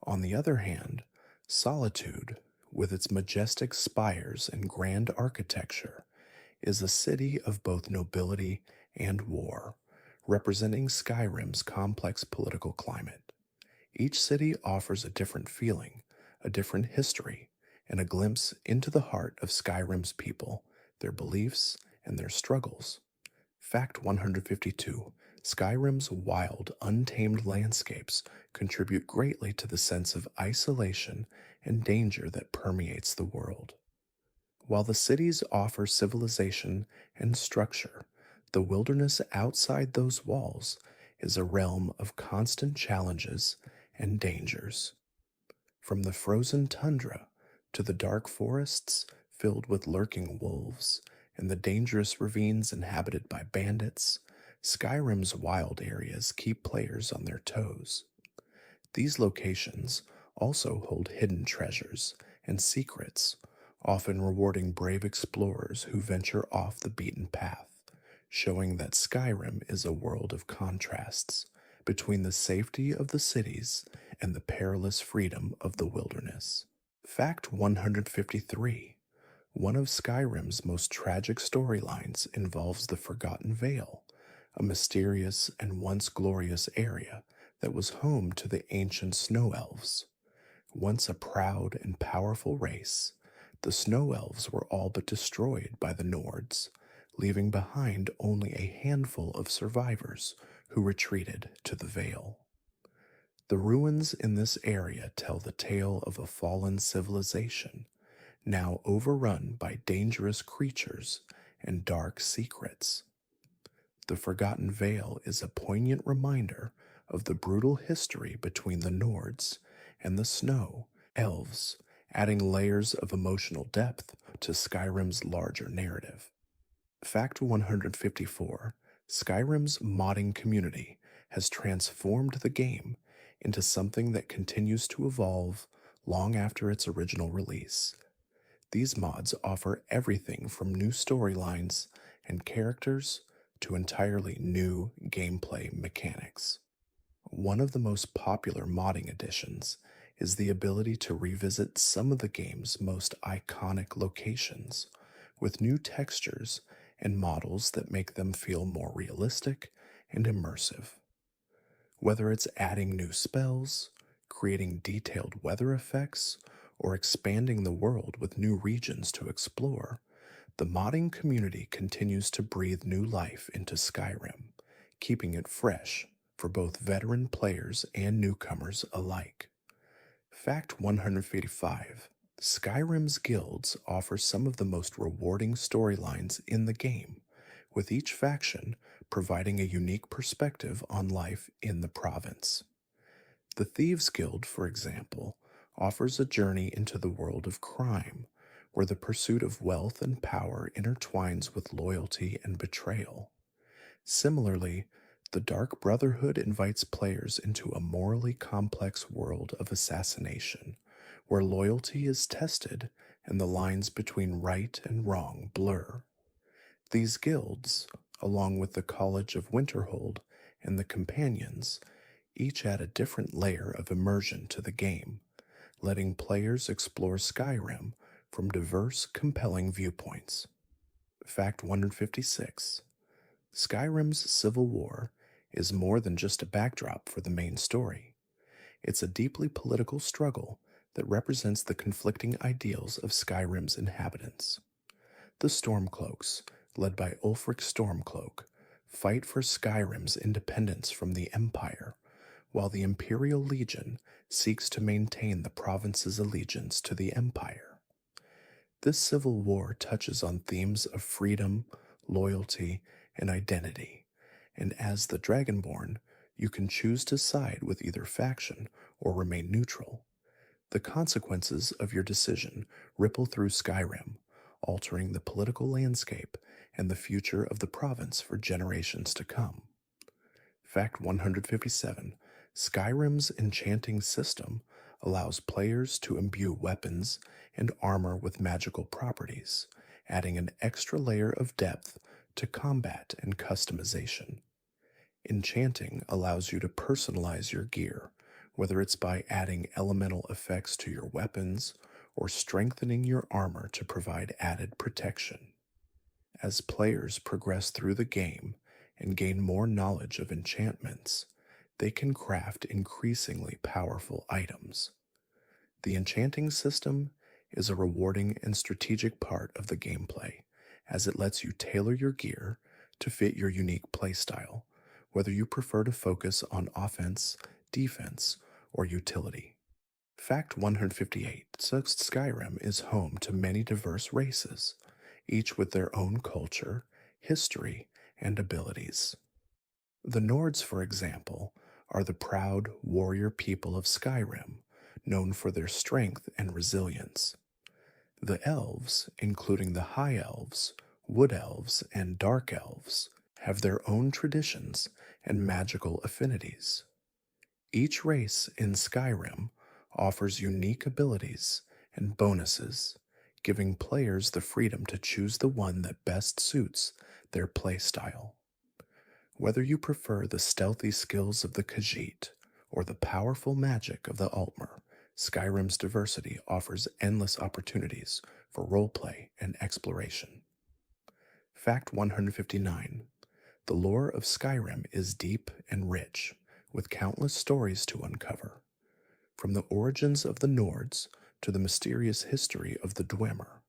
On the other hand, Solitude, with its majestic spires and grand architecture, is a city of both nobility and war, representing Skyrim's complex political climate. Each city offers a different feeling, a different history, and a glimpse into the heart of Skyrim's people, their beliefs, and their struggles. Fact 152. Skyrim's wild, untamed landscapes contribute greatly to the sense of isolation and danger that permeates the world. While the cities offer civilization and structure, the wilderness outside those walls is a realm of constant challenges and dangers. From the frozen tundra to the dark forests filled with lurking wolves and the dangerous ravines inhabited by bandits, Skyrim's wild areas keep players on their toes. These locations also hold hidden treasures and secrets, often rewarding brave explorers who venture off the beaten path, showing that Skyrim is a world of contrasts between the safety of the cities and the perilous freedom of the wilderness. Fact 153. One of Skyrim's most tragic storylines involves the Forgotten Vale, a mysterious and once glorious area that was home to the ancient snow elves. Once a proud and powerful race, the snow elves were all but destroyed by the Nords, leaving behind only a handful of survivors who retreated to the Vale. The ruins in this area tell the tale of a fallen civilization, now overrun by dangerous creatures and dark secrets. The Forgotten Vale is a poignant reminder of the brutal history between the Nords and the Snow Elves, adding layers of emotional depth to Skyrim's larger narrative. Fact 154. Skyrim's modding community has transformed the game into something that continues to evolve long after its original release. These mods offer everything from new storylines and characters to entirely new gameplay mechanics. One of the most popular modding additions is the ability to revisit some of the game's most iconic locations with new textures and models that make them feel more realistic and immersive. Whether it's adding new spells, creating detailed weather effects, or expanding the world with new regions to explore, the modding community continues to breathe new life into Skyrim, keeping it fresh for both veteran players and newcomers alike. Fact 155. Skyrim's guilds offer some of the most rewarding storylines in the game, with each faction providing a unique perspective on life in the province. The Thieves Guild, for example, offers a journey into the world of crime, where the pursuit of wealth and power intertwines with loyalty and betrayal. Similarly, the Dark Brotherhood invites players into a morally complex world of assassination, where loyalty is tested and the lines between right and wrong blur. These guilds, along with the College of Winterhold and the Companions, each add a different layer of immersion to the game, letting players explore Skyrim from diverse, compelling viewpoints. Fact 156. Skyrim's Civil War is more than just a backdrop for the main story. It's a deeply political struggle that represents the conflicting ideals of Skyrim's inhabitants. The Stormcloaks, led by Ulfric Stormcloak, fight for Skyrim's independence from the Empire, while the Imperial Legion seeks to maintain the province's allegiance to the Empire. This civil war touches on themes of freedom, loyalty, and identity, and as the Dragonborn, you can choose to side with either faction or remain neutral. The consequences of your decision ripple through Skyrim, altering the political landscape and the future of the province for generations to come. Fact 157. Skyrim's enchanting system allows players to imbue weapons and armor with magical properties, adding an extra layer of depth to combat and customization. Enchanting allows you to personalize your gear, whether it's by adding elemental effects to your weapons or strengthening your armor to provide added protection. As players progress through the game and gain more knowledge of enchantments, they can craft increasingly powerful items. The enchanting system is a rewarding and strategic part of the gameplay, as it lets you tailor your gear to fit your unique playstyle, whether you prefer to focus on offense, defense, or utility. Fact 158. Skyrim is home to many diverse races, each with their own culture, history, and abilities. The Nords, for example, are the proud warrior people of Skyrim, known for their strength and resilience. The elves, including the High Elves, Wood Elves, and Dark Elves, have their own traditions and magical affinities. Each race in Skyrim offers unique abilities and bonuses, giving players the freedom to choose the one that best suits their playstyle. Whether you prefer the stealthy skills of the Khajiit or the powerful magic of the Altmer, Skyrim's diversity offers endless opportunities for roleplay and exploration. Fact 159. The lore of Skyrim is deep and rich, with countless stories to uncover. From the origins of the Nords to the mysterious history of the Dwemer,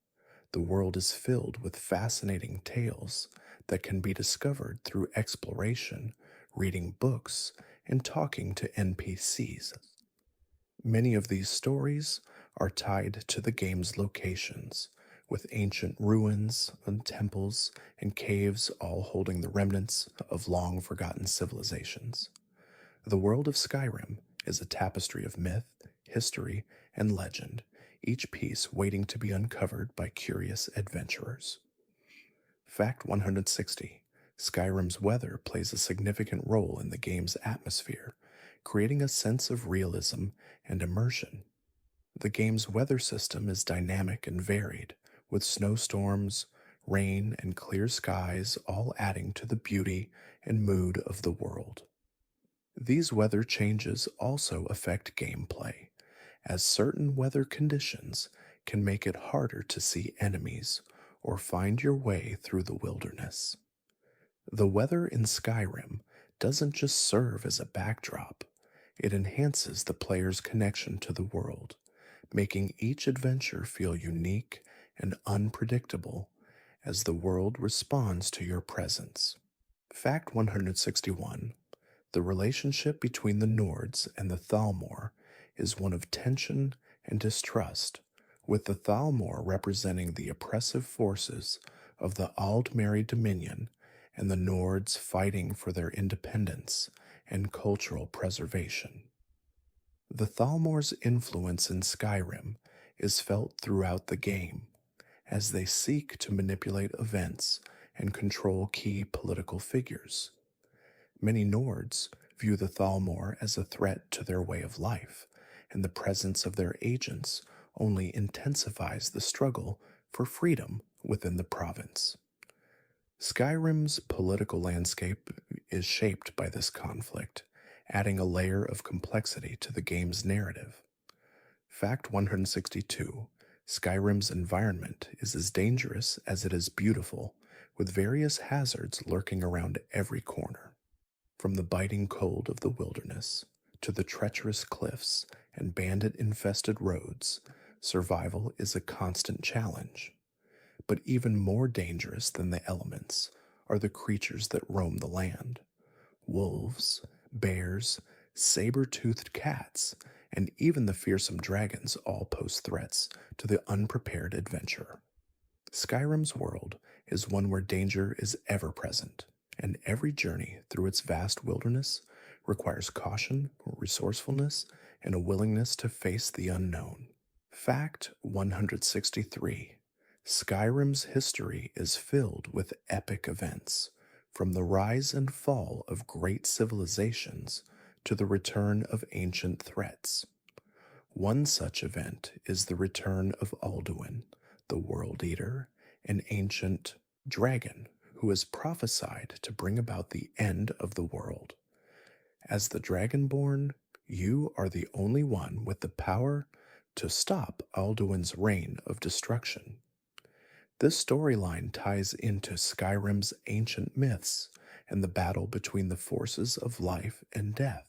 the world is filled with fascinating tales that can be discovered through exploration, reading books, and talking to NPCs. Many of these stories are tied to the game's locations, with ancient ruins and temples and caves all holding the remnants of long forgotten civilizations. The world of Skyrim is a tapestry of myth, history, and legend, each piece waiting to be uncovered by curious adventurers. Fact 160. Skyrim's weather plays a significant role in the game's atmosphere, creating a sense of realism and immersion. The game's weather system is dynamic and varied, with snowstorms, rain, and clear skies all adding to the beauty and mood of the world. These weather changes also affect gameplay, as certain weather conditions can make it harder to see enemies or find your way through the wilderness. The weather in Skyrim doesn't just serve as a backdrop, it enhances the player's connection to the world, making each adventure feel unique and unpredictable as the world responds to your presence. Fact 161. The relationship between the Nords and the Thalmor is one of tension and distrust, with the Thalmor representing the oppressive forces of the Aldmeri Dominion and the Nords fighting for their independence and cultural preservation. The Thalmor's influence in Skyrim is felt throughout the game, as they seek to manipulate events and control key political figures. Many Nords view the Thalmor as a threat to their way of life, and the presence of their agents only intensifies the struggle for freedom within the province. Skyrim's political landscape is shaped by this conflict, adding a layer of complexity to the game's narrative. Fact 162. Skyrim's environment is as dangerous as it is beautiful, with various hazards lurking around every corner. From the biting cold of the wilderness to the treacherous cliffs and bandit-infested roads, survival is a constant challenge. But even more dangerous than the elements are the creatures that roam the land. Wolves, bears, saber-toothed cats, and even the fearsome dragons all pose threats to the unprepared adventurer. Skyrim's world is one where danger is ever present, and every journey through its vast wilderness requires caution, resourcefulness, and a willingness to face the unknown. Fact 163. Skyrim's history is filled with epic events, from the rise and fall of great civilizations to the return of ancient threats. One such event is the return of Alduin, the World Eater, an ancient dragon who is prophesied to bring about the end of the world. As the Dragonborn, you are the only one with the power to stop Alduin's reign of destruction. This storyline ties into Skyrim's ancient myths and the battle between the forces of life and death,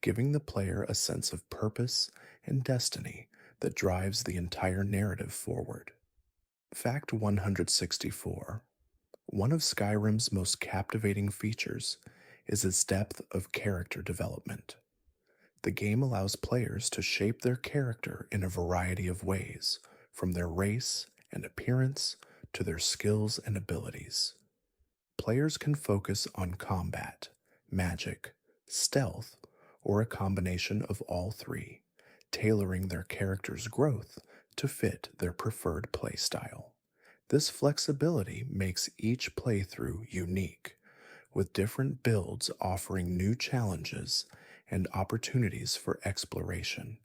giving the player a sense of purpose and destiny that drives the entire narrative forward. Fact 164. One of Skyrim's most captivating features is its depth of character development. The game allows players to shape their character in a variety of ways, from their race and appearance to their skills and abilities. Players can focus on combat, magic, stealth, or a combination of all three, tailoring their character's growth to fit their preferred playstyle. This flexibility makes each playthrough unique, with different builds offering new challenges and opportunities for exploration.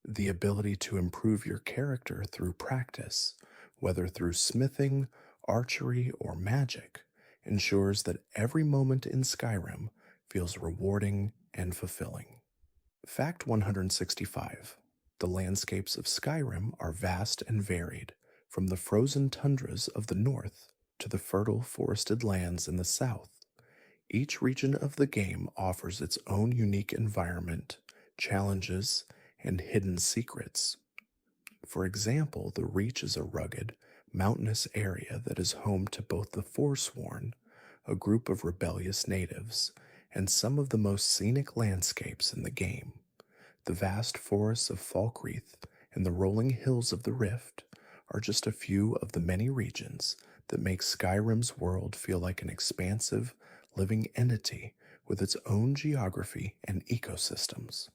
The ability to improve your character through practice, whether through smithing, archery, or magic, ensures that every moment in Skyrim feels rewarding and fulfilling. Fact 165. The landscapes of Skyrim are vast and varied, from the frozen tundras of the north to the fertile forested lands in the south. Each region of the game offers its own unique environment, challenges, and hidden secrets. For example, the Reach is a rugged, mountainous area that is home to both the Forsworn, a group of rebellious natives, and some of the most scenic landscapes in the game. The vast forests of Falkreath and the rolling hills of the Rift are just a few of the many regions that make Skyrim's world feel like an expansive, living entity with its own geography and ecosystems.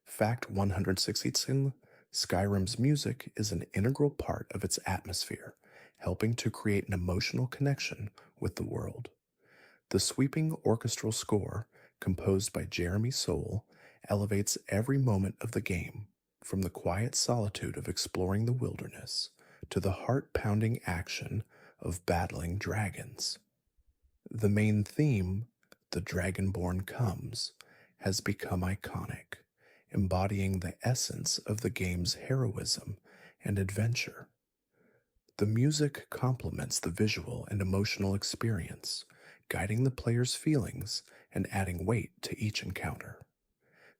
Fact 167. Skyrim's music is an integral part of its atmosphere, helping to create an emotional connection with the world. The sweeping orchestral score, composed by Jeremy Soule, elevates every moment of the game, from the quiet solitude of exploring the wilderness to the heart-pounding action of battling dragons. The main theme, "The Dragonborn Comes," has become iconic, embodying the essence of the game's heroism and adventure. The music complements the visual and emotional experience, guiding the player's feelings and adding weight to each encounter.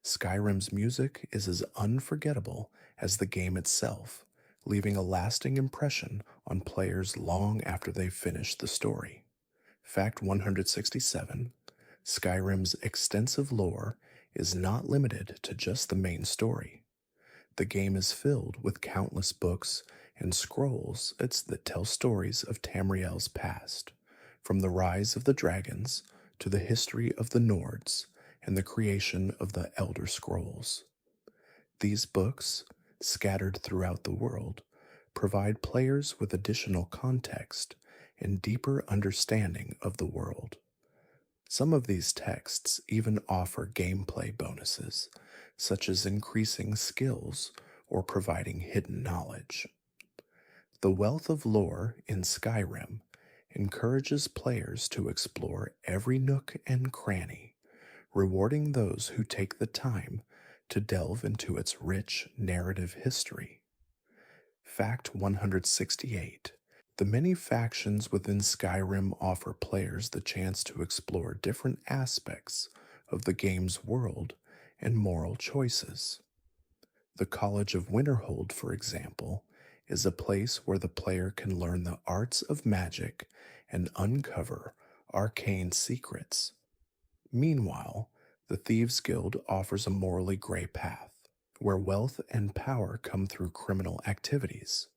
Skyrim's music is as unforgettable as the game itself, leaving a lasting impression on players long after they've finished the story. Fact 167. Skyrim's extensive lore is not limited to just the main story. The game is filled with countless books and scrolls that tell stories of Tamriel's past, from the rise of the dragons to the history of the Nords and the creation of the Elder Scrolls. These books, scattered throughout the world, provide players with additional context and deeper understanding of the world. Some of these texts even offer gameplay bonuses, such as increasing skills or providing hidden knowledge. The wealth of lore in Skyrim encourages players to explore every nook and cranny, rewarding those who take the time to delve into its rich narrative history. Fact 168. The many factions within Skyrim offer players the chance to explore different aspects of the game's world and moral choices. The College of Winterhold, for example, is a place where the player can learn the arts of magic and uncover arcane secrets. Meanwhile, the Thieves' Guild offers a morally gray path, where wealth and power come through criminal activities.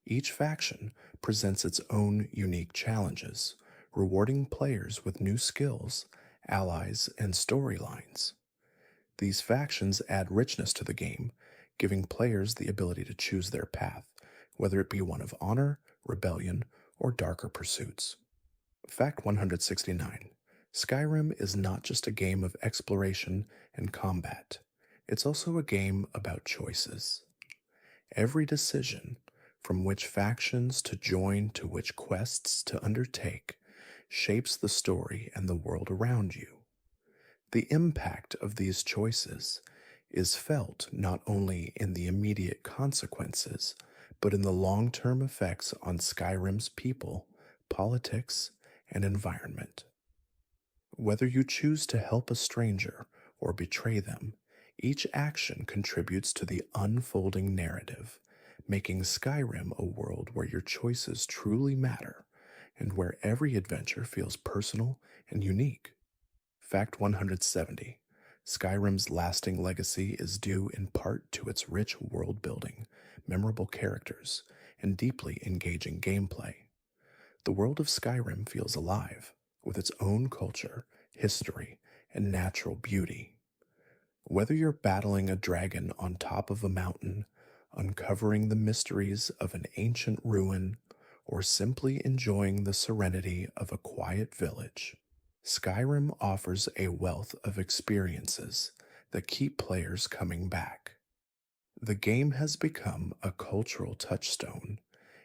Each faction presents its own unique challenges, rewarding players with new skills, allies, and storylines. These factions add richness to the game, giving players the ability to choose their path, whether it be one of honor, rebellion, or darker pursuits. Fact 169. Skyrim is not just a game of exploration and combat. It's also a game about choices. Every decision, from which factions to join to which quests to undertake, shapes the story and the world around you. The impact of these choices is felt not only in the immediate consequences, but in the long-term effects on Skyrim's people, politics, and environment. Whether you choose to help a stranger or betray them, each action contributes to the unfolding narrative, making Skyrim a world where your choices truly matter and where every adventure feels personal and unique. Fact 170. Skyrim's lasting legacy is due in part to its rich world building, memorable characters, and deeply engaging gameplay. The world of Skyrim feels alive, with its own culture, history, and natural beauty. Whether you're battling a dragon on top of a mountain, uncovering the mysteries of an ancient ruin, or simply enjoying the serenity of a quiet village, Skyrim offers a wealth of experiences that keep players coming back. The game has become a cultural touchstone,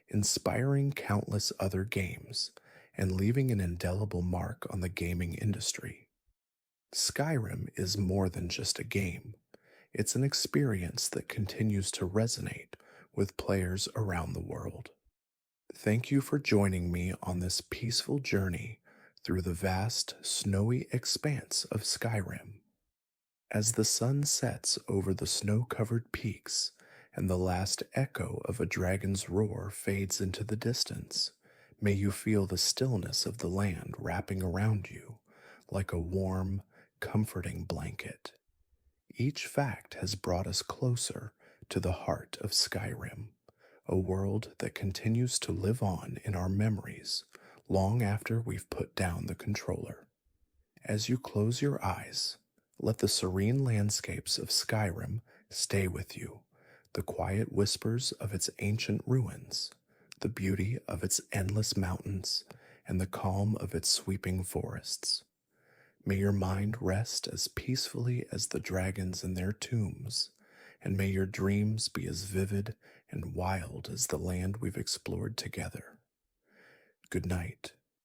inspiring countless other games and leaving an indelible mark on the gaming industry. Skyrim is more than just a game, it's an experience that continues to resonate with players around the world. Thank you for joining me on this peaceful journey through the vast, snowy expanse of Skyrim. As the sun sets over the snow covered peaks and the last echo of a dragon's roar fades into the distance, may you feel the stillness of the land wrapping around you like a warm, comforting blanket. Each fact has brought us closer to the heart of Skyrim, a world that continues to live on in our memories long after we've put down the controller. As you close your eyes, let the serene landscapes of Skyrim stay with you, the quiet whispers of its ancient ruins, the beauty of its endless mountains, and the calm of its sweeping forests. May your mind rest as peacefully as the dragons in their tombs, and may your dreams be as vivid and wild as the land we've explored together. Good night,